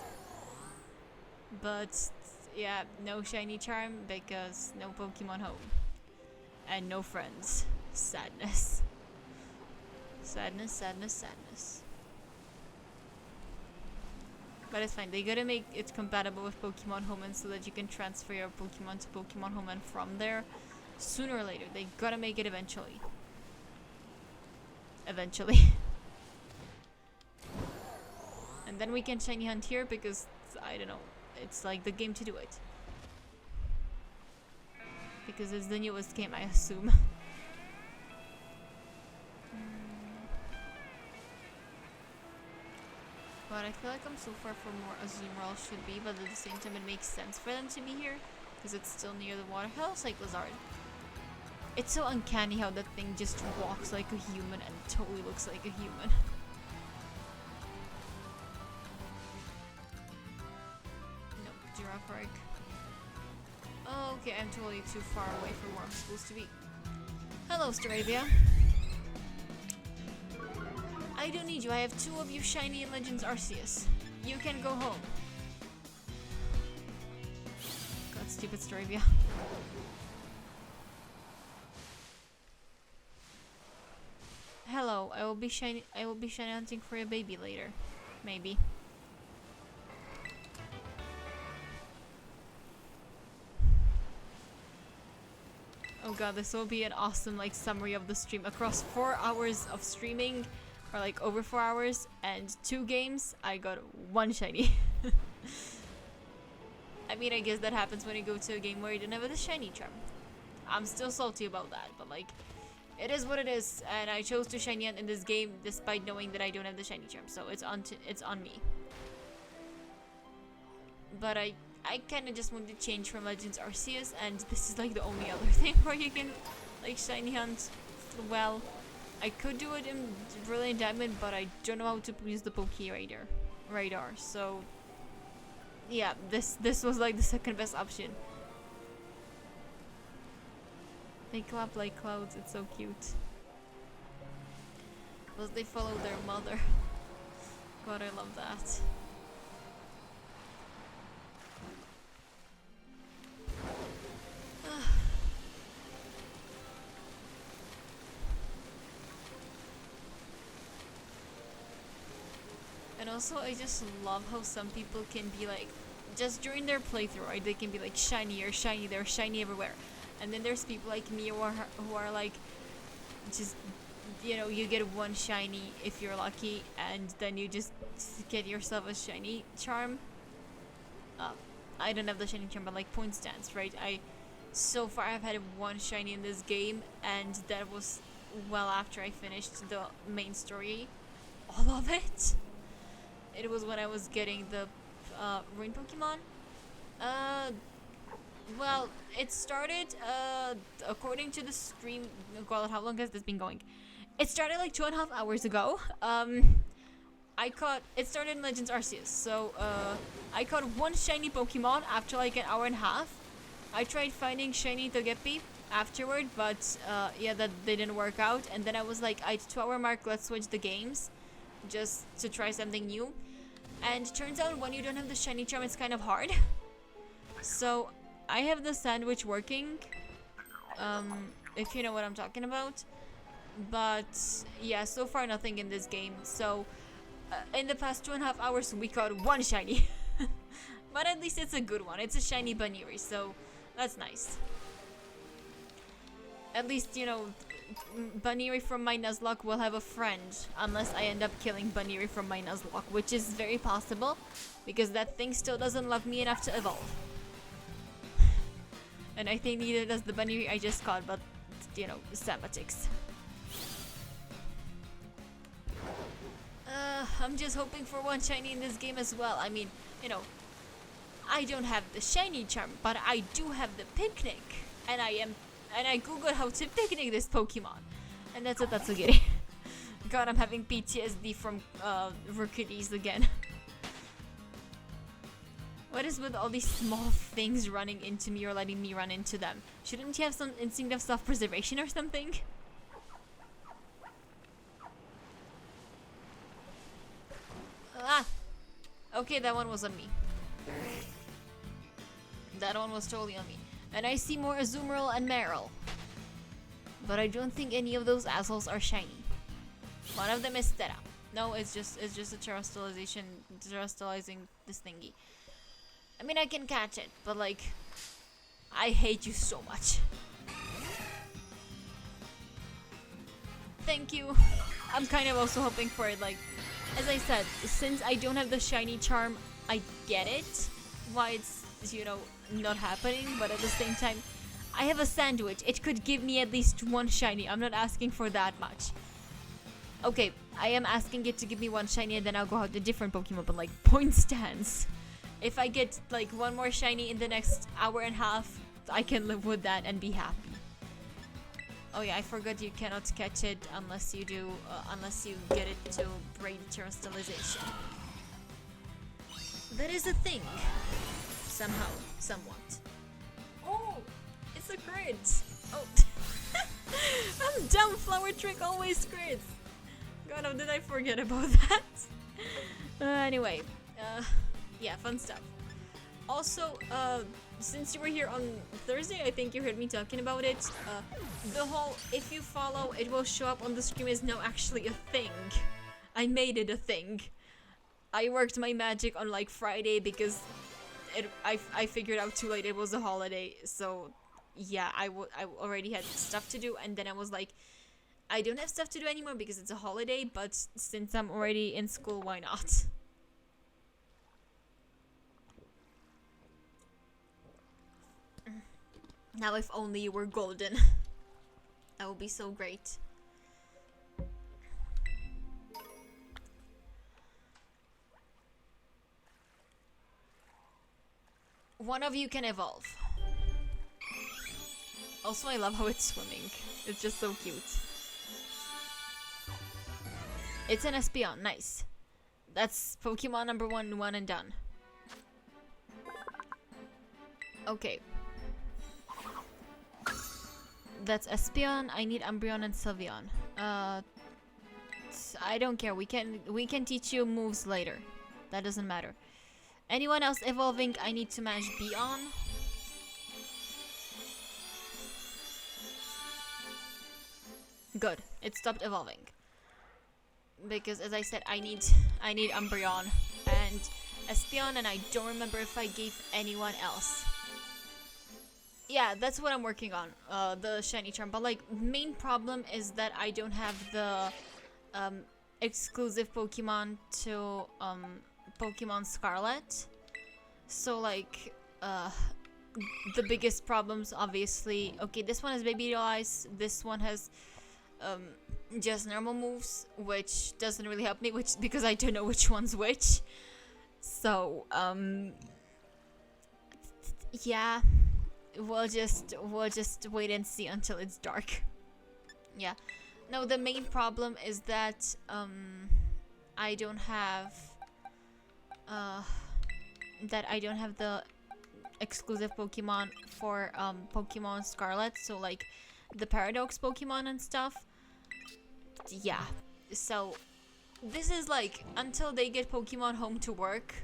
But yeah, no shiny charm because no Pokemon home. And no friends. Sadness. Sadness, sadness, sadness. But it's fine. They gotta make it compatible with Pokemon Home so that you can transfer your Pokemon to Pokemon Home and from there. Sooner or later. They gotta make it eventually. Eventually. And then we can shiny hunt here because, I don't know, it's like the game to do it. Because it's the newest game, I assume. But I feel like I'm so far from where Azumarill should be, but at the same time it makes sense for them to be here because it's still near the water. Hello, Cyclizard. It's so uncanny how that thing just walks like a human and totally looks like a human. Nope, Girafarig. Oh, okay, I'm totally too far away from where I'm supposed to be. Hello, Staravia. I don't need you. I have 2 of you shiny Legends Arceus. You can go home. God, stupid Staravia. Hello. I will be shiny hunting for a baby later. Maybe. Oh god, this will be an awesome like summary of the stream. Across 4 hours of streaming, or like over 4 hours, and 2 games, I got 1 shiny. I mean, I guess that happens when you go to a game where you don't have the shiny charm. I'm still salty about that, but like, it is what it is, and I chose to shiny hunt in this game despite knowing that I don't have the shiny charm, so it's on me. But I kind of just want to change from Legends Arceus, and this is like the only other thing where you can like shiny hunt well. I could do it in Brilliant Diamond, but I don't know how to use the Radar. So yeah, this was like the second best option. They clap like clouds, it's so cute. Because they follow their mother. God, I love that. also, I just love how some people can be like, just during their playthrough, right? They can be like shiny or shiny, they're shiny everywhere. And then there's people like me who are like, just, you know, you get one shiny if you're lucky, and then you just get yourself a shiny charm. Uh, I don't have the shiny charm, but like point stance, right? So far I've had one shiny in this game, and that was well after I finished the main story, all of it. It was when I was getting the rain Pokemon. Uh, well, it started according to the stream. God, how long has this been going? It started like 2.5 hours ago. It started in Legends Arceus, so I caught one shiny Pokemon after like an hour and a half. I tried finding shiny Togepi afterward, but yeah, that didn't work out. And then I was like, at 2 hour mark, let's switch the games, just to try something new. And turns out when you don't have the shiny charm, it's kind of hard. So I have the sandwich working, if you know what I'm talking about. But yeah, so far nothing in this game. So in the past 2.5 hours, we caught one shiny. But at least it's a good one. It's a shiny Baniri, so that's nice. At least, you know, Baniri from my Nuzlocke will have a friend, unless I end up killing Baniri from my Nuzlocke, which is very possible, because that thing still doesn't love me enough to evolve. And I think neither does the Baniri I just caught, but, you know, Sabatics. I'm just hoping for one shiny in this game as well. I mean, you know, I don't have the shiny charm, but I do have the picnic, and I googled how to picnic this Pokemon, and that's a Tatsugiri. God, I'm having PTSD from Rookies again. What is with all these small things running into me or letting me run into them? Shouldn't you have some instinct of self-preservation or something? Ah! Okay, that one was on me. That one was totally on me. And I see more Azumarill and Marill. But I don't think any of those assholes are shiny. One of them is Thera. No, it's just a terrestrializing this thingy. I mean, I can catch it, but like, I hate you so much. Thank you. I'm kind of also hoping for it, like, as I said, since I don't have the shiny charm, I get it, why it's, you know, not happening, but at the same time, I have a sandwich. It could give me at least one shiny. I'm not asking for that much. Okay, I am asking it to give me one shiny, and then I'll go out to different Pokemon, but like, point stance. If I get like one more shiny in the next hour and a half, I can live with that and be happy. Oh yeah, I forgot you cannot catch it unless you do, unless you get it to braid terrestrialization. That is a thing. Somehow, somewhat. Oh, it's a crit. Oh, I'm dumb. Flower Trick always crits. God, how did I forget about that? Anyway, yeah, fun stuff. Also, since you were here on Thursday, I think you heard me talking about it. The whole if you follow, it will show up on the screen is now actually a thing. I made it a thing. I worked my magic on like Friday because I figured out too late it was a holiday. So yeah, I already had stuff to do, and then I was like, I don't have stuff to do anymore because it's a holiday, but since I'm already in school, why not? Now if only you were golden. That would be so great. One of you can evolve. Also, I love how it's swimming. It's just so cute. It's an Espeon. Nice. That's Pokemon number one and done. Okay. That's Espeon. I need Umbreon and Sylveon. I don't care. We can teach you moves later. That doesn't matter. Anyone else evolving? I need to match Beyond. Good. It stopped evolving. Because as I said, I I need Umbreon and Espeon, and I don't remember if I gave anyone else. Yeah, that's what I'm working on, the shiny charm. But like, main problem is that I don't have the exclusive Pokemon to Pokemon Scarlet. So like, the biggest problems, obviously. Okay, this one has Baby Doll Eyes. This one has just normal moves, which doesn't really help me, which because I don't know which one's which. So yeah, we'll just wait and see until it's dark. Yeah. No, the main problem is that I don't have the exclusive Pokemon for Pokemon Scarlet, so like the Paradox Pokemon and stuff. Yeah. So this is like until they get Pokemon Home to work,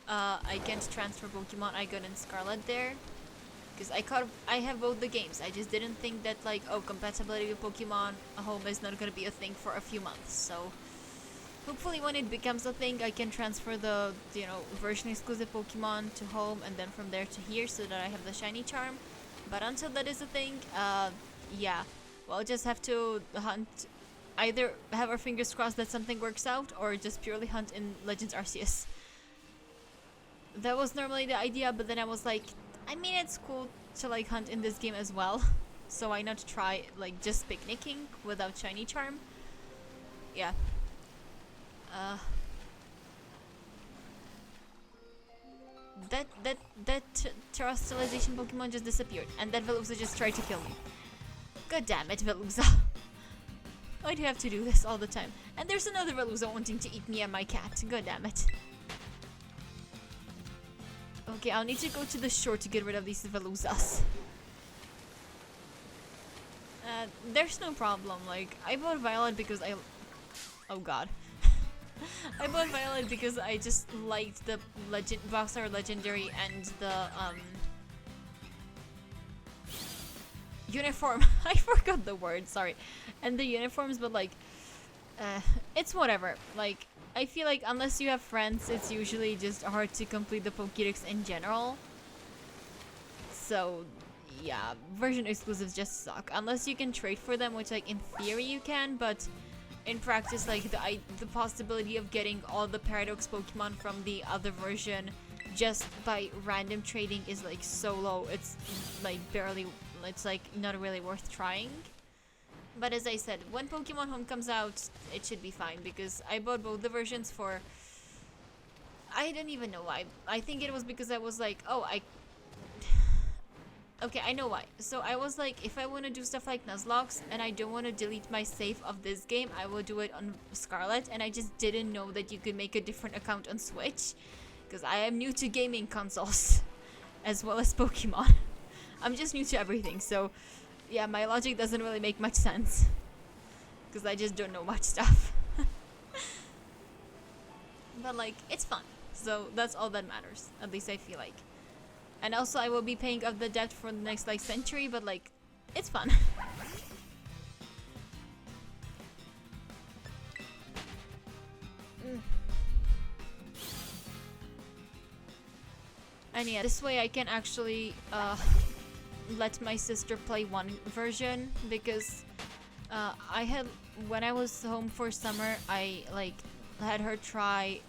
I can't transfer Pokemon I got in Scarlet there. Because I have both the games. I just didn't think that like, oh, compatibility with Pokemon Home is not gonna be a thing for a few months. So hopefully when it becomes a thing, I can transfer the, you know, version exclusive Pokemon to Home and then from there to here so that I have the shiny charm. But until that is a thing, yeah, we'll just have to hunt, either have our fingers crossed that something works out or just purely hunt in Legends Arceus. That was normally the idea, but then I was like, I mean, it's cool to like hunt in this game as well, so why not try like just picnicking without shiny charm? Yeah. That terrestrialization Pokemon just disappeared, and that Veluza just tried to kill me. God damn it, Veluza. Why do you have to do this all the time? And there's another Veluza wanting to eat me and my cat. God damn it. Okay, I'll need to go to the shore to get rid of these Veluzas. There's no problem. Like, I bought Violet because I... Oh god. I bought Violet because I just liked the Boxer Legendary and the, uniform. I forgot the word, sorry. And the uniforms, but like, it's whatever. Like, I feel like unless you have friends, it's usually just hard to complete the Pokédex in general. So, yeah, version exclusives just suck. Unless you can trade for them, which like in theory you can, but in practice, like the possibility of getting all the Paradox Pokemon from the other version just by random trading is like so low. It's like barely, it's like not really worth trying. But as I said, when Pokemon Home comes out, it should be fine because I bought both the versions for... I don't even know why. I think it was because I was like, oh, okay, I know why. So I was like, if I want to do stuff like Nuzlocke and I don't want to delete my save of this game, I will do it on Scarlet. And I just didn't know that you could make a different account on Switch because I am new to gaming consoles as well as Pokemon. I'm just new to everything, so... Yeah, my logic doesn't really make much sense. Because I just don't know much stuff. But like, it's fun. So that's all that matters. At least I feel like. And also I will be paying off the debt for the next like century, but like, it's fun. And yeah, this way I can actually let my sister play one version because I had, when I was home for summer, I like had her try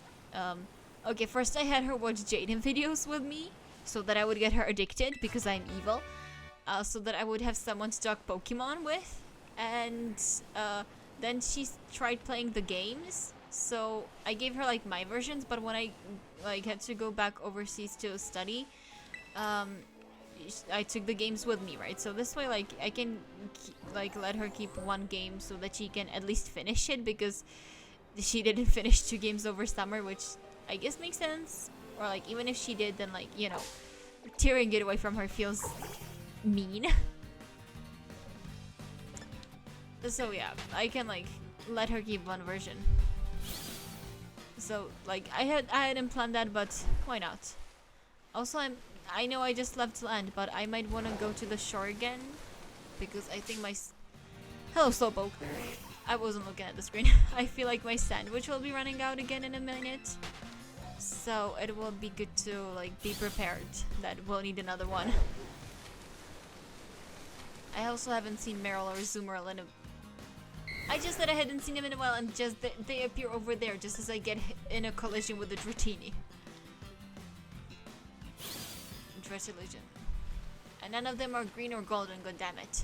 okay, first I had her watch Jaden videos with me so that I would get her addicted because I'm evil, so that I would have someone to talk Pokemon with, and then she tried playing the games, so I gave her like my versions, but when I like had to go back overseas to study, I took the games with me, right? So this way, like, I can like let her keep one game so that she can at least finish it, because she didn't finish 2 games over summer, which I guess makes sense. Or like, even if she did, then like, you know, tearing it away from her feels mean. So yeah, I can like let her keep one version. So like, I hadn't planned that, but why not? Also, I know I just left land, but I might want to go to the shore again because I think my... Hello, Slowpoke. I wasn't looking at the screen. I feel like my sandwich will be running out again in a minute. So it will be good to like be prepared that we'll need another one. I also haven't seen Meryl or Zoomerl in a... I just said I hadn't seen them in a while and just they appear over there just as I get in a collision with the Dratini. Dratillusion. And none of them are green or golden, goddammit.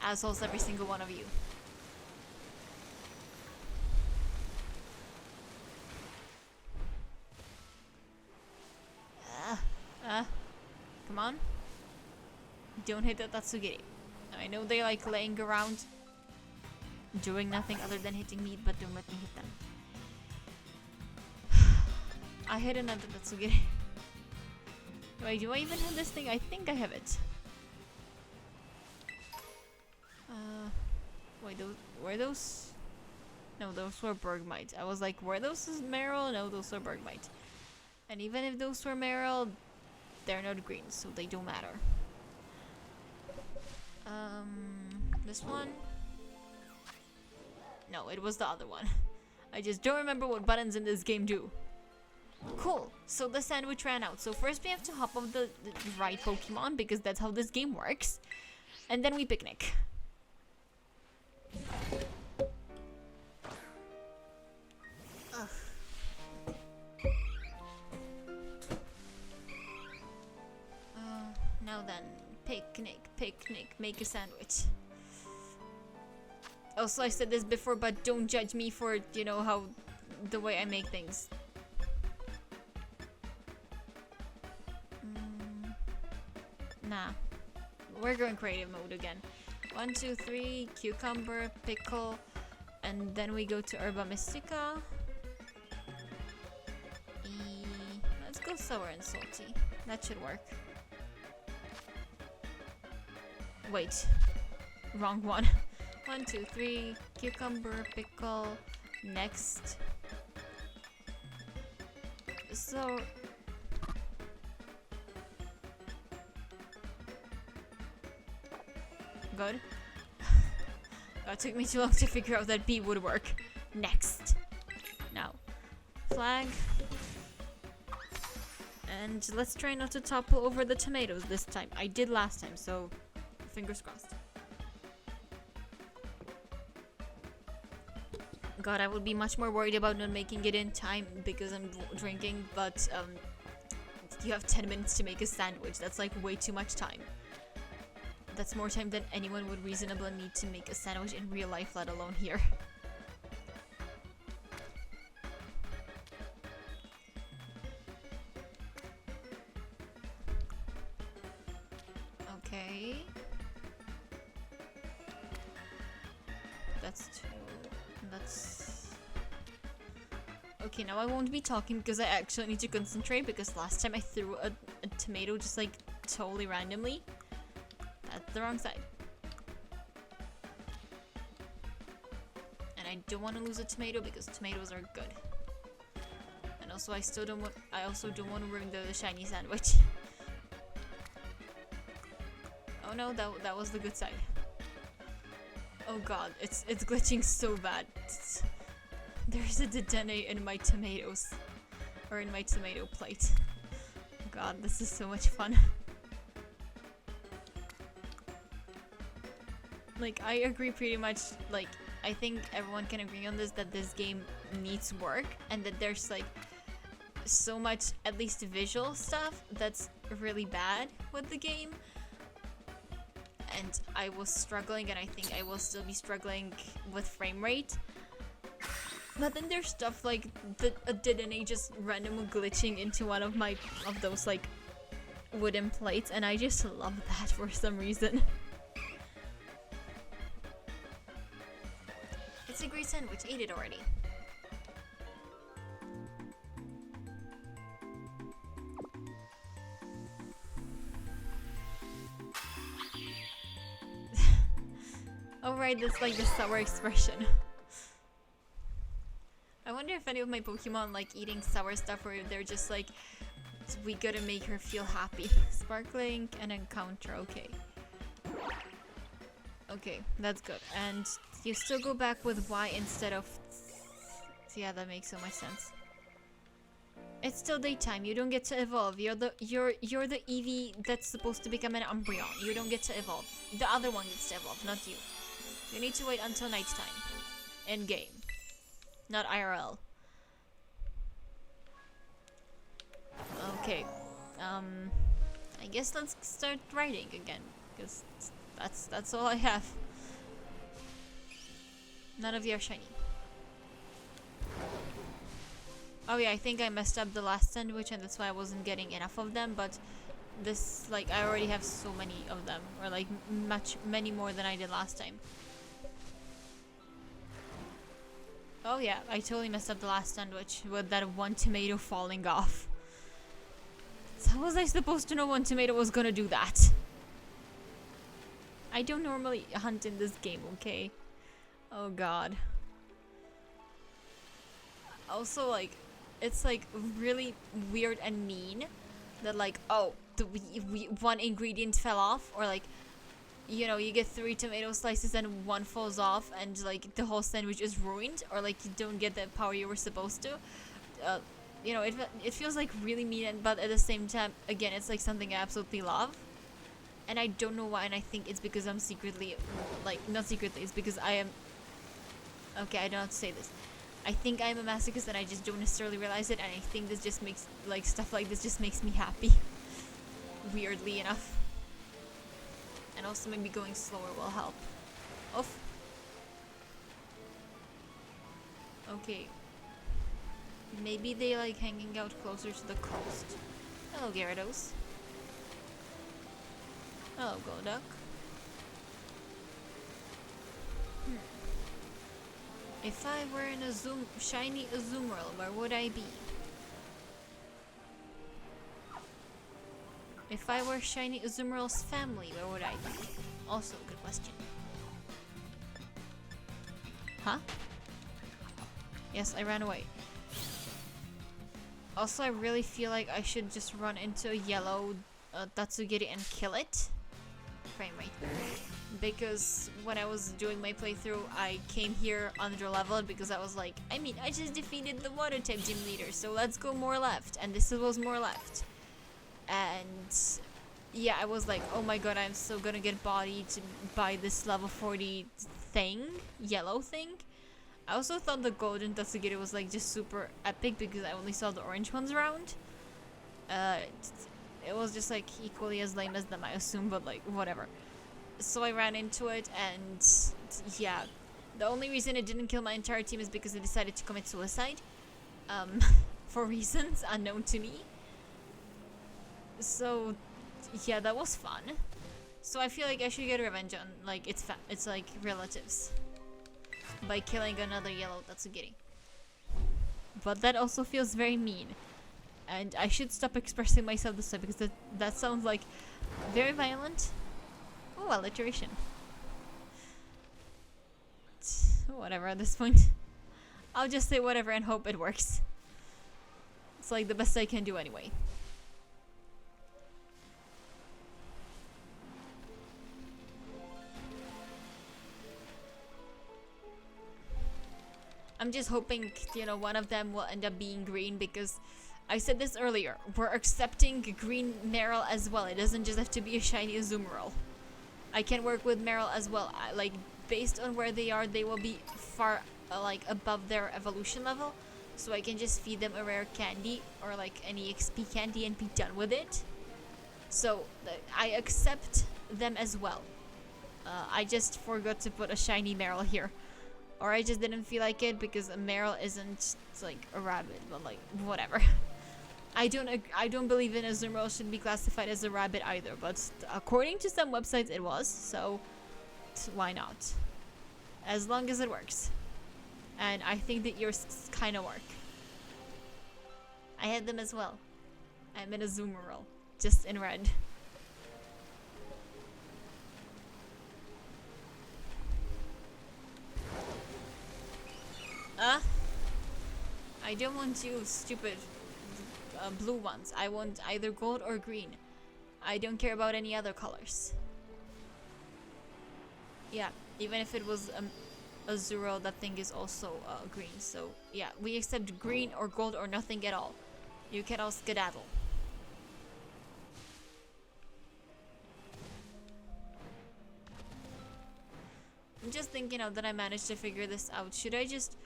Assholes, every single one of you. Come on. Don't hit that Tatsugiri. I know they like laying around doing nothing other than hitting me, but don't let me hit them. I hit another Tatsugiri. Wait, do I even have this thing? I think I have it. Wait, were those? No, those were Bergmite. I was like, were those Meryl? No, those were Bergmite. And even if those were Meryl, they're not green, so they don't matter. This one? No, it was the other one. I just don't remember what buttons in this game do. Cool, so the sandwich ran out. So first we have to hop off the right Pokemon, because that's how this game works. And then we picnic. Now then, picnic, make a sandwich. Also, I said this before, but don't judge me for, you know, how the way I make things. Nah. We're going creative mode again. 1, 2, 3, cucumber, pickle, and then we go to Herba Mystica. Let's go sour and salty. That should work. Wait. Wrong one. 1, 2, 3, cucumber, pickle, next. So... Good. It took me too long to figure out that B would work. Next. Now. Flag. And let's try not to topple over the tomatoes this time. I did last time, so fingers crossed. God, I would be much more worried about not making it in time because I'm drinking, but you have 10 minutes to make a sandwich. That's like way too much time. That's more time than anyone would reasonably need to make a sandwich in real life, let alone here. Okay. That's 2. That's... Okay, now I won't be talking because I actually need to concentrate because last time I threw a tomato just like totally randomly. That's the wrong side. And I don't want to lose a tomato because tomatoes are good. And also I also don't want to ruin the shiny sandwich. Oh no, that was the good side. Oh god, it's glitching so bad. There's a Dedenne in my tomatoes. Or in my tomato plate. God, this is so much fun. Like, I agree pretty much, like, I think everyone can agree on this, that this game needs work, and that there's, like, so much, at least visual stuff, that's really bad with the game. And I was struggling, and I think I will still be struggling with frame rate. But then there's stuff like Dedenne just randomly glitching into one of those, like, wooden plates, and I just love that for some reason. It's a great sandwich. Ate it already. Oh right, that's like the sour expression. I wonder if any of my Pokemon like eating sour stuff or if they're just like, we gotta make her feel happy. Sparkling and Encounter, okay. Okay, that's good. And You still go back with Y instead of... Yeah, that makes so much sense. It's still daytime. You don't get to evolve. You're the Eevee that's supposed to become an Umbreon. You don't get to evolve. The other one gets to evolve, not you. You need to wait until nighttime. End game. Not IRL. Okay. I guess let's start writing again, because that's all I have. None of you are shiny. Oh yeah, I think I messed up the last sandwich and that's why I wasn't getting enough of them, but this, like, I already have so many of them, or like many more than I did last time. Oh yeah, I totally messed up the last sandwich with that one tomato falling off. So how was I supposed to know one tomato was gonna do that? I don't normally hunt in this game, okay? Oh god. Also, like, it's like really weird and mean that, like, oh, one ingredient fell off, or like, you know, you get 3 tomato slices and one falls off and like the whole sandwich is ruined, or like you don't get the power you were supposed to. You know, it feels like really mean, but at the same time, again, it's like something I absolutely love. And I don't know why, and I think it's because I'm secretly, like, not secretly, it's because I am, okay, I don't know how to say this. I think I'm a masochist and I just don't necessarily realize it, and I think this just makes, like, stuff like this just makes me happy. Weirdly enough. And also maybe going slower will help. Oof. Okay. Maybe they like hanging out closer to the coast. Hello, Gyarados. Hello, Golduck. If I were in a shiny Azumarill, where would I be? If I were shiny Azumarill's family, where would I be? Also a good question. Huh? Yes, I ran away. Also, I really feel like I should just run into a yellow Tatsugiri and kill it. Frame rate. Because when I was doing my playthrough, I came here under leveled because I was like, I mean, I just defeated the water type gym leader, so let's go more left. And this was more left. And yeah, I was like, oh my god, I'm so gonna get bodied by this level 40 thing, yellow thing. I also thought the golden Tatsugiri was like just super epic because I only saw the orange ones around. It was just like equally as lame as them, I assume, but like whatever. So I ran into it, and yeah, the only reason it didn't kill my entire team is because it decided to commit suicide, for reasons unknown to me. So yeah, that was fun. So I feel like I should get revenge on like it's like relatives by killing another yellow Tatsugiri. But that also feels very mean, and I should stop expressing myself this way because that sounds like very violent. Oh, alliteration. Whatever at this point. I'll just say whatever and hope it works. It's like the best I can do anyway. I'm just hoping, you know, one of them will end up being green because I said this earlier. We're accepting green Marill as well. It doesn't just have to be a shiny Azumarill. I can work with Marill as well. Like, based on where they are, they will be far, like, above their evolution level. So I can just feed them a rare candy or, like, an EXP candy and be done with it. So, I accept them as well. I just forgot to put a shiny Marill here. Or I just didn't feel like it because a Marill isn't, like, a rabbit, but, like, whatever. I don't believe in Azumarill should be classified as a rabbit either, but according to some websites it was, so why not? As long as it works. And I think that yours kind of work. I had them as well. I'm in Azumarill, just in red. I don't want you stupid blue ones. I want either gold or green. I don't care about any other colors. Yeah, even if it was Azurill, that thing is also green. So yeah, we accept green or gold or nothing at all. You can all skedaddle. I'm just thinking now that I managed to figure this out. Should I just...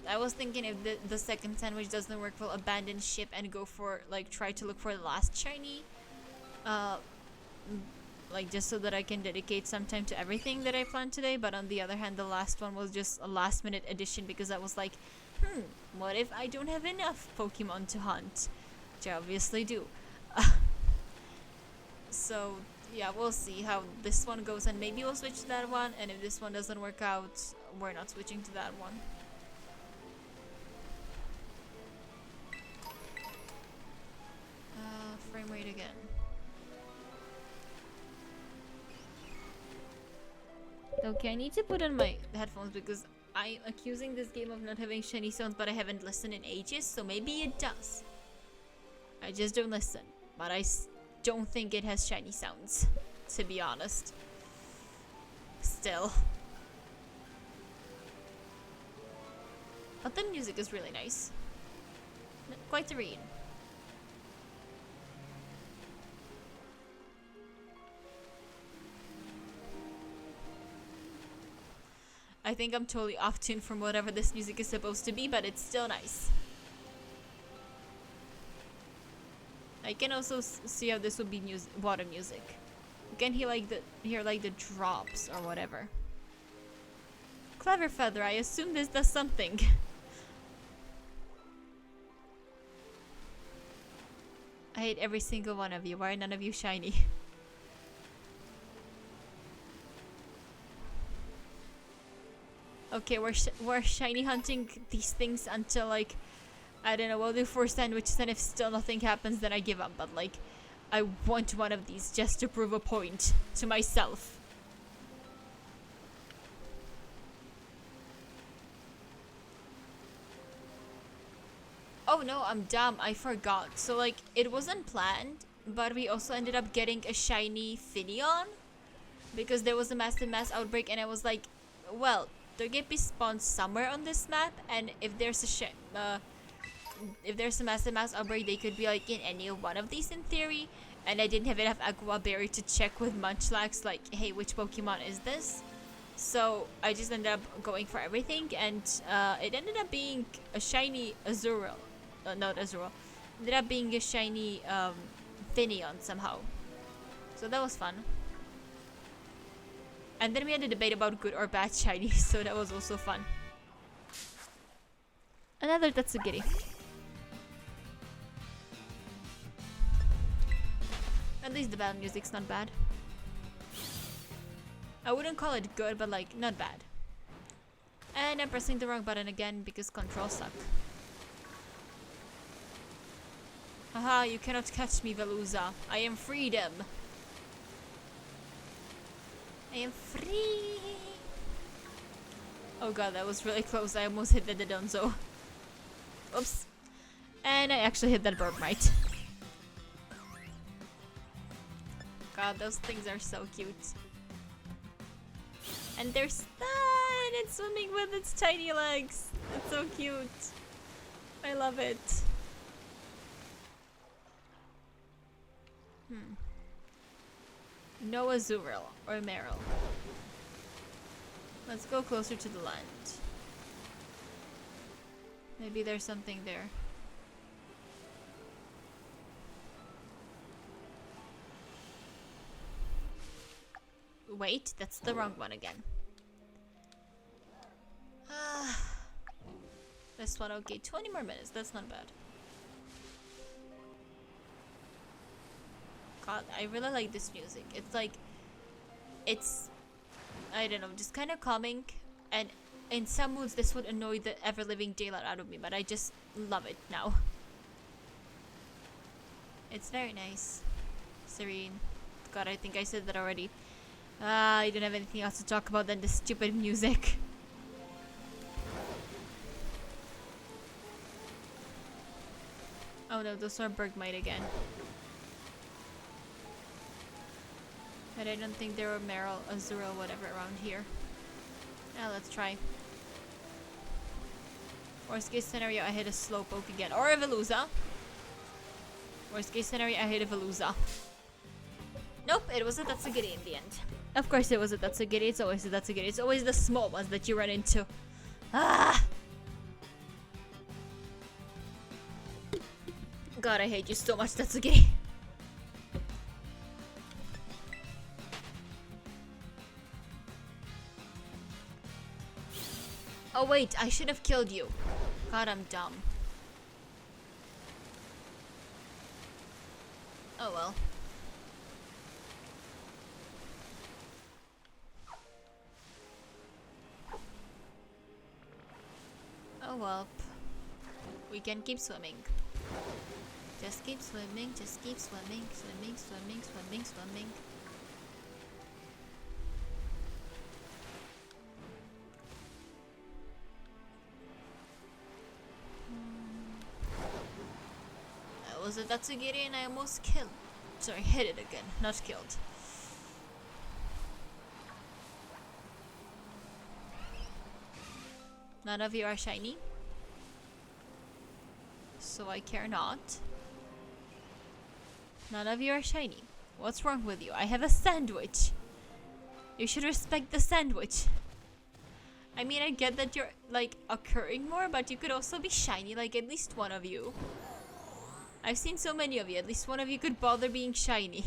I was thinking if the second sandwich doesn't work, we'll abandon ship and go for, like, try to look for the last shiny. Like, just so that I can dedicate some time to everything that I planned today. But on the other hand, the last one was just a last minute addition because I was like, what if I don't have enough Pokemon to hunt? Which I obviously do. So, yeah, we'll see how this one goes, and maybe we'll switch to that one, and if this one doesn't work out, we're not switching to that one. Frame rate again. Okay, I need to put on my headphones because I'm accusing this game of not having shiny sounds, but I haven't listened in ages, so maybe it does. I just don't listen, but I don't think it has shiny sounds, to be honest. Still. But the music is really nice. Quite a read. I think I'm totally off tune from whatever this music is supposed to be, but it's still nice. I can also see how this would be water music. You can hear like the drops or whatever. Clever Feather, I assume this does something. I hate every single one of you. Why are none of you shiny? Okay, we're shiny hunting these things until, like, I don't know, we'll do 4 sandwiches, and if still nothing happens, then I give up. But, like, I want one of these just to prove a point to myself. Oh no, I'm dumb. I forgot. So, like, it wasn't planned, but we also ended up getting a shiny Finneon because there was a massive mass outbreak, and I was like, well, Togepi spawns somewhere on this map, and if there's a massive mass outbreak, they could be like in any one of these in theory. And I didn't have enough Aqua Berry to check with Munchlax, like, hey, which Pokemon is this? So I just ended up going for everything, and it ended up being a shiny Azurill. Not Azurill. It ended up being a shiny Finneon somehow. So that was fun. And then we had a debate about good or bad shinies, so that was also fun. Another Tatsugiri. At least the battle music's not bad. I wouldn't call it good, but like, not bad. And I'm pressing the wrong button again because controls suck. Haha, you cannot catch me, Veluza. I am freedom. I am free. Oh god, that was really close. I almost hit the Dodonzo. Oops. And I actually hit that Burpmite. God, those things are so cute. And they're stunned! It's swimming with its tiny legs. It's so cute. I love it. No Azurill or Meryl. Let's go closer to the land. Maybe there's something there. Wait, that's the wrong one again. This one, okay, 20 more minutes, that's not bad. God, I really like this music. It's like, I don't know, just kind of calming, and in some moods this would annoy the ever-living daylight out of me, but I just love it now. It's very nice. Serene. God, I think I said that already. I don't have anything else to talk about than the stupid music. Oh no, those are Bergmite again. But I don't think there were Meryl, Azurill, whatever around here. Yeah, let's try. Worst case scenario, I hit a Slowpoke again. Or a Veluza. Worst case scenario, I hit a Veluza. Nope, it was a Tatsugiri in the end. Of course it was a Tatsugiri. It's always a Tatsugiri. It's always the small ones that you run into. Ah! God, I hate you so much, Tatsugiri. Oh wait, I should have killed you. God, I'm dumb. Oh well. Oh well. We can keep swimming. Just keep swimming, just keep swimming, swimming, swimming, swimming, swimming. That was a Tatsugiri and I almost killed. Sorry, hit it again, not killed. None of you are shiny. So I care not. None of you are shiny. What's wrong with you? I have a sandwich. You should respect the sandwich. I mean, I get that you're, like, occurring more, but you could also be shiny, like, at least one of you. I've seen so many of you. At least one of you could bother being shiny.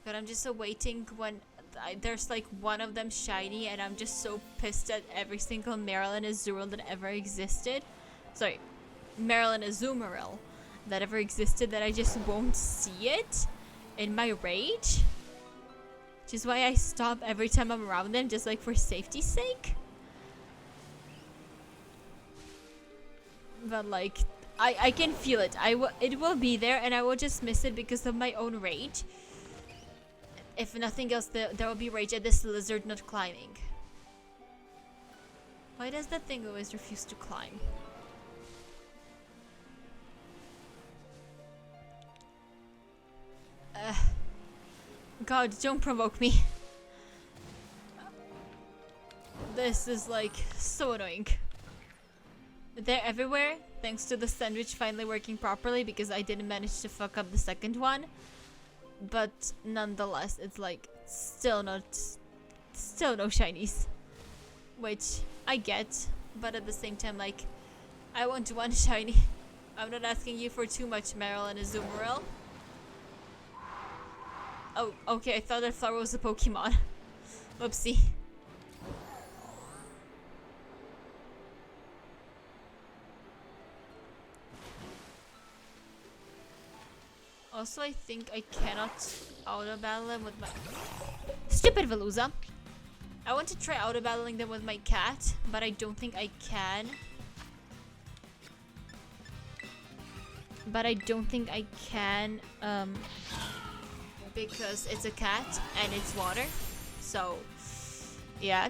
But I'm just so waiting when there's, like, one of them shiny, and I'm just so pissed at every single Marilyn Azurill that ever existed. Sorry, Marilyn Azumarill that ever existed, that I just won't see it in my rage. Which is why I stop every time I'm around them, just like for safety's sake. But like, I can feel it. It will be there, and I will just miss it because of my own rage. If nothing else, there will be rage at this lizard not climbing. Why does that thing always refuse to climb? God, don't provoke me. This is like so annoying. They're everywhere, thanks to the sandwich finally working properly because I didn't manage to fuck up the second one. But nonetheless, it's like still no shinies. Which I get, but at the same time, like, I want one shiny. I'm not asking you for too much, Marilyn Azumarill. Oh, okay, I thought that flower was a Pokemon. Whoopsie. Also, I think I cannot auto-battle them with my... Stupid Veluza! I want to try auto-battling them with my cat, but I don't think I can. Because it's a cat and it's water. So, yeah.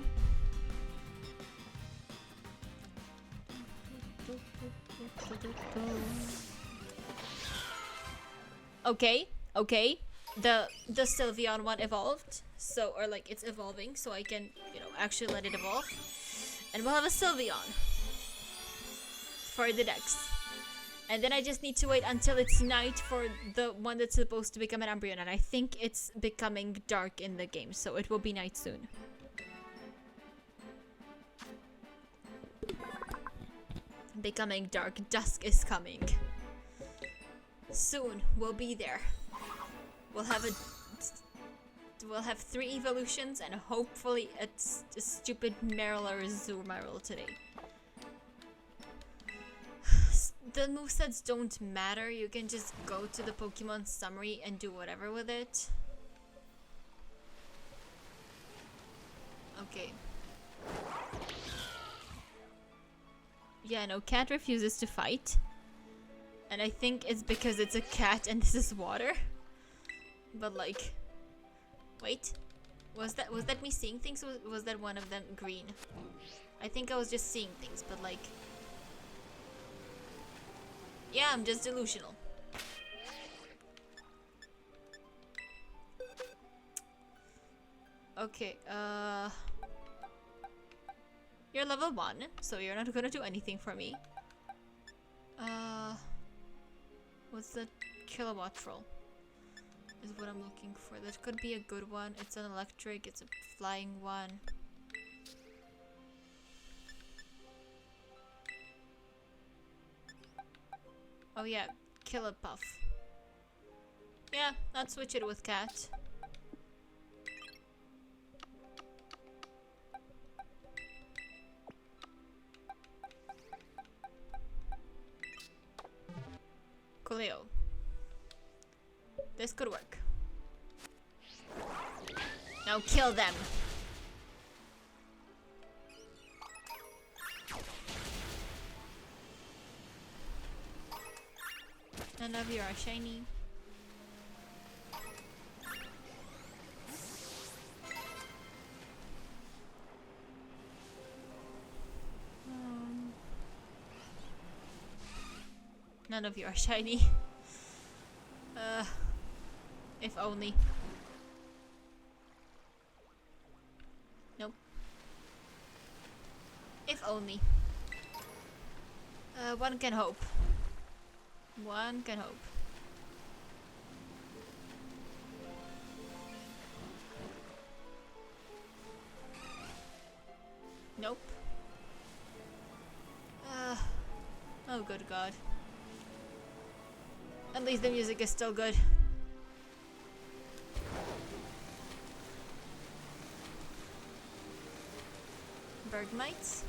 Okay. The Sylveon one evolved. So, or like it's evolving, so I can, actually let it evolve. And we'll have a Sylveon for the Dex. And then I just need to wait until it's night for the one that's supposed to become an Umbreon. And I think it's becoming dark in the game, so it will be night soon. Becoming dark. Dusk is coming. Soon, we'll be there. We'll have 3 evolutions and hopefully it's a stupid Marill or Azumarill today. The movesets don't matter, you can just go to the Pokemon summary and do whatever with it. Okay. Yeah, no, cat refuses to fight. And I think it's because it's a cat and this is water. But like... Wait. Was that me seeing things, or was that one of them green? I think I was just seeing things, but like... Yeah, I'm just delusional. Okay, you're level 1, so you're not gonna do anything for me. What's the kilowatt troll? Is what I'm looking for. That could be a good one. It's an electric, it's a flying one. Oh yeah, Killapuff. Yeah, let's switch it with cat. Coolio. This could work. Now kill them. None of you are shiny. None of you are shiny. If only. Nope. If only. One can hope. One can hope. Nope. Oh good god. At least the music is still good. Bergmites?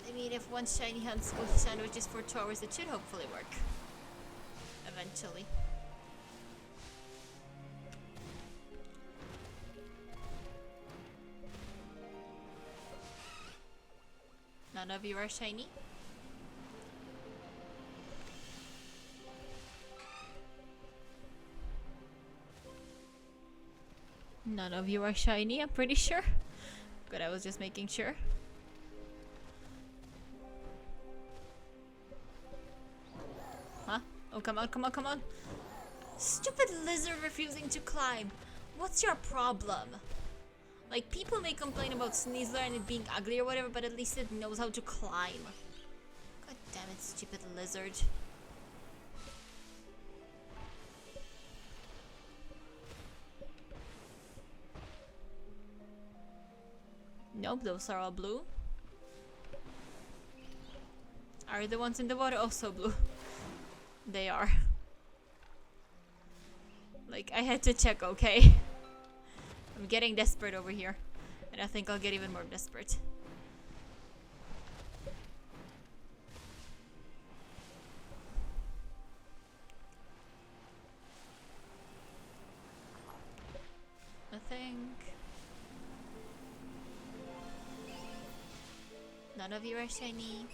I mean, if one shiny hunts both sandwiches for 2 hours, it should hopefully work. Eventually. None of you are shiny. None of you are shiny, I'm pretty sure. Good, I was just making sure. Huh? Oh, come on, come on, come on. Stupid lizard refusing to climb. What's your problem? Like, people may complain about Sneasler and it being ugly or whatever, but at least it knows how to climb. God damn it, stupid lizard. Nope, those are all blue. Are the ones in the water also blue? They are. Like, I had to check, okay? I'm getting desperate over here. And I think I'll get even more desperate. Nothing. None of you are shiny.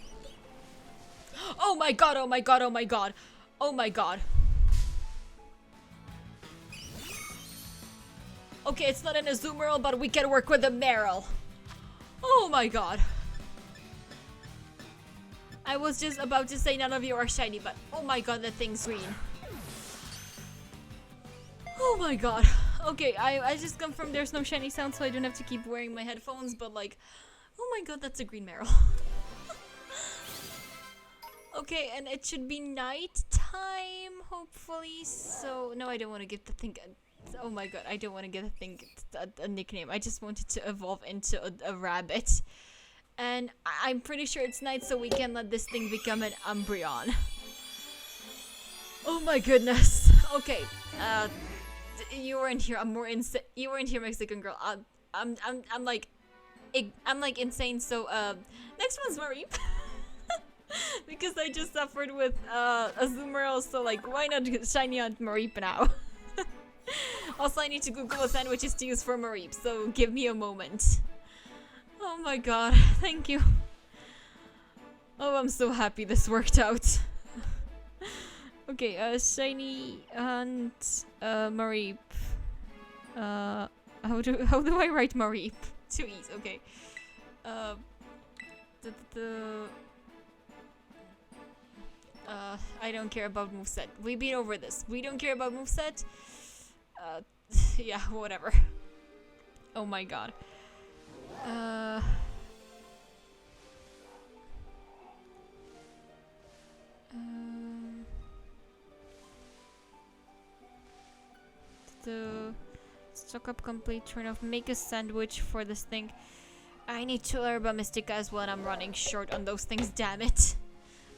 Oh my god, oh my god, oh my god. Oh my god. Okay, it's not an Azumarill, but we can work with a Marill. Oh my god. I was just about to say none of you are shiny, but oh my god, that thing's green. Oh my god. Okay, I just confirmed there's no shiny sound, so I don't have to keep wearing my headphones, but like, oh my god, that's a green Marill. Okay, and it should be night time, hopefully. So, no, I don't want to give the thing oh my god, I don't want to give the thing a nickname. I just wanted to evolve into a rabbit. And I'm pretty sure it's night, so we can let this thing become an Umbreon. Oh my goodness. Okay, you weren't here. I'm more insane. You weren't here, Mexican girl. I'm like insane. So, next one's Mareep. Because I just suffered with Azumarill, so like, why not shiny on Mareep now? Also, I need to Google a sandwiches to use for Mareep, so give me a moment. Oh my god, thank you. Oh, I'm so happy this worked out. Okay, shiny and Mareep. How do I write Mareep? 2 E's, okay. I don't care about moveset. We beat over this. We don't care about moveset. Yeah, whatever. Oh my god. The stock up complete, turn off, make a sandwich for this thing. I need 2 Herba Mystica as well, and I'm running short on those things, damn it.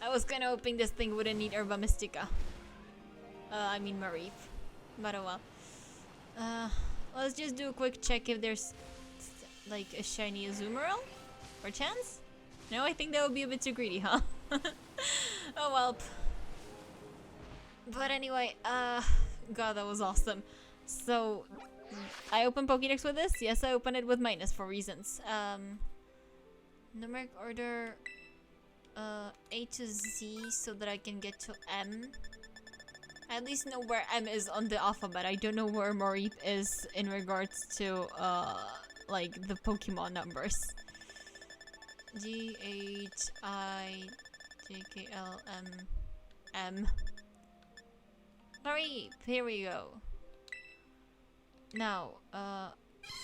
I was kinda hoping this thing wouldn't need Herba Mystica. I mean Mareep. But oh well. Let's just do a quick check if there's like a shiny Azumarill? Per chance? No, I think that would be a bit too greedy, huh? Oh well. But anyway, god, that was awesome. So, I opened Pokédex with this? Yes, I opened it with minus for reasons. Numeric order A to Z so that I can get to M. I at least know where M is on the alphabet. I don't know where Mareep is in regards to like the Pokemon numbers. G H I J K L M. Mareep, here we go. Now,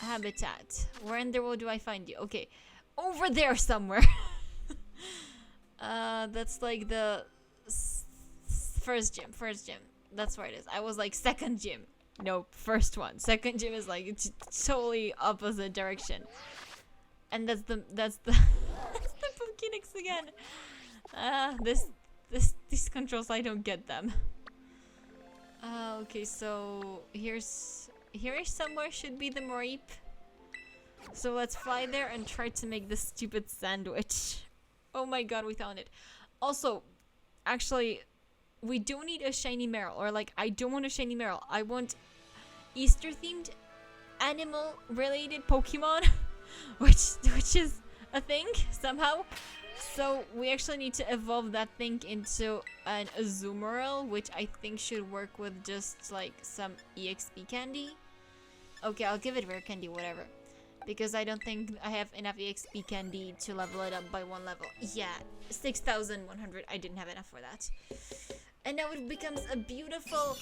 habitat. Where in the world do I find you? Okay, over there somewhere. That's like the first gym. That's where it is. I was like second gym. Nope, first one. Second gym is like totally opposite direction. And that's the that's the Pokédex again. These controls, I don't get them. Okay, so here somewhere should be the Mareep. So let's fly there and try to make this stupid sandwich. Oh my god, we found it. Also, actually, we don't need a shiny Marill, or like, I don't want a shiny Marill. I want Easter-themed, animal-related Pokemon, which is a thing somehow. So we actually need to evolve that thing into an Azumarill, which I think should work with just like some EXP candy. Okay, I'll give it rare candy, whatever. Because I don't think I have enough EXP candy to level it up by 1 level. Yeah, 6,100. I didn't have enough for that. And now it becomes a beautiful,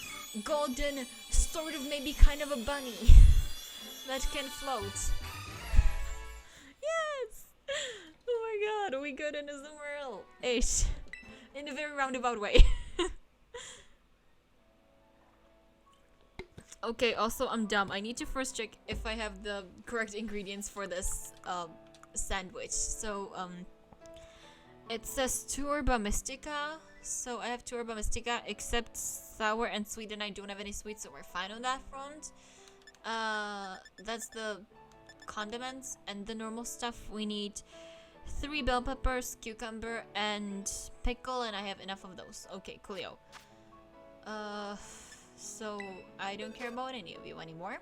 golden, sort of maybe kind of a bunny that can float. Yes! Oh my god, we got an Azumarill. Ish. In a very roundabout way. Okay, also I'm dumb. I need to first check if I have the correct ingredients for this sandwich. So it says 2 Herba Mystica. So I have 2 Herba Mystica, except sour and sweet, and I don't have any sweet, so we're fine on that front. That's the condiments, and the normal stuff we need 3 bell peppers, cucumber, and pickle, and I have enough of those. Okay, coolio. So I don't care about any of you anymore.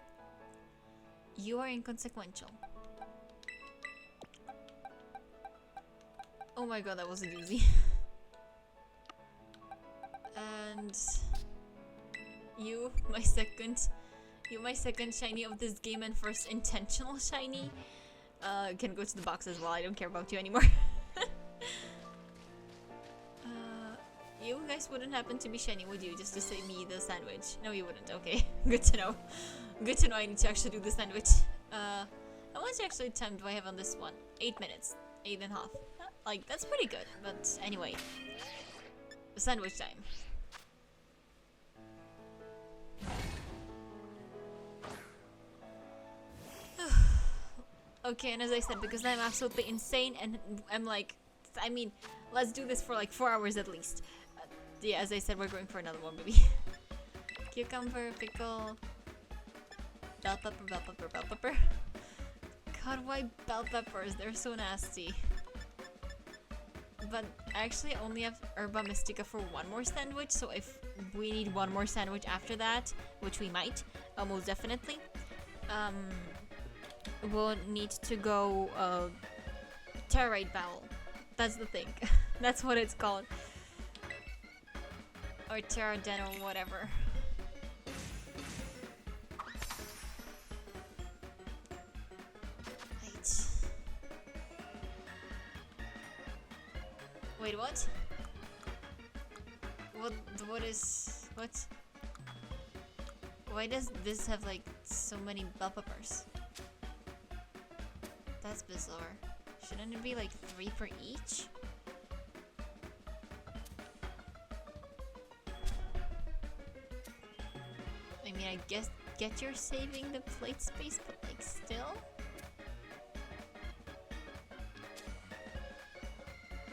You are inconsequential. Oh my god, that was a doozy. And you, my second shiny of this game and first intentional shiny, can go to the box as well. I don't care about you anymore. You guys wouldn't happen to be shiny, would you? Just to save me the sandwich. No, you wouldn't. Okay, good to know. Good to know I need to actually do the sandwich. How much actually time do I have on this one? 8 minutes. 8.5. Like, that's pretty good. But anyway. Sandwich time. Okay, and as I said, because I'm absolutely insane and I'm like, I mean, let's do this for like 4 hours at least. Yeah, as I said, we're going for another one, baby. Cucumber, pickle, bell pepper, bell pepper, bell pepper. God, why bell peppers? They're so nasty. But I actually only have Herba Mystica for 1 more sandwich, so if we need 1 more sandwich after that, which we might, most definitely, we'll need to go Terrorite Bowl. That's the thing. That's what it's called. Or Terraden or whatever. Right. Wait, what? What is... What? Why does this have, like, so many bell peppers? That's bizarre. Shouldn't it be, like, 3 for each? I mean, I guess get you're saving the plate space, but, like, still?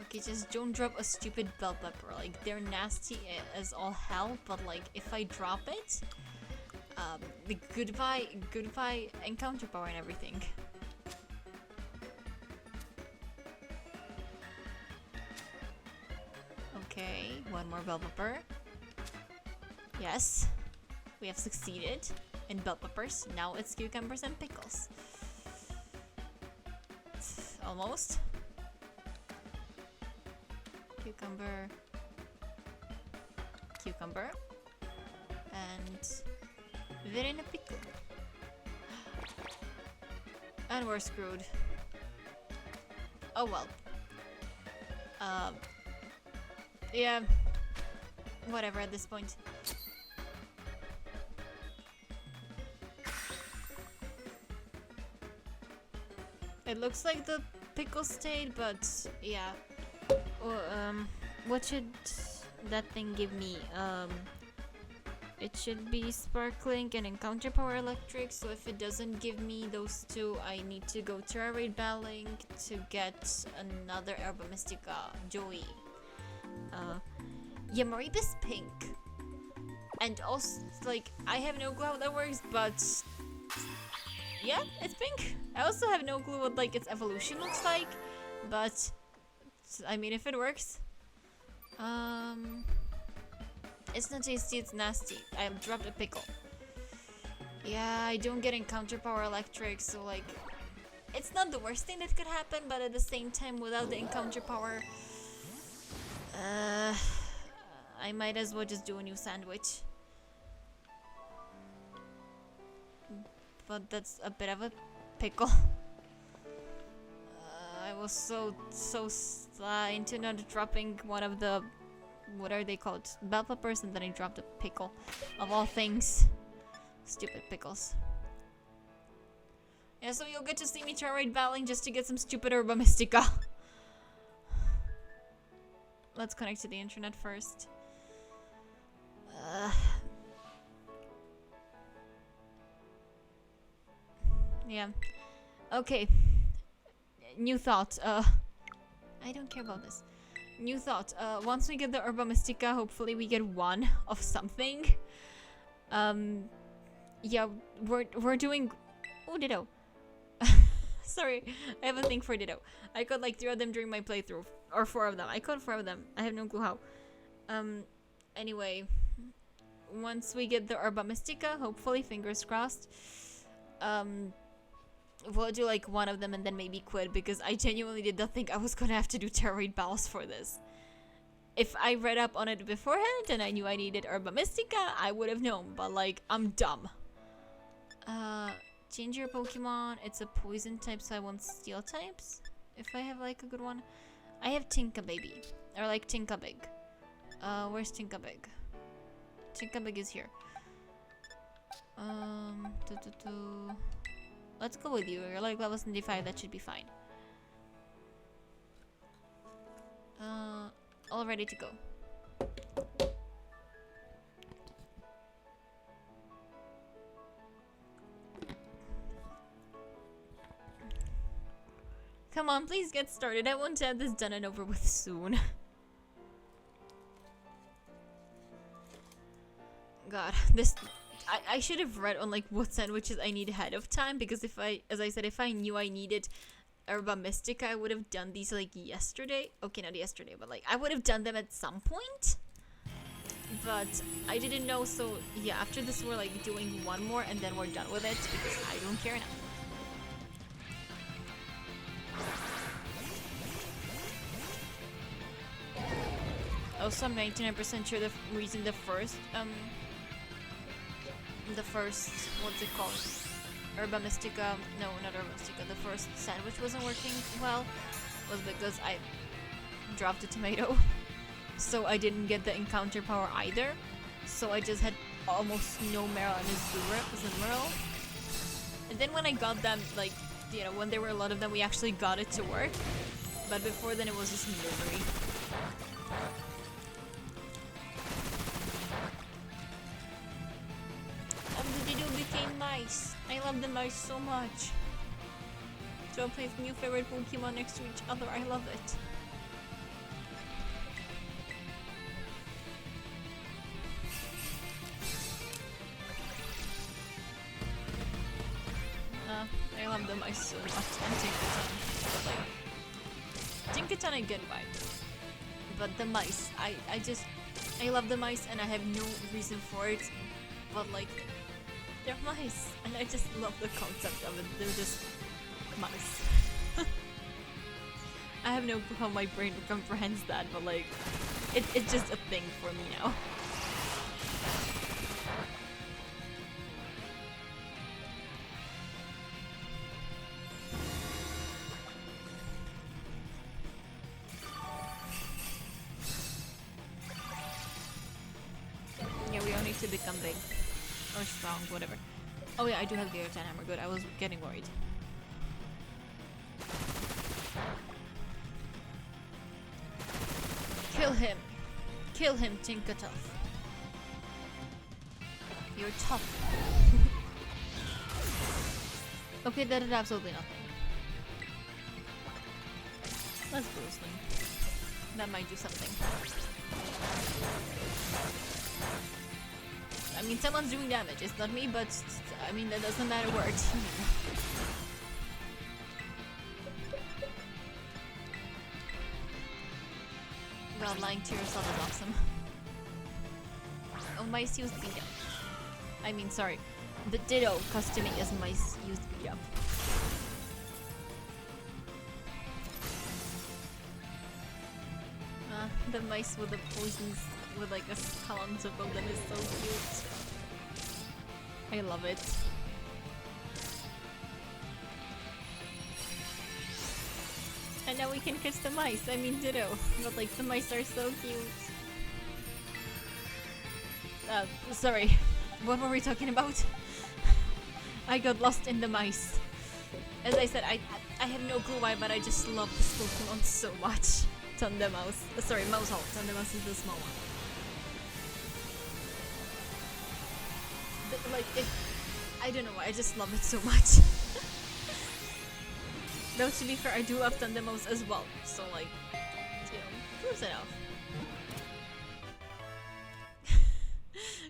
Okay, just don't drop a stupid bell pepper. Like, they're nasty as all hell, but, like, if I drop it... the goodbye encounter power and everything. Okay, one more bell pepper. Yes, we have succeeded in bell peppers. Now it's cucumbers and pickles. Almost. Cucumber. Cucumber. And... they're in a pickle. And we're screwed. Oh well. Yeah. Whatever at this point. It looks like the pickle stayed, but yeah. What should that thing give me? It should be sparkling and encounter power electric, so if it doesn't give me those two, I need to go Terra Raid battling to get another Herba Mystica Joey. Yeah, Mariba's pink. And also, like, I have no clue how that works, but yeah, it's pink. I also have no clue what, like, its evolution looks like, but I mean, if it works. It's not tasty, it's nasty. I dropped a pickle. Yeah, I don't get encounter power electric, so like... it's not the worst thing that could happen, but at the same time, without the encounter power... I might as well just do a new sandwich. But that's a bit of a pickle. I was so into not dropping one of the... what are they called? Bell peppers, and then I dropped a pickle. Of all things. Stupid pickles. Yeah, so you'll get to see me Terra Raid battling just to get some stupid Herba Mystica. Let's connect to the internet first. Yeah. Okay. New thought. I don't care about this. New thought. Once we get the Herba Mystica, hopefully we get one of something. Yeah, we're doing... oh, Ditto. Sorry, I have a thing for Ditto. I caught like 3 of them during my playthrough. Or 4 of them. I caught 4 of them. I have no clue how. Anyway. Once we get the Herba Mystica, hopefully, fingers crossed. We'll do like 1 of them and then maybe quit, because I genuinely did not think I was gonna have to do Terra Raid battles for this. If I read up on it beforehand and I knew I needed Herba Mystica, I would have known, but like, I'm dumb. Change your Pokemon. It's a poison type, so I want steel types. If I have like a good one. I have Tinkababy. Or like Tinkabig. Where's Tinkabig? Tinkabig is here. Let's go with you. You're like level 75, that should be fine. All ready to go. Come on, please get started. I want to have this done and over with soon. God, this... I should have read on like what sandwiches I need ahead of time, because if I, as I said, if I knew I needed Herba Mystica, I would have done these like yesterday. Okay, not yesterday, but like I would have done them at some point. But I didn't know, so yeah, after this we're like doing 1 more and then we're done with it, because I don't care now. Also, I'm 99% sure the reason the first, what's it called? Herba Mystica, no, not Herba Mystica, the first sandwich wasn't working well, was because dropped a tomato. So I didn't get the encounter power either. So I just had almost no Meryl and Azumarill. And then when I got them, like, you know, when there were a lot of them, we actually got it to work. But before then, it was just misery. The Ditto became mice. I love the mice so much. So I'll play new favorite Pokemon next to each other. I love it. I love the mice so much. And Tinkaton. Like, Tinkaton I get why. But the mice, I love the mice and I have no reason for it. But like, they're mice. And I just love the concept of it. They're just mice. I have no clue how my brain comprehends that, but like, it's just a thing for me now. Yeah, we all need to become big. Or strong, whatever. Oh yeah, I do have Gyarados Hammer, good. I was getting worried. Kill him! Kill him, Tinkaton. You're tough. Okay, that did absolutely nothing. Let's Bruce Swing. That might do something. I mean, someone's doing damage. It's not me, but I mean, that doesn't matter. We're a team. Well, lying to yourself is awesome. Oh, mice used beat up. I mean, sorry. The Ditto costuming is mice used beat up. The mice with the poisons with like a skull on top of them is so cute. I love it. And now we can catch the mice. I mean, Ditto. But like, the mice are so cute. Sorry. What were we talking about? I got lost in the mice. As I said, I have no clue why, but I just love this Pokemon so much. Thundermouse. Sorry, Mousehold. Thundermouse is the small one. But, like, I don't know why, I just love it so much. Though, to be fair, I do love Thundermouse as well. So, like, you know, close enough.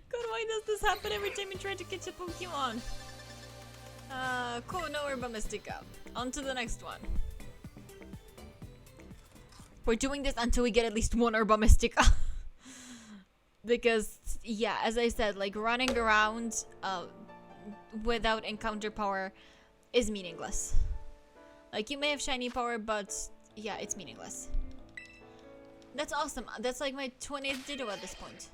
God, why does this happen every time you try to catch a Pokemon? Cool, no Herba Mystica. On to the next one. We're doing this until we get at least one Herba Mystica. Because, yeah, as I said, like, running around without encounter power is meaningless. Like, you may have shiny power, but yeah, it's meaningless. That's awesome. That's like my 20th Ditto at this point.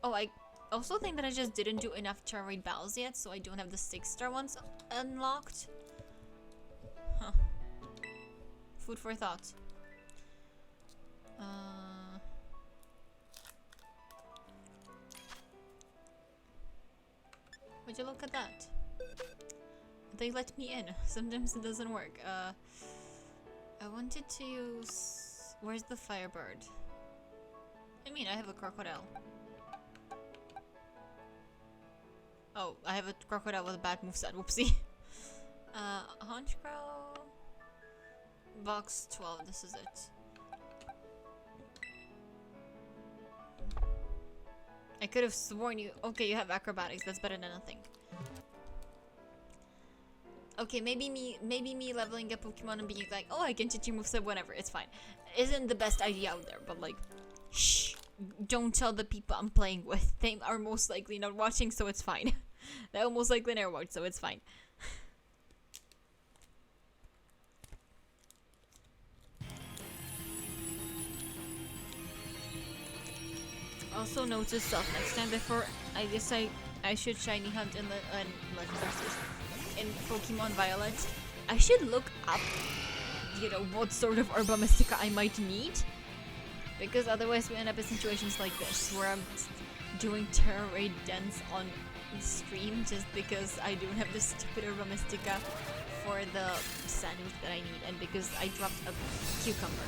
Oh, I also think that I just didn't do enough Charoid battles yet, so I don't have the 6-star ones unlocked. Huh. Food for thought. Would you look at that? They let me in. Sometimes it doesn't work. I wanted to use... Where's the Firebird? I mean, I have a Crocodile. Oh, I have a Crocodile with a bad moveset. Whoopsie. Honchkrow. Box 12. This is it. I could have sworn you... Okay, you have acrobatics. That's better than nothing. Okay, maybe me leveling up Pokemon and being like, oh, I can teach you moveset, whatever. It's fine. Isn't the best idea out there, but like, shh. Don't tell the people I'm playing with. They are most likely not watching, so it's fine. They're most likely never watch, so it's fine. Also note to self next time before I decide I should shiny hunt in the legendary in Pokemon Violet, I should look up, you know, what sort of Herba Mystica I might need. Because otherwise we end up in situations like this, where I'm doing Terra Raid Dance on stream just because I don't have the stupid Herba Mystica for the sandwich that I need, and because I dropped a cucumber.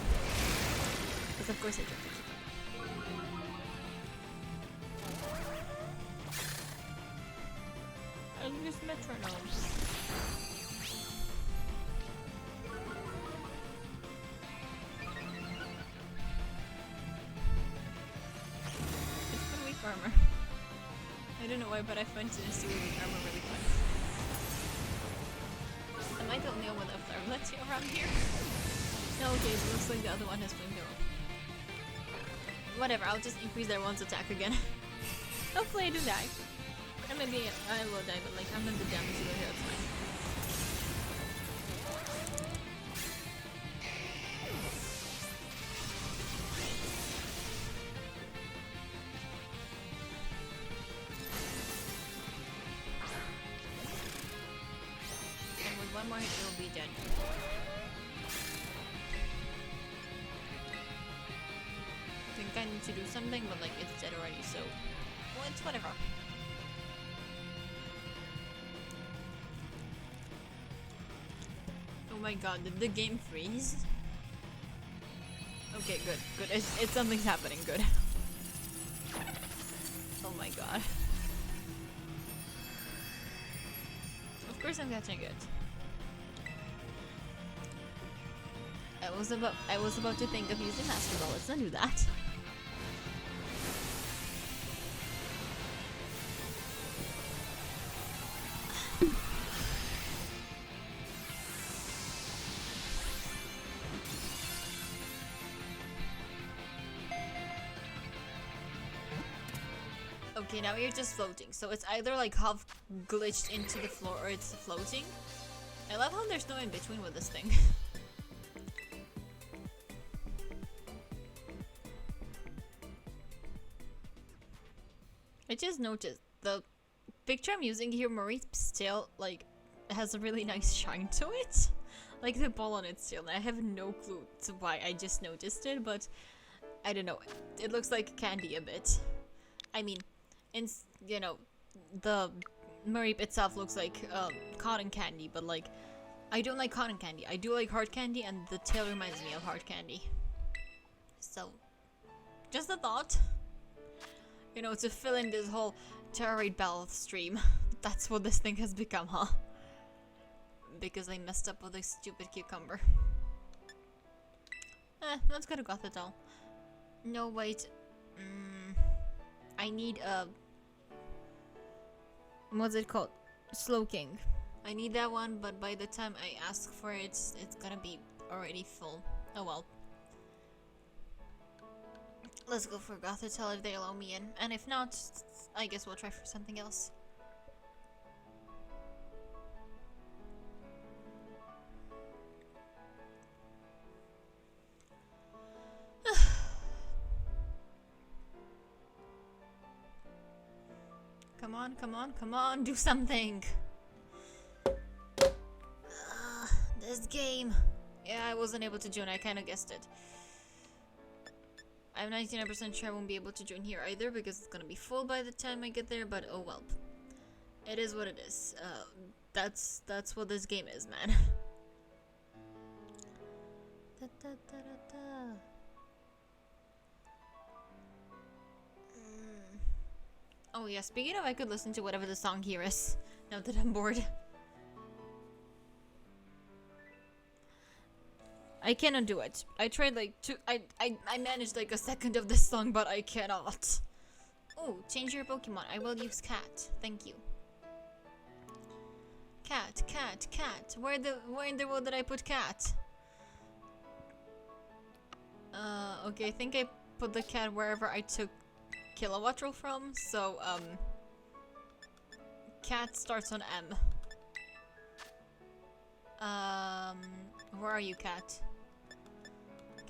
Because of course I dropped a cucumber. I'll use metronome. It's been weak armor. I don't know why, but I find Dynasty with weak armor really fun. Am I the only one with Flarlety around here? No, okay, it looks like the other one has flamethrower. Whatever, I'll just increase their one's attack again. Hopefully I do die. Or maybe I will die, but like I'm in the damage over here, it's fine. And with one more hit, it will be dead. I think I need to do something, but like it's dead already, so well, it's whatever. Oh my god, did the game freeze? Okay, good, good. It's something's happening, good. Oh my god. Of course I'm catching it. I was about to think of using Master Ball. Let's not do that. Okay, now you're just floating. So it's either like half glitched into the floor or it's floating. I love how there's no in between with this thing. I just noticed the picture I'm using here, Mareep's tail, like, has a really nice shine to it. Like the ball on its tail. I have no clue to why I just noticed it, but I don't know. It looks like candy a bit. I mean, you know, the Mareep itself looks like cotton candy, but like, I don't like cotton candy. I do like hard candy, and the tail reminds me of hard candy. So, just a thought. You know, to fill in this whole Terra Raid Battle stream. That's what this thing has become, huh? Because I messed up with a stupid cucumber. Let's go to Gothitelle. No, wait. I need a... What's it called? Slowking. I need that one, but by the time I ask for it, it's gonna be already full. Oh well. Let's go for Gothitelle if they allow me in. And if not, I guess we'll try for something else. Come on, come on, come on, do something! This game. Yeah, I wasn't able to join, I kinda guessed it. I'm 99% sure I won't be able to join here either because it's gonna be full by the time I get there, but oh well. It is what it is. That's what this game is, man. Da, da, da, da, da. Oh yeah, speaking of, I could listen to whatever the song here is, now that I'm bored. I cannot do it. I tried like I managed like a second of this song, but I cannot. Oh, change your Pokemon. I will use Cat. Thank you. Cat, cat, cat. Where in the world did I put Cat? Okay, I think I put the cat wherever I took Kilowattrel from, so Cat starts on M. Where are you, Cat?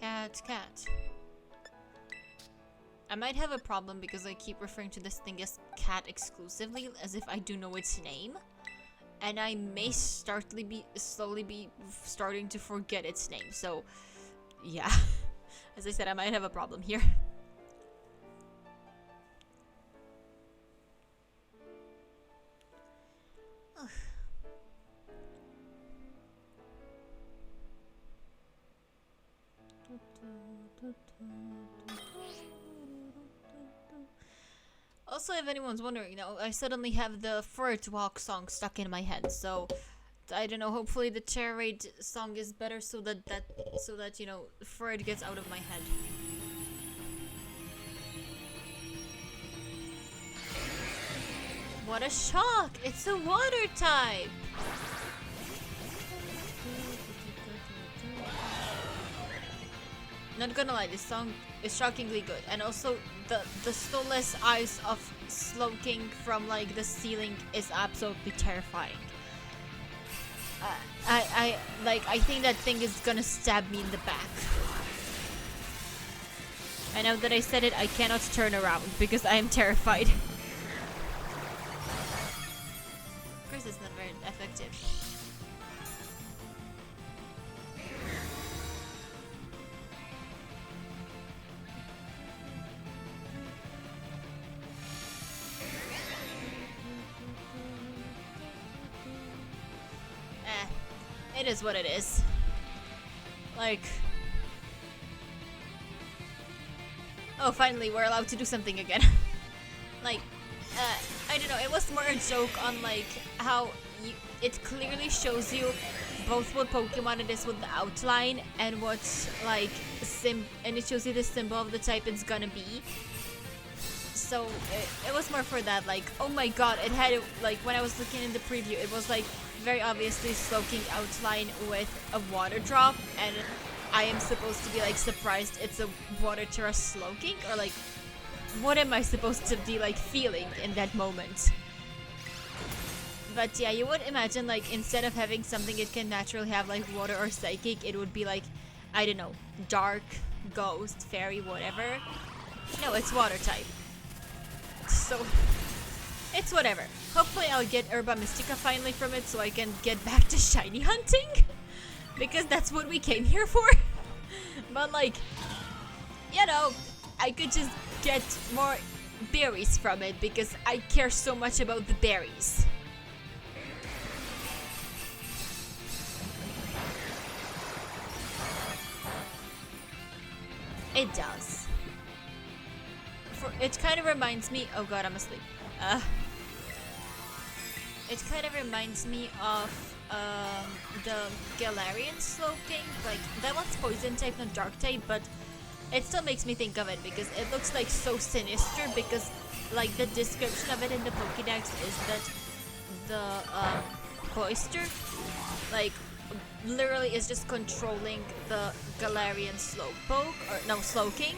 Cat, cat. I might have a problem because I keep referring to this thing as cat exclusively, as if I do know its name. and I may slowly be starting to forget its name. So, yeah, as I said, I might have a problem here. Also, if anyone's wondering, I suddenly have the Fur Walk song stuck in my head, so I don't know. Hopefully, the Terra Raid song is better, so that Fur gets out of my head. What a shock! It's a water type. Not gonna lie, this song is shockingly good, and also the soulless eyes of Slowking from like the ceiling is absolutely terrifying. I think that thing is gonna stab me in the back. And now that I said it, I cannot turn around because I am terrified. Of course, it's not very effective. It is what it is. Like... Oh, finally, we're allowed to do something again. Like, I don't know, it was more a joke on, like, how it clearly shows you both what Pokemon it is with the outline and what, like, and it shows you the symbol of the type it's gonna be. So, it was more for that, like, oh my god, it had, like, when I was looking in the preview, it was, like, very obviously Slowking outline with a water drop, and I am supposed to be like surprised it's a water Terra Slowking, or like what am I supposed to be like feeling in that moment? But yeah, you would imagine like instead of having something it can naturally have like water or psychic, it would be like, I don't know, dark, ghost, fairy, whatever. No, it's water type. So it's whatever. Hopefully I'll get Herba Mystica finally from it so I can get back to shiny hunting. Because that's what we came here for. But like, you know, I could just get more berries from it because I care so much about the berries. It does. It kind of reminds me... Oh god, I'm asleep. It kind of reminds me of the Galarian Slowking. Like, that one's poison type, not dark type, but it still makes me think of it because it looks like so sinister because, like, the description of it in the Pokédex is that the Cloyster, like, literally is just controlling the Galarian Slowpoke, or no, Slowking.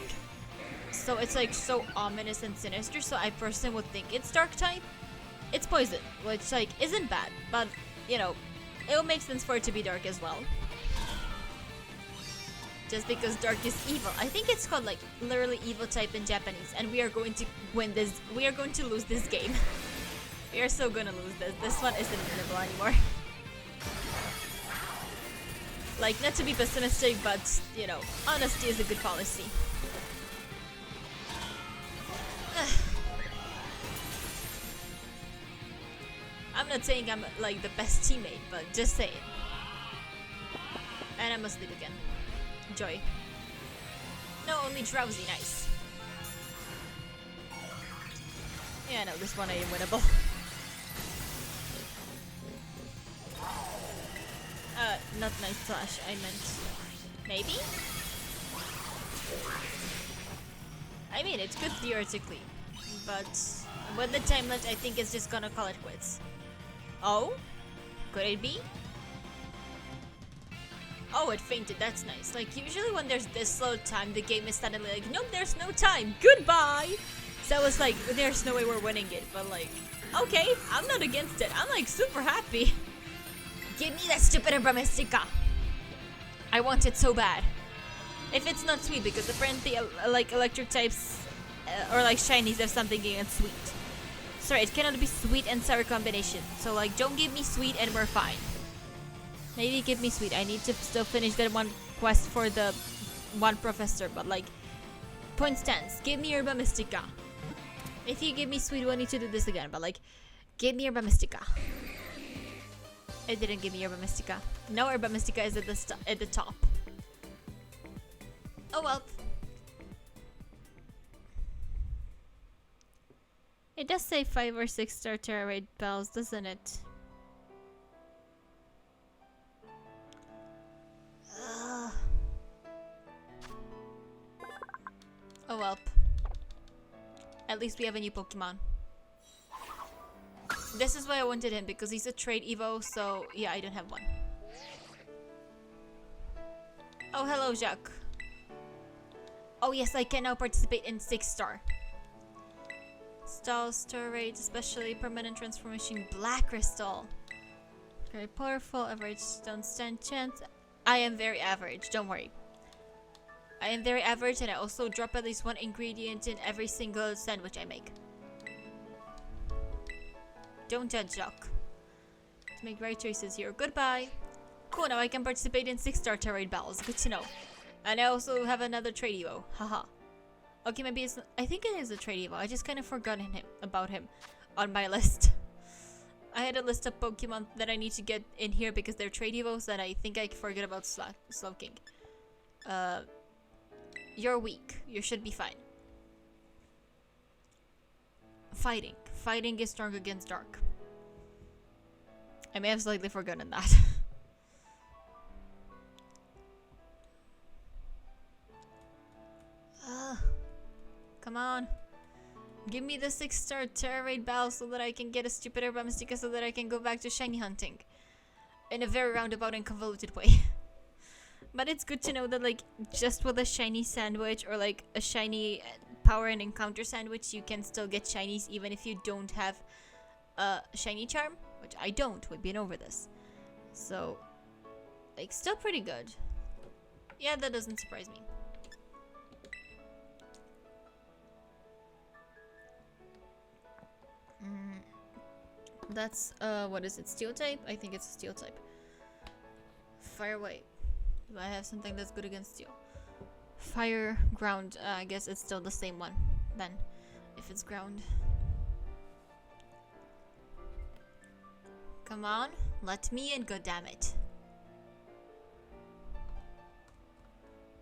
So it's, like, so ominous and sinister, so I personally would think it's dark type. It's poison, which, like, isn't bad, but, you know, it will make sense for it to be dark as well. Just because dark is evil. I think it's called, like, literally evil type in Japanese, and we are going to win this. We are going to lose this game. We are so gonna lose this. This one isn't winnable anymore. Like, not to be pessimistic, but, you know, honesty is a good policy. I'm not saying I'm like the best teammate, but just saying. And I'm asleep again. Joy. No, only drowsy. Nice. Yeah, no, this one ain't winnable. Not Night Slash, I meant... Maybe? I mean, it's good theoretically, but with the timelet, I think it's just gonna call it quits. Oh? Could it be? Oh, it fainted. That's nice. Like, usually when there's this slow time, the game is suddenly like, nope, there's no time. Goodbye! So I was like, there's no way we're winning it. But like, okay, I'm not against it. I'm like super happy. Give me that stupid Herba Mystica. I want it so bad. If it's not sweet, because apparently like electric types or like shinies have something against sweet. Sorry, it cannot be sweet and sour combination. So like, don't give me sweet and we're fine. Maybe give me sweet. I need to still finish that one quest for the one professor, but like, point stands. Give me Herba Mystica. If you give me sweet, we'll need to do this again, but like, give me Herba Mystica. It didn't give me Herba Mystica. No, Herba Mystica is at the top. Oh well. It does say 5 or 6 star Terra Raid bells, doesn't it? Oh well. At least we have a new Pokemon. This is why I wanted him, because he's a trade Evo, so yeah, I don't have one. Oh, hello, Jacques. Oh yes, I can now participate in 6 star. Star Raid, especially permanent transformation Black Crystal. Very powerful, average, don't stand chance. I am very average, don't worry. I am very average, and I also drop at least one ingredient in every single sandwich I make. Don't judge, Jacques. To make right choices here. Goodbye. Cool, now I can participate in 6 star Terra Raid battles. Good to know. And I also have another trade Evo. Haha. Okay, maybe it's... I think it is a trade Evo. I just kind of forgotten about him on my list. I had a list of Pokemon that I need to get in here because they're trade Evos, and I think I forget about Slowking. You're weak. You should be fine. Fighting. Fighting is strong against dark. I may have slightly forgotten that. Come on. Give me the 6 star Terra Raid battle so that I can get a stupid Herba Mystica so that I can go back to shiny hunting. In a very roundabout and convoluted way. But it's good to know that like just with a shiny sandwich or like a shiny power and encounter sandwich, you can still get shinies even if you don't have a shiny charm, which I don't. We've been over this. So like still pretty good. Yeah, that doesn't surprise me. That's what is it, steel type? I think it's a steel type. Fire white. Do I have something that's good against steel? Fire, ground. I guess it's still the same one then, if it's ground. Come on, let me in, goddammit.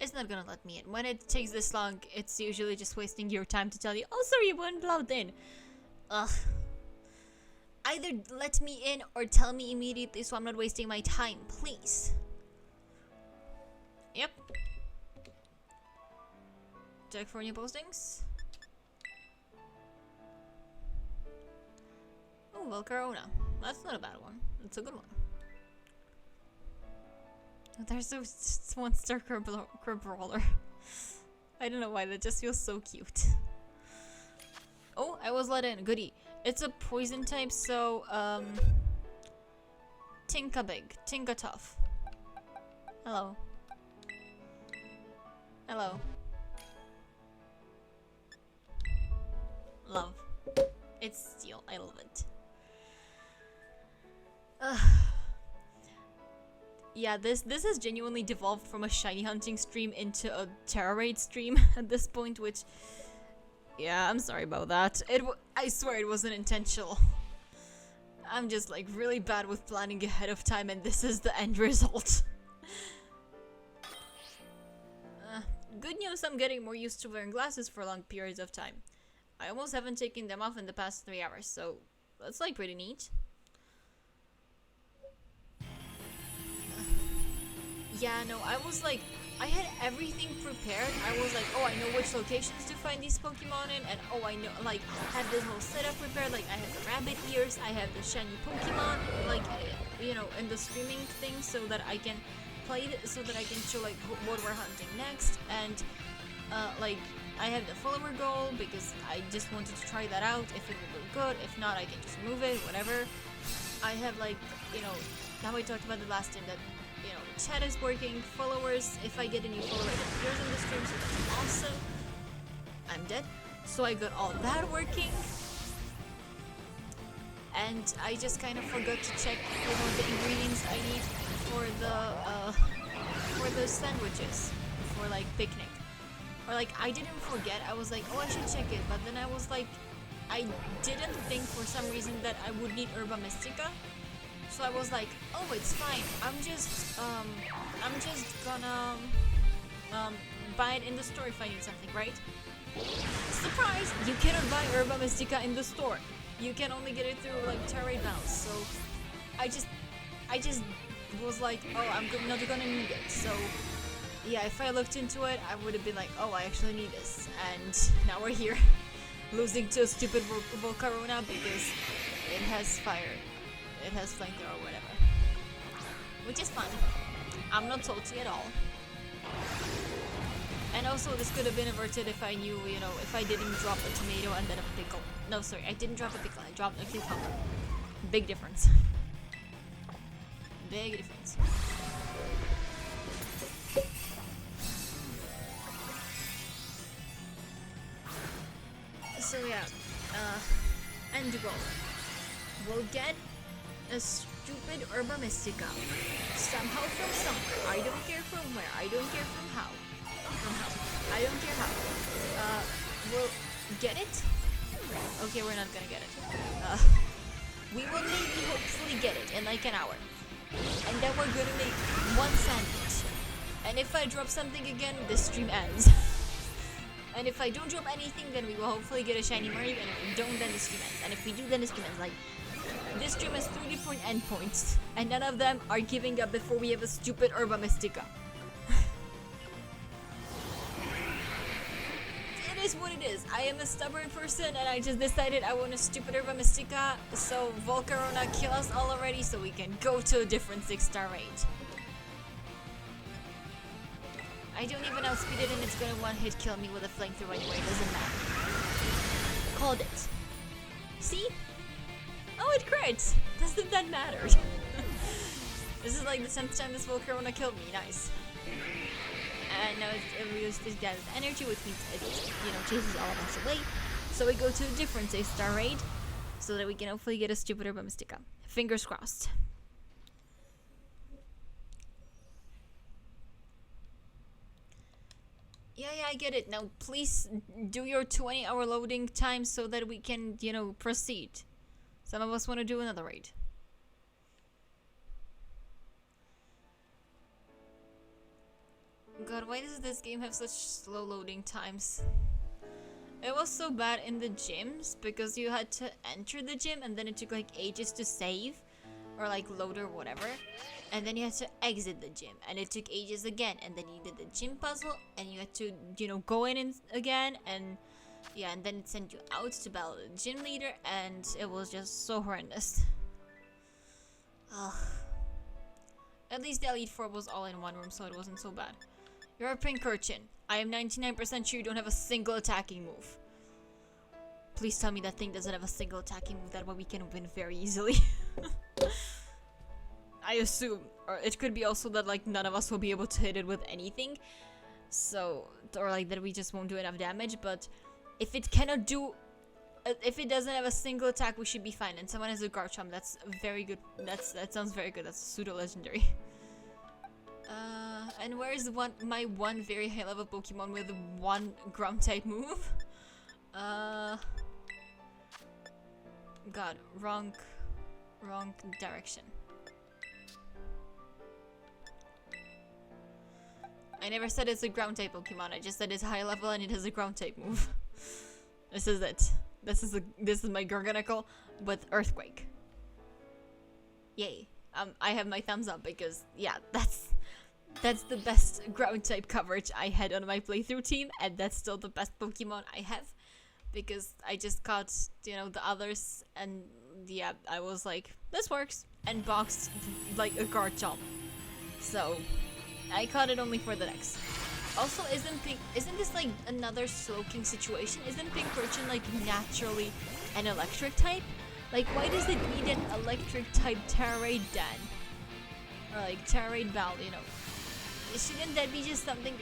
It's not gonna let me in. When it takes this long, it's usually just wasting your time to tell you, oh sorry, you weren't allowed in. Ugh. Either let me in or tell me immediately so I'm not wasting my time, please. Yep. Check for new postings. Oh, Volcarona. That's not a bad one. It's a good one. There's this one-star Crabrawler. I don't know why, that just feels so cute. Oh, I was let in. Goody. It's a poison type, so, Tinkabig. Tinkatuff. Hello. Hello. Love. It's steel. I love it. Yeah, this has genuinely devolved from a shiny hunting stream into a Terra Raid stream at this point, which... Yeah, I'm sorry about that. I swear it wasn't intentional. I'm just like really bad with planning ahead of time, and this is the end result. Good news, I'm getting more used to wearing glasses for long periods of time. I almost haven't taken them off in the past 3 hours, so that's like pretty neat. Yeah, no, I was like, I had everything prepared. I was like, oh, I know which locations to find these Pokemon in, and oh, I know, like, I had this whole setup prepared. Like, I have the rabbit ears, I have the shiny Pokemon, like, you know, in the streaming thing, so that I can play it, so that I can show like what we're hunting next. And like, I have the follower goal because I just wanted to try that out. If it will look good, if not, I can just move it, whatever. I have like, you know, now I talked about the last time that, you know, chat is working, followers, if I get a new follower that appears in the stream, so that's awesome. I'm dead. So I got all that working. and I just kind of forgot to check, the ingredients I need for the sandwiches, for like picnic. Or like I didn't forget. I was like, oh, I should check it, but then I was like, I didn't think for some reason that I would need Herba Mystica. So I was like, oh, it's fine. I'm just gonna buy it in the store if I need something, right? Surprise! You cannot buy Herba Mystica in the store. You can only get it through like Terra Balance. So I just was like, oh, I'm not gonna need it. So yeah, if I looked into it, I would have been like, oh, I actually need this. And now we're here, losing to a stupid Volcarona because it has fire. It has flamethrower or whatever. Which is fun. I'm not salty at all. And also, this could have been averted if I knew, if I didn't drop a tomato and then a pickle. No, sorry, I didn't drop a pickle. I dropped a cucumber. Big difference. Big difference. So yeah, end goal. We'll get a stupid Herba Mystica somehow from somewhere. I don't care from where. I don't care from how. I don't care how. We'll get it. Okay, we're not gonna get it. We will maybe hopefully get it in like an hour, and then we're gonna make one sandwich. And if I drop something again, the stream ends. And if I don't drop anything, then we will hopefully get a shiny Mareep, and if we don't, then the stream ends. And if we do, then the stream ends. Like, this stream has 3 different endpoints, and none of them are giving up before we have a stupid Herba Mystica. It is what it is. I am a stubborn person, and I just decided I want a stupid Herba Mystica, so Volcarona kill us all already, so we can go to a different 6-star raid. I don't even outspeed it, and it's gonna one-hit kill me with a flamethrower anyway. It doesn't matter. Called it. See? Oh, it crits! Doesn't that matter? This is like the 10th time this Volcarona killed me. Nice. And now it reduces this guy's energy, which means it chases all of us away. So we go to a different 6-star raid, so that we can hopefully get a stupid Herba Mystica. Fingers crossed. Yeah, I get it. Now, please do your 20-hour loading time so that we can, proceed. Some of us want to do another raid. God, why does this game have such slow loading times? It was so bad in the gyms because you had to enter the gym and then it took like ages to save or like load or whatever. And then you had to exit the gym and it took ages again, and then you did the gym puzzle and you had to go in again, and yeah, and then it sent you out to battle the gym leader, and it was just so horrendous. Ugh. At least the Elite Four was all in one room, so it wasn't so bad. You're a Pincurchin. I am 99% sure you don't have a single attacking move. Please tell me that thing doesn't have a single attacking move, that way we can win very easily. I assume. Or it could be also that like none of us will be able to hit it with anything. So, or like that we just won't do enough damage, but if it cannot do, if it doesn't have a single attack, we should be fine. And someone has a Garchomp, that's very good. That sounds very good. That's pseudo-legendary. And where is my one very high level Pokemon with one ground type move? God, wrong direction. I never said it's a ground type Pokemon. I just said it's high level and it has a ground type move. This is it. This is my Garganicle with Earthquake. Yay! I have my thumbs up because yeah, that's the best ground type coverage I had on my playthrough team, and that's still the best Pokemon I have because I just caught the others, and yeah, I was like, this works, and boxed like a Garchomp. So I caught it only for the next. Also, isn't this like another Slowking situation? Isn't Pincurchin like naturally an electric type? Like, why does it need an electric type Tera Raid Den? Or like Tera Raid Bell, Shouldn't that be just something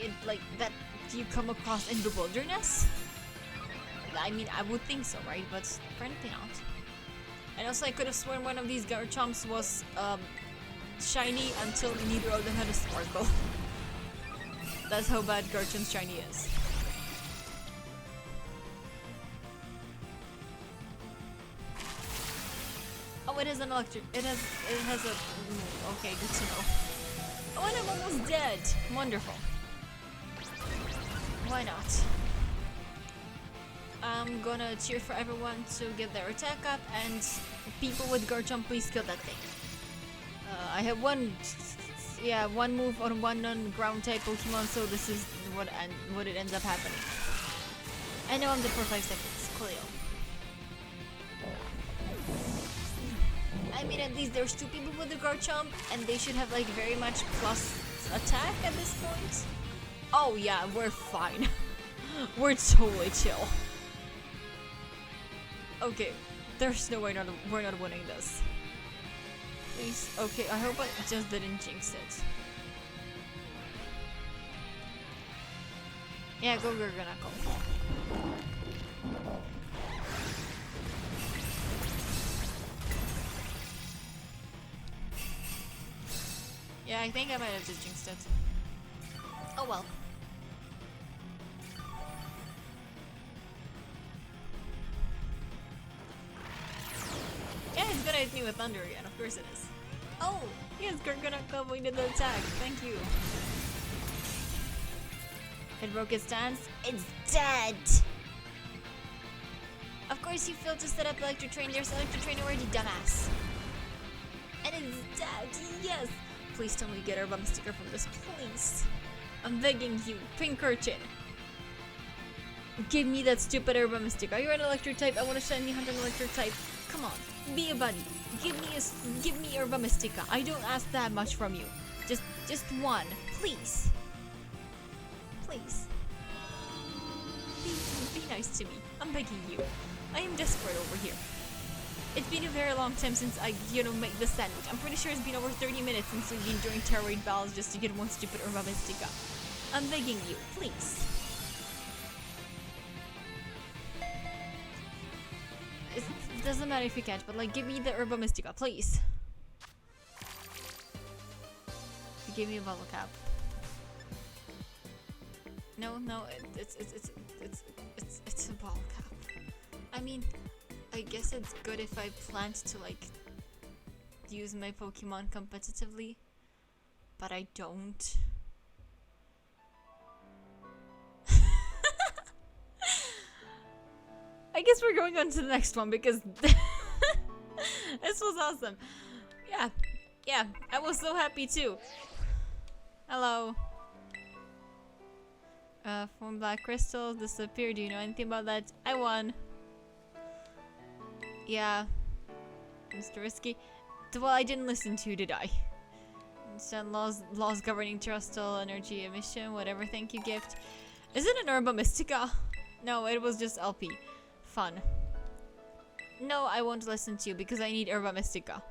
that you come across in the wilderness? I mean, I would think so, right? But apparently not. And also I could have sworn one of these Garchomps was shiny until neither of them had a sparkle. That's how bad Garchomp's shiny is. Oh, it has an electric. It has a. Okay, good to know. Oh, and I'm almost dead. Wonderful. Why not? I'm gonna cheer for everyone to get their attack up, and people with Garchomp, please kill that thing. I have one move on one non-ground type Pokemon, so this is what it ends up happening. I know I'm dead for 5 seconds. Cleo. I mean, at least there's 2 people with the Garchomp, and they should have like very much plus attack at this point. Oh yeah, we're fine. We're totally chill. Okay, there's no way we're not winning this. Please, okay, I hope I just didn't jinx it. Yeah, go Gurganakle. Yeah, I think I might have just jinxed it. Oh well. Yeah, it's gonna hit me with thunder again, of course it is. Oh, yes, Gurganakle, we did the attack, thank you. It broke its stance, it's dead! Of course you failed to set up Electric Train, there's Electric Train already, dumbass. And it's dead, yes! Please tell me you get a bum sticker from this, please. I'm begging you, Pinkerton. Give me that stupid Herbama sticker. Are you an electric type? I want to shiny hunt an electric type. Come on, be a buddy. Give me Herba Mystica. I don't ask that much from you. Just one, please. Please. Be nice to me. I'm begging you. I am desperate over here. It's been a very long time since I, made the sandwich. I'm pretty sure it's been over 30 minutes since we've been doing Terror Raid battles just to get one stupid Herba Mystica. I'm begging you, please. It doesn't matter if you can't, but give me the Herba Mystica, please. Give me a bubble cap. No, it's a bottle cap. I mean, I guess it's good if I planned to use my Pokemon competitively, but I don't. I guess we're going on to the next one because this was awesome. Yeah, I was so happy too. Hello. From Black Crystals disappeared. Do you know anything about that? I won. Yeah. Mr. Risky. Well, I didn't listen to you, did I? Send laws governing terrestrial energy emission, whatever, thank you, gift. Is it an Herba Mystica? No, it was just LP. Fun. No, I won't listen to you because I need Herba Mystica.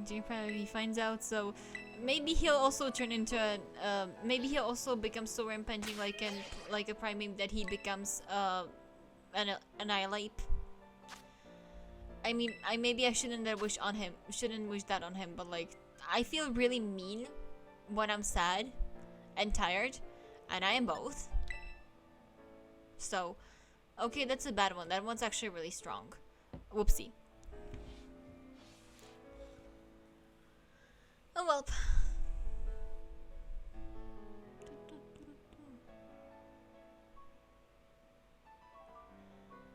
He finds out, so maybe he'll also turn into a maybe he'll also become so rampaging like a Primeape that he becomes an Annihilape. I mean, maybe I shouldn't wish that on him, but I feel really mean when I'm sad and tired, and I am both. So, okay, that's a bad one. That one's actually really strong. Whoopsie. Oh well.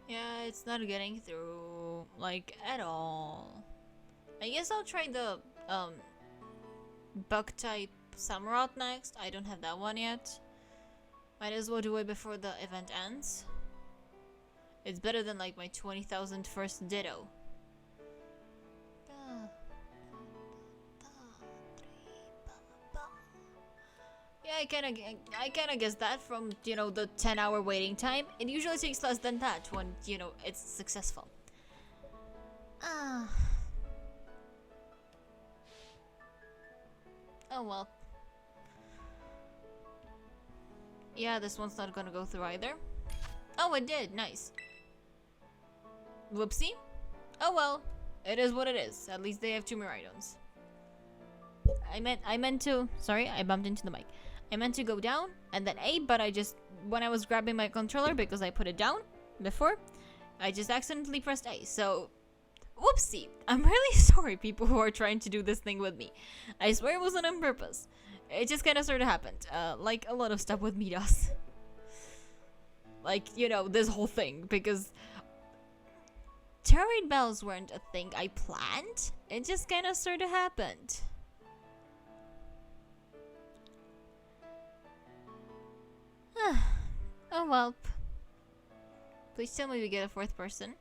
Yeah, it's not getting through, at all. I guess I'll try the, Bug-type Samurott next. I don't have that one yet. Might as well do it before the event ends. It's better than, my 20,000 first Ditto. Yeah, I kinda guessed that from, the 10-hour waiting time. It usually takes less than that when, it's successful. Oh well. Yeah, this one's not gonna go through either. Oh, it did. Nice. Whoopsie. Oh well, it is what it is. At least they have 2 Miraidons. I meant to. Sorry, I bumped into the mic. I meant to go down and then A, but I just, when I was grabbing my controller because I put it down before, I just accidentally pressed A. So, whoopsie. I'm really sorry, people who are trying to do this thing with me. I swear it wasn't on purpose. It just kind of sort of happened. Like a lot of stuff with me does. Like, you know, this whole thing, because Terra Raid Bells weren't a thing I planned. It just kind of sort of happened. Oh well. Please tell me we get a 4th person.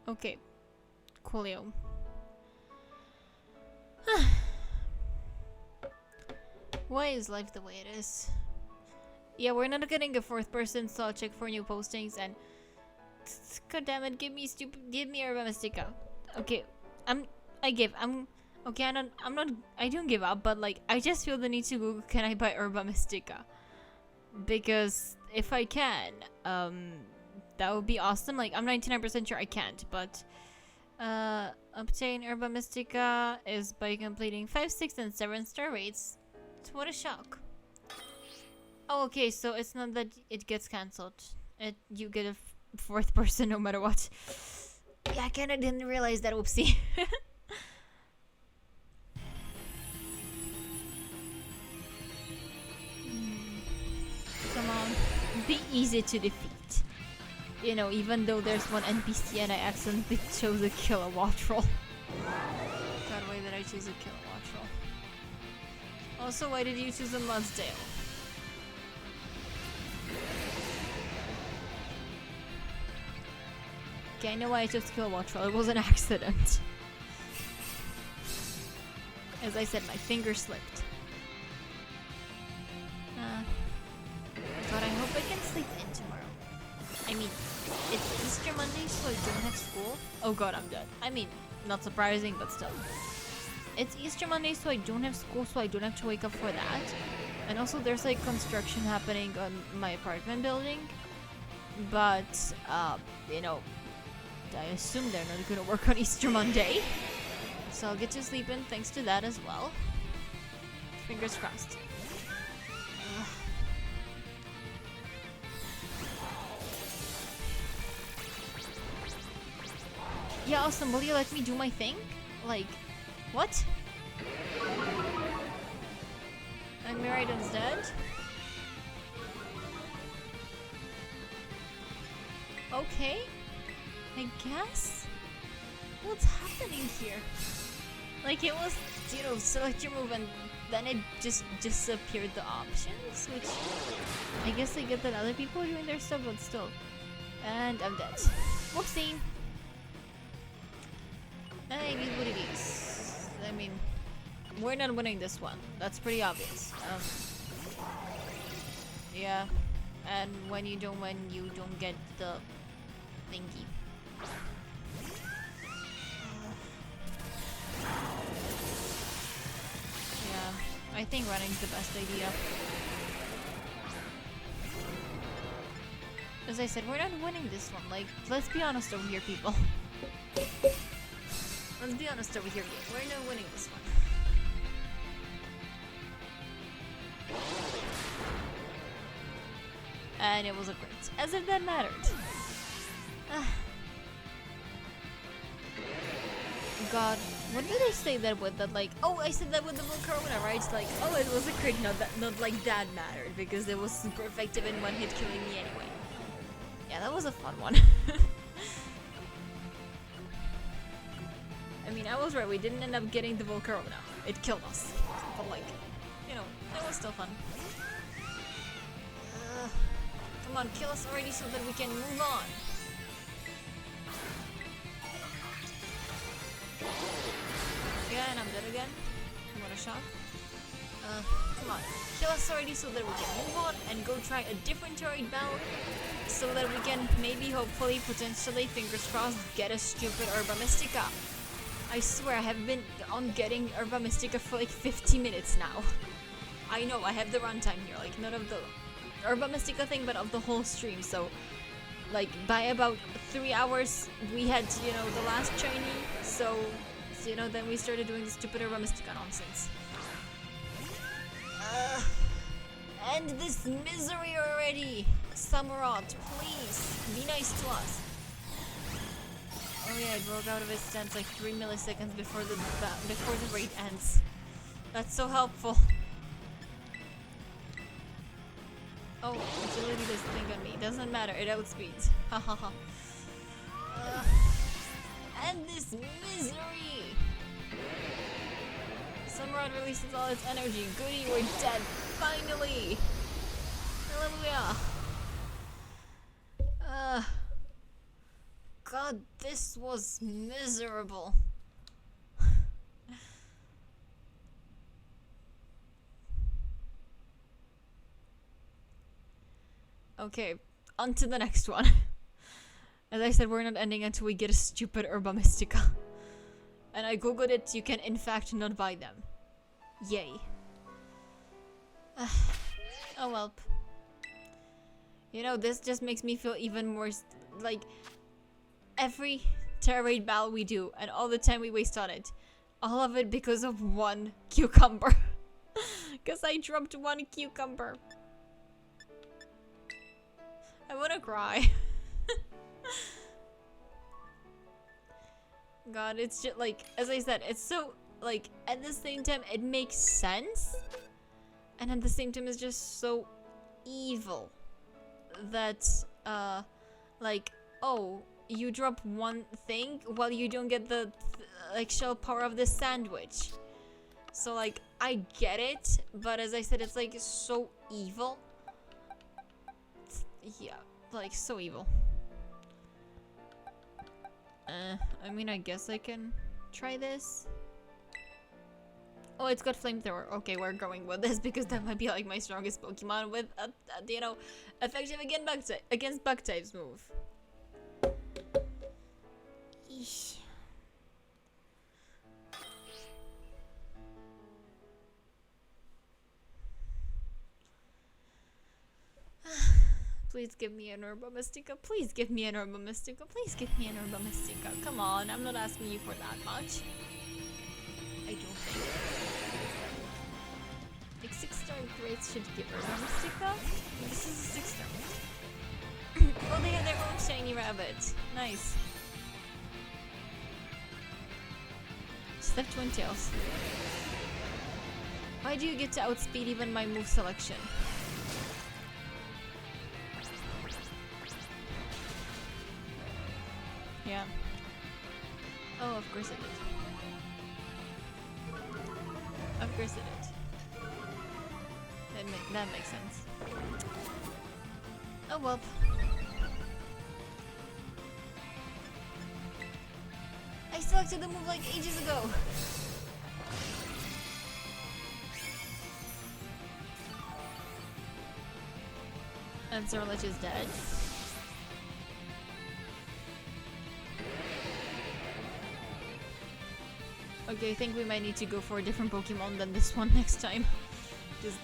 Okay. Coolio. Why is life the way it is? Yeah, we're not getting a 4th person, so I'll check for new postings and... God damn it, give me Herba Mystica. Okay, I don't give up, but like, I just feel the need to Google, can I buy Herba Mystica? Because if I can, that would be awesome. Like, I'm 99% sure I can't, but... obtain Herba Mystica is by completing 5, 6, and 7 star raids. What a shock. Oh, okay, so it's not that it gets cancelled. You get a 4th person no matter what. Yeah, I kinda didn't realize that, whoopsie. Come on, be easy to defeat. You know, even though there's one NPC and I accidentally chose a Kilowatt Troll. God, why did I choose a Kilowatt Troll? Also, why did you choose a Mudsdale? Okay, I know why I chose Kilowatt Troll. It was an accident. As I said, my finger slipped. God, I hope I can sleep in tomorrow. I mean, it's Easter Monday, so I don't have school. Oh god, I'm dead. I mean, not surprising, but still. It's Easter Monday, so I don't have school, so I don't have to wake up for that. And also, there's like construction happening on my apartment building. But, you know, I assume they're not gonna work on Easter Monday. So I'll get to sleep in thanks to that as well. Fingers crossed. Yeah, awesome. Will you let me do my thing? Like, what? And Miraidon's dead? Okay. I guess? What's happening here? Like, it was, you know, select your move and then it just disappeared the options, which I guess I get that other people are doing their stuff, but still. And I'm dead. Whoopsie. I mean, what it is. I mean, we're not winning this one. That's pretty obvious. Yeah. And when you don't win, you don't get the thingy. Yeah, I think running's the best idea. As I said, we're not winning this one. Like, let's be honest over here, people. Let's be honest over here, we're not winning this one. And it was a crit. As if that mattered. God, what did I say that with? That like, oh, I said that with the Volcarona, right? It's like, oh, it was a crit, not like that mattered because it was super effective in one hit killing me anyway. Yeah, that was a fun one. I mean, I was right, we didn't end up getting the Volcarona. It killed us. But like, you know, it was still fun. Come on, kill us already so that we can move on. Yeah, and I'm dead again. What a shock. Come on. Kill us already so that we can move on and go try a different Terroid battle so that we can maybe, hopefully, potentially, fingers crossed, get a stupid Herba Mystica. I swear I have been on getting Herba Mystica for like 50 minutes now. I know, I have the runtime here, like not of the Herba Mystica thing, but of the whole stream, so like by about 3 hours we had, you know, the last shiny, so you know, then we started doing the stupid Herba Mystica nonsense. End this misery already! Samurott, please, be nice to us. Oh yeah, it broke out of its stance like 3 milliseconds before the raid ends. That's so helpful. Oh, agility does thing on me. Doesn't matter, it outspeeds. Hahaha. End this misery! Samurott releases all its energy. Goody, we're dead. Finally! Hallelujah! God, this was miserable. Okay, on to the next one. As I said, we're not ending until we get a stupid Herba Mystica. And I googled it, you can in fact not buy them. Yay. Oh well. You know, this just makes me feel even more like every Terra Raid battle we do and all the time we waste on it. All of it because of one cucumber. Because I dropped one cucumber. I wanna cry. God, it's just like, as I said, it's so, like, at the same time, it makes sense. And at the same time, it's just so evil. That, like, oh, you drop one thing while you don't get the, like, shell power of the sandwich. So, like, I get it, but as I said, it's, like, so evil. Yeah, like, so evil. I mean, I guess I can try this. Oh, it's got Flamethrower. Okay, we're going with this because that might be, like, my strongest Pokemon with, you know, effective against bug types move. Eesh. Please give me an Herba Mystica. Please give me an Herba Mystica. Please give me an Herba Mystica. Come on, I'm not asking you for that much. I don't think. Like 6-star grades should give Herba Mystica. This is a 6-star. Oh, they have their own shiny rabbit. Nice. Step Twin Tails. Why do you get to outspeed even my move selection? Yeah. Oh, of course it did. Of course it did. That makes sense. Oh well. I selected the move like ages ago. And Zorlich is dead. Okay, I think we might need to go for a different Pokemon than this one next time. This,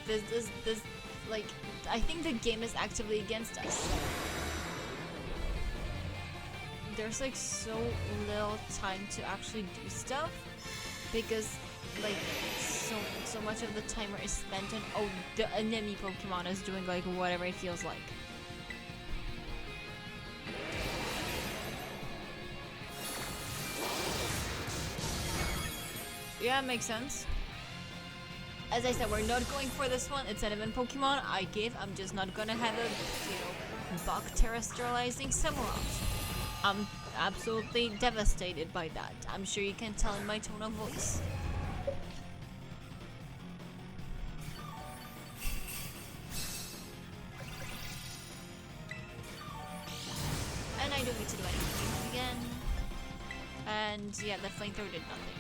like, I think the game is actively against us. There's like so little time to actually do stuff because like so much of the timer is spent on, oh, the enemy Pokemon is doing like whatever it feels like. Yeah, makes sense. As I said, we're not going for this one. It's an event Pokemon. I'm just not gonna have a, you know, bug Terra sterilizing Samurott. I'm absolutely devastated by that. I'm sure you can tell in my tone of voice. And I don't need to do anything again. And yeah, the flamethrower did nothing.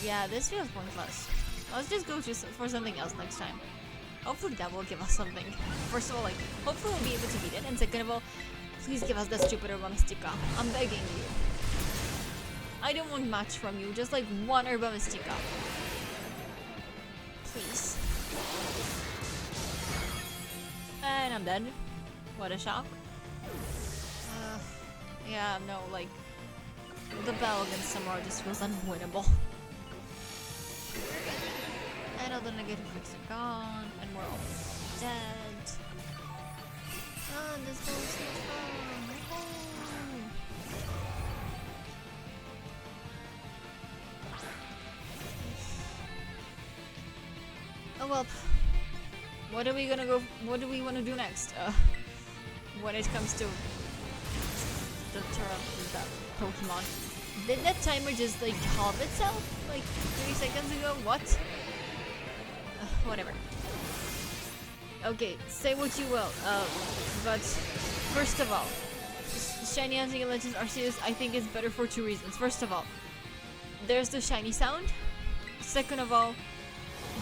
Yeah, this feels pointless. Let's just go for something else next time. Hopefully that will give us something. First of all, like, hopefully we'll be able to beat it. And second of all, please give us that stupid Herba Mystica. I'm begging you. I don't want much from you, just like one Herba Mystica. Please. And I'm dead. What a shock. Yeah, no, like, the battle against Samara just feels unwinnable. And all the negative effects are gone, and we're all dead. Oh, this goes so strong. Oh well. What are we gonna go? What do we want to do next? When it comes to the Pokemon. Did that timer just like halve itself like 3 seconds ago? What? Whatever. Okay, say what you will. But first of all, Shiny Hunting and Legends Arceus I think is better for 2 reasons. First of all, there's the shiny sound. Second of all,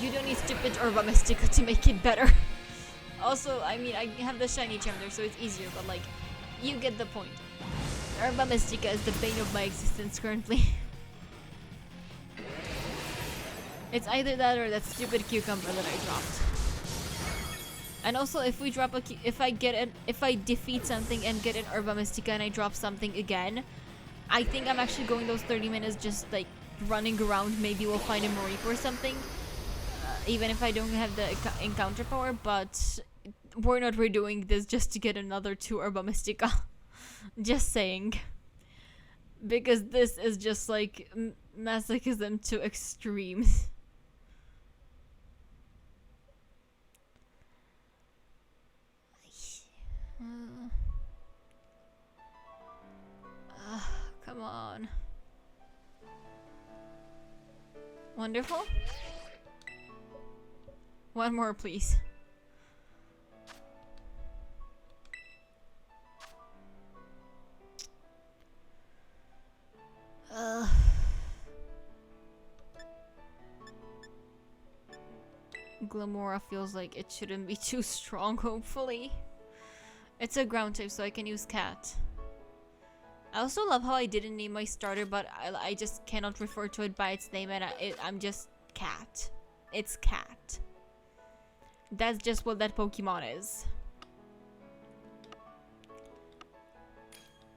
you don't need stupid Herba Mystica to make it better. Also, I mean, I have the shiny Charmander, so it's easier, but like, you get the point. Herba Mystica is the bane of my existence currently. It's either that or that stupid cucumber that I dropped. And also, if we drop if I defeat something and get an Herba Mystica and I drop something again, I think I'm actually going those 30 minutes just like running around. Maybe we'll find a Mareep or something. Even if I don't have the encounter power, but we're not redoing this just to get another 2 Herba Mystica. Just saying. Because this is just like masochism to extremes. Come on. Wonderful. One more, please. Glimmora feels like it shouldn't be too strong, hopefully. It's a ground type, so I can use Cat. I also love how I didn't name my starter, but I just cannot refer to it by its name, and I'm just Cat. It's Cat. That's just what that Pokemon is.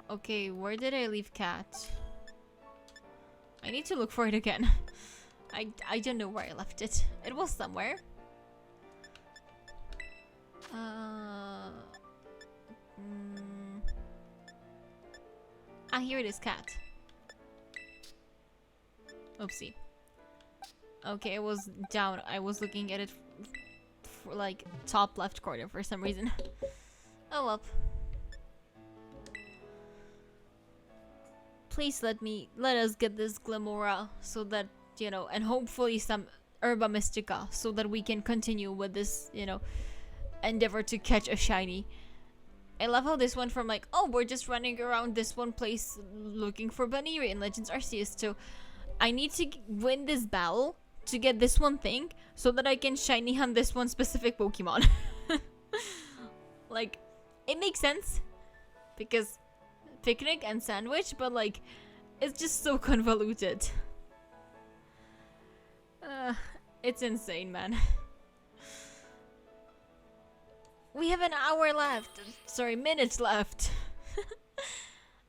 Okay, where did I leave Cat? I need to look for it again. I don't know where I left it. It was somewhere. Here it is, Cat. Oopsie. Okay, it was down. I was looking at it for like top left corner for some reason. Oh well. Please let us get this Glimmora so that, you know, and hopefully some Herba Mystica so that we can continue with this, you know, endeavor to catch a shiny. I love how this went from like, oh, we're just running around this one place looking for Baniri in Legends Arceus to I need to win this battle to get this one thing so that I can shiny hunt this one specific Pokemon. Like, it makes sense because picnic and sandwich, but like, it's just so convoluted. It's insane, man. We have an hour left. Sorry, minutes left.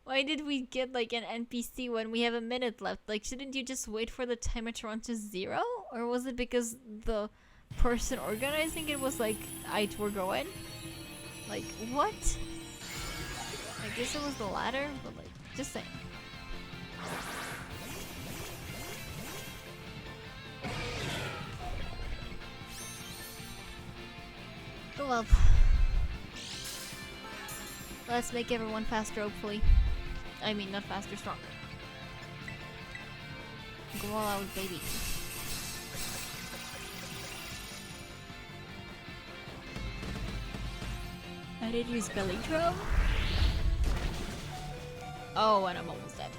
Why did we get like an NPC when we have a minute left? Like, shouldn't you just wait for the timer to run to 0? Or was it because the person organizing it was like, aight, we're going? Like, what? I guess it was the latter, but like, just saying. Oh well. Let's make everyone faster, hopefully. I mean, not faster, stronger. Go all out, baby. I did use belly drum. Oh, and I'm almost dead.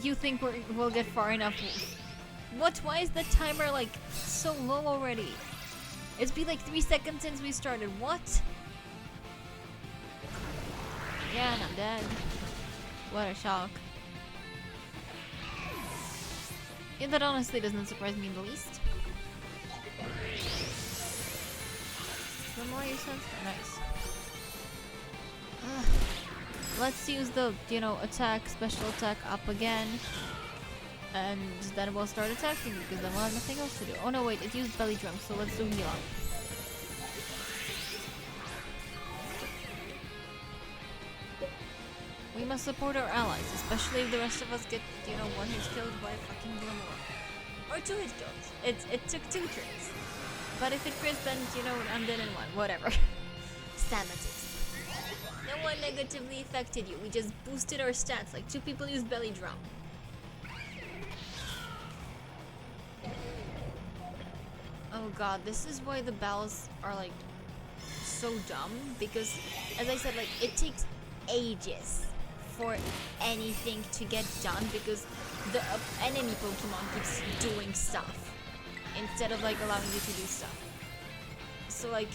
you think we'll get far enough? What? Why is the timer like so low already? It's been like 3 seconds since we started. What? Yeah, and I'm dead. What a shock. Yeah, that honestly doesn't surprise me in the least. One more you sense? Nice. Let's use the, attack, special attack up again. And then we'll start attacking because then we'll have nothing else to do. Oh no, wait, it used belly drum, so let's do heal up. We must support our allies, especially if the rest of us get, one hit killed by fucking Glamour. Or 2 hit kills. It took 2 turns. But if it crits, then, I'm dead in 1. Whatever. Sanity. No one negatively affected you. We just boosted our stats. Like 2 people used belly drum. Oh god, this is why the battles are like so dumb, because as I said, like it takes ages for anything to get done because the enemy Pokemon keeps doing stuff instead of like allowing you to do stuff. So like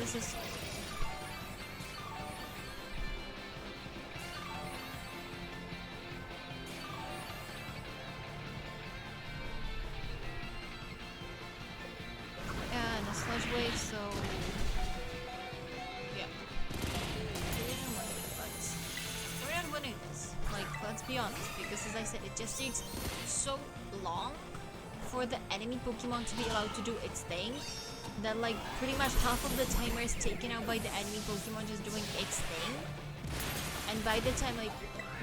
this is sludge wave, so yeah. We're not winning this. Like, let's be honest, because as I said, it just takes so long for the enemy Pokemon to be allowed to do its thing that like pretty much half of the timer is taken out by the enemy Pokemon just doing its thing. And by the time like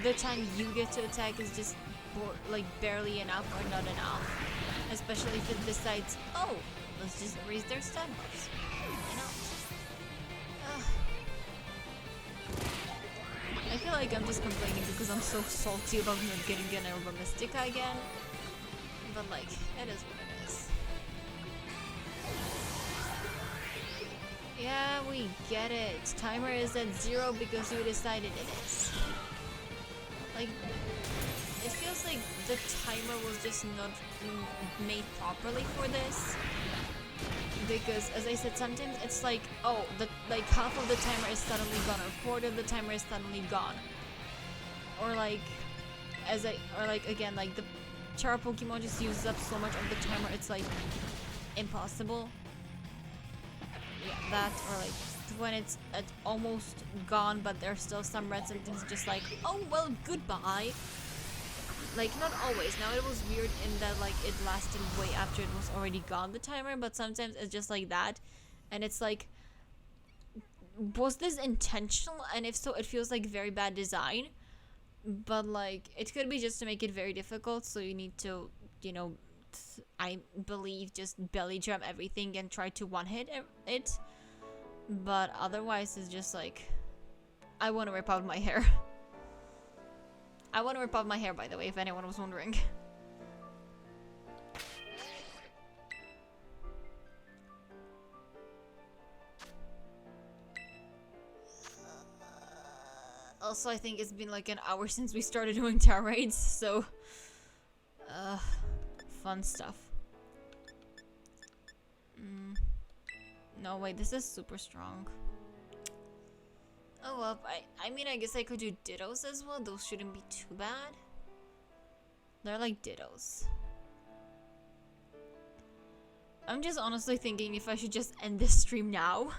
the time you get to attack is just like barely enough or not enough. Especially if it decides, oh, let's just raise their stat buffs. I feel like I'm just complaining because I'm so salty about not getting an Herba Mystica again. But like, it is what it is. Yeah, we get it. Timer is at 0 because you decided it is. Like, it feels like the timer was just not made properly for this. Because, as I said, sometimes it's like, oh, like half of the timer is suddenly gone, or a quarter of the timer is suddenly gone. Or like, again, like the Char Pokemon just uses up so much of the timer, it's like impossible. Yeah, that, or like when it's almost gone, but there's still some red symptoms, just like, oh well, goodbye. Like, not always. Now it was weird in that like it lasted way after it was already gone, the timer, but sometimes it's just like that, and it's like, was this intentional? And if so, it feels like very bad design. But like, it could be just to make it very difficult, so you need to, I believe, just belly drum everything and try to one-hit it. But otherwise, it's just like, I want to rip out my hair. I want to rip out my hair, by the way, if anyone was wondering. Also, I think it's been like an hour since we started doing tower raids, so... fun stuff. No, wait, this is super strong. Oh well, I mean, I guess I could do Dittos as well. Those shouldn't be too bad. They're like Dittos. I'm just honestly thinking if I should just end this stream now.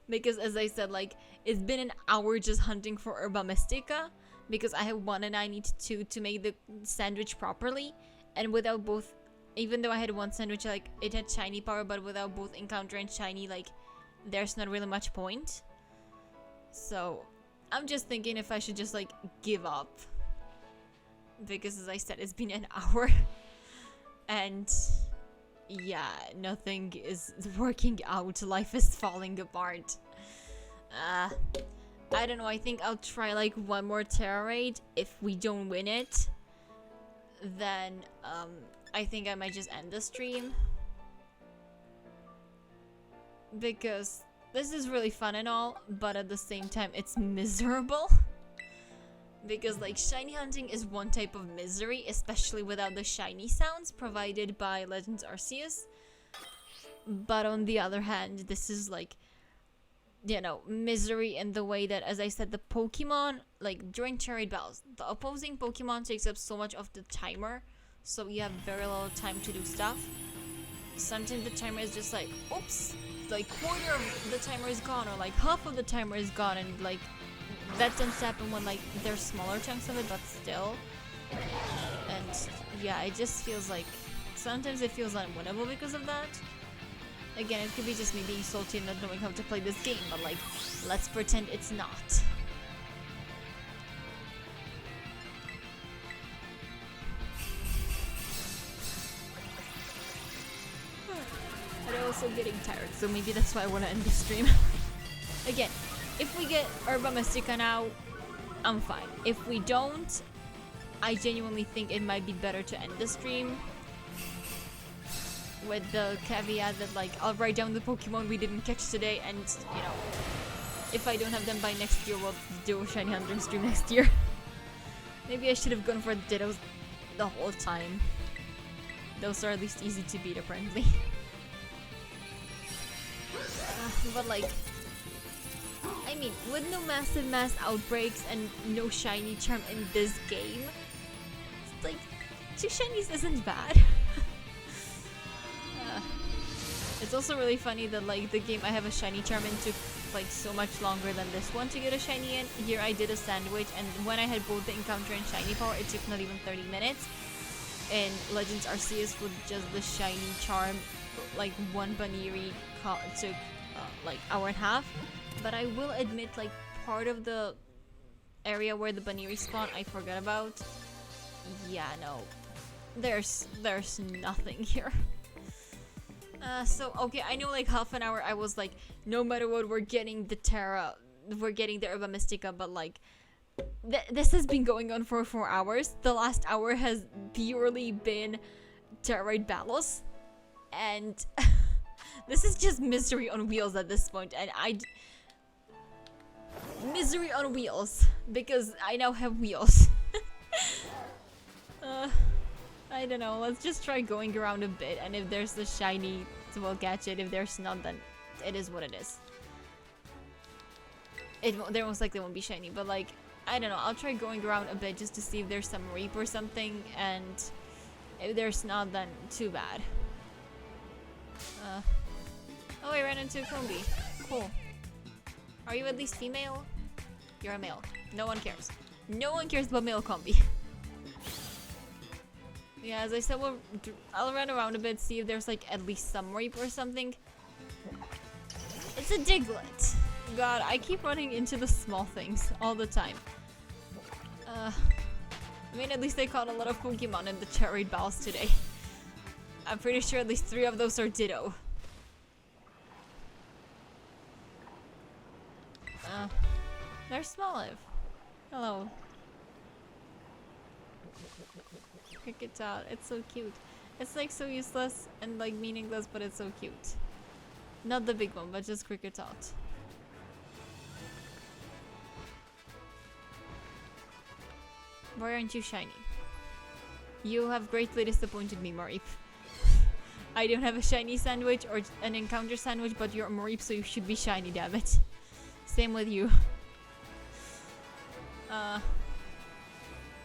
Because as I said, like, it's been an hour just hunting for Herba Mystica. Because I have 1 and I need 2 to make the sandwich properly. And without both, even though I had 1 sandwich, like, it had shiny power, but without both encounter and shiny, like, there's not really much point. So, I'm just thinking if I should just, like, give up. Because, as I said, it's been an hour. And, yeah, nothing is working out. Life is falling apart. I don't know. I think I'll try, like, 1 more Terra raid. If we don't win it, then, I think I might just end the stream. Because... this is really fun and all, but at the same time, it's miserable. because like shiny hunting is one type of misery, especially without the shiny sounds provided by Legends Arceus. But on the other hand, this is like, you know, misery in the way that, as I said, the Pokemon, like during Chariot Battles, the opposing Pokemon takes up so much of the timer, so you have very little time to do stuff. Sometimes the timer is just like, oops, like quarter of the timer is gone, or like half of the timer is gone, and like that tends to happen when like there's smaller chunks of it, but still. And yeah, it just feels like sometimes it feels unwinnable because of that. Again, it could be just me being salty and not knowing how to play this game, but like, let's pretend it's not. And I'm also getting tired, so maybe that's why I want to end the stream. Again, if we get Herba Mystica now, I'm fine. If we don't, I genuinely think it might be better to end the stream. With the caveat that like, I'll write down the Pokemon we didn't catch today, and you know, if I don't have them by next year, we'll do a Shiny Hunting stream next year. Maybe I should have gone for the Dittos the whole time. Those are at least easy to beat, apparently. But like, I mean, with no massive mass outbreaks and no shiny charm in this game, it's like, 2 shinies isn't bad. It's also really funny that like the game I have a shiny charm in took like so much longer than this one to get a shiny in. Here I did a sandwich, and when I had both the encounter and shiny power, it took not even 30 minutes. In Legends Arceus with just the shiny charm, like one Baniri took like hour and a half. But I will admit, like part of the area where the Baniri spawn I forgot about. Yeah, no, there's nothing here. So okay, I know like half an hour I was like, no matter what, we're getting the Herba Mystica, but like this has been going on for 4 hours. The last hour has purely been Terrorite battles, and this is just misery on wheels at this point, and misery on wheels because I now have wheels. I don't know, let's just try going around a bit, and if there's the shiny, we'll catch it. If there's not, then it is what it is. There most likely won't be shiny, but like, I don't know, I'll try going around a bit just to see if there's some Reap or something, and if there's not, then too bad. Oh, I ran into a Combi. Cool. Are you at least female? You're a male. No one cares. No one cares about male Combi. Yeah, as I said, I'll run around a bit, see if there's like at least some Reap or something. It's a Diglett. God, I keep running into the small things all the time. I mean, at least they caught a lot of Pokemon in the Chariot Battles today. I'm pretty sure at least 3 of those are Ditto. There's Smoliv. Hello. Kricketot, it's so cute. It's like so useless and like meaningless, but it's so cute. Not the big one, but just Kricketot. Why aren't you shiny? You have greatly disappointed me, Mareep. I don't have a shiny sandwich or an encounter sandwich, but you're a Mareep, so you should be shiny, damn it. Same with you.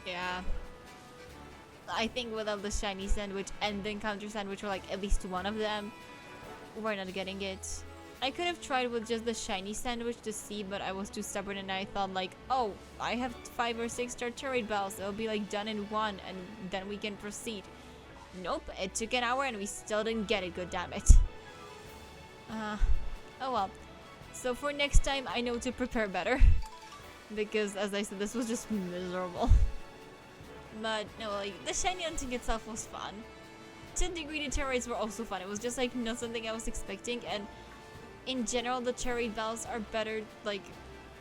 Yeah. I think without the shiny sandwich and the encounter sandwich, or like at least one of them, we're not getting it. I could have tried with just the shiny sandwich to see, but I was too stubborn and I thought like, oh, I have 5 or 6 star Chariot Battles, it'll be like done in 1 and then we can proceed. Nope, it took an hour and we still didn't get it, goddammit. Oh well. So for next time, I know to prepare better. Because as I said, this was just miserable. But no, like the shiny hunting itself was fun. 10 degree Terrorites were also fun. It was just like not something I was expecting, and in general the Chariot Battles are better like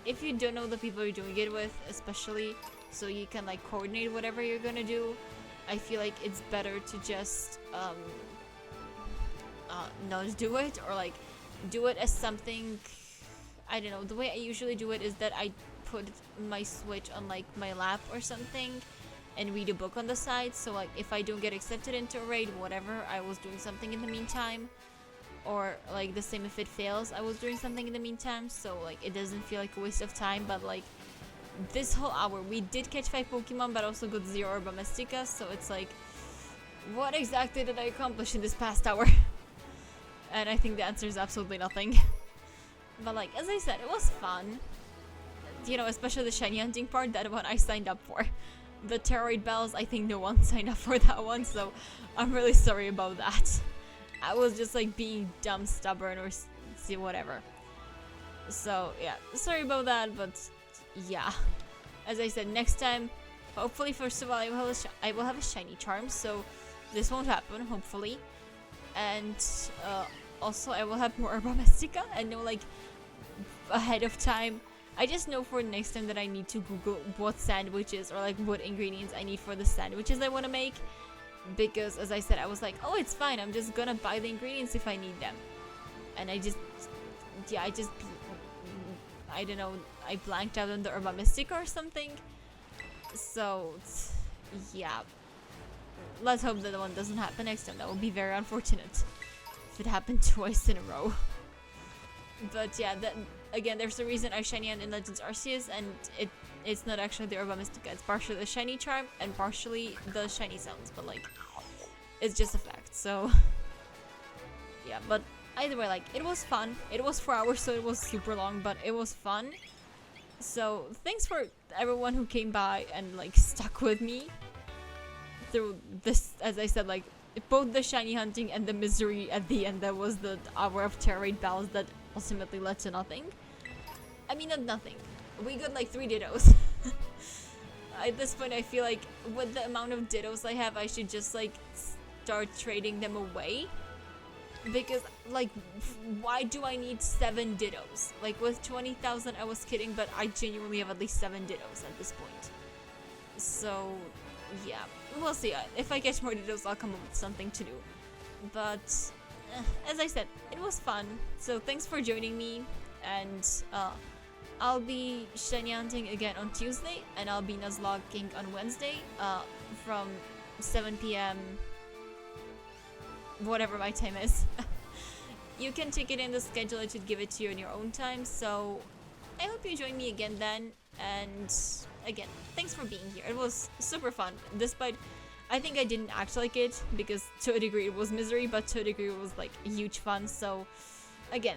if you don't know the people you're doing it with, especially, so you can like coordinate whatever you're gonna do. I feel like it's better to just not do it, or like do it as something, I don't know. The way I usually do it is that I put my Switch on like my lap or something and read a book on the side. So like if I don't get accepted into a raid, whatever, I was doing something in the meantime. Or like the same if it fails, I was doing something in the meantime. So like it doesn't feel like a waste of time. But like this whole hour, we did catch 5 Pokemon, but also got 0 Herba Mystica. So it's like, what exactly did I accomplish in this past hour? And I think the answer is absolutely nothing. But like, as I said, it was fun. You know, especially the shiny hunting part, that one I signed up for. The Terroid Bells, I think no one signed up for that one, so I'm really sorry about that. I was just like being dumb, stubborn, or see whatever. So yeah, sorry about that, but yeah. As I said, next time, hopefully, first of all, I will have a shiny charm, so this won't happen, hopefully. And also, I will have more Herba Mystica and know like ahead of time. I just know for next time that I need to Google what sandwiches or like what ingredients I need for the sandwiches I want to make. Because as I said, I was like, oh, it's fine. I'm just gonna buy the ingredients if I need them. And I don't know, I blanked out on the Herba Mystica or something. So, yeah. Let's hope that one doesn't happen next time. That would be very unfortunate if it happened twice in a row. But yeah, again, there's a reason I shiny hunt in Legends Arceus, and it's not actually the Herba Mystica. It's partially the shiny charm and partially the shiny sounds, but like, it's just a fact. So yeah, but either way, like, it was fun. It was 4 hours, so it was super long, but it was fun. So thanks for everyone who came by and like stuck with me through this. As I said, like, both the shiny hunting and the misery at the end. That was the hour of Terroid Bells that ultimately led to nothing. I mean, not nothing. We got like 3 Dittos. At this point, I feel like with the amount of Dittos I have, I should just like start trading them away. Because like, why do I need 7 Dittos? Like with 20,000, I was kidding, but I genuinely have at least 7 Dittos at this point. So yeah, we'll see. If I catch more Dittos, I'll come up with something to do. But as I said, it was fun. So thanks for joining me, and I'll be shiny hunting again on Tuesday, and I'll be Nuzlogging on Wednesday from 7 p.m. whatever my time is. You can check it in the schedule. It should give it to you in your own time. So I hope you join me again then. And again, thanks for being here. It was super fun, despite I think I didn't act like it, because to a degree it was misery, but to a degree it was like huge fun. So again,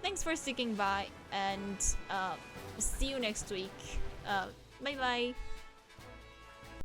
thanks for sticking by, and see you next week. Bye bye.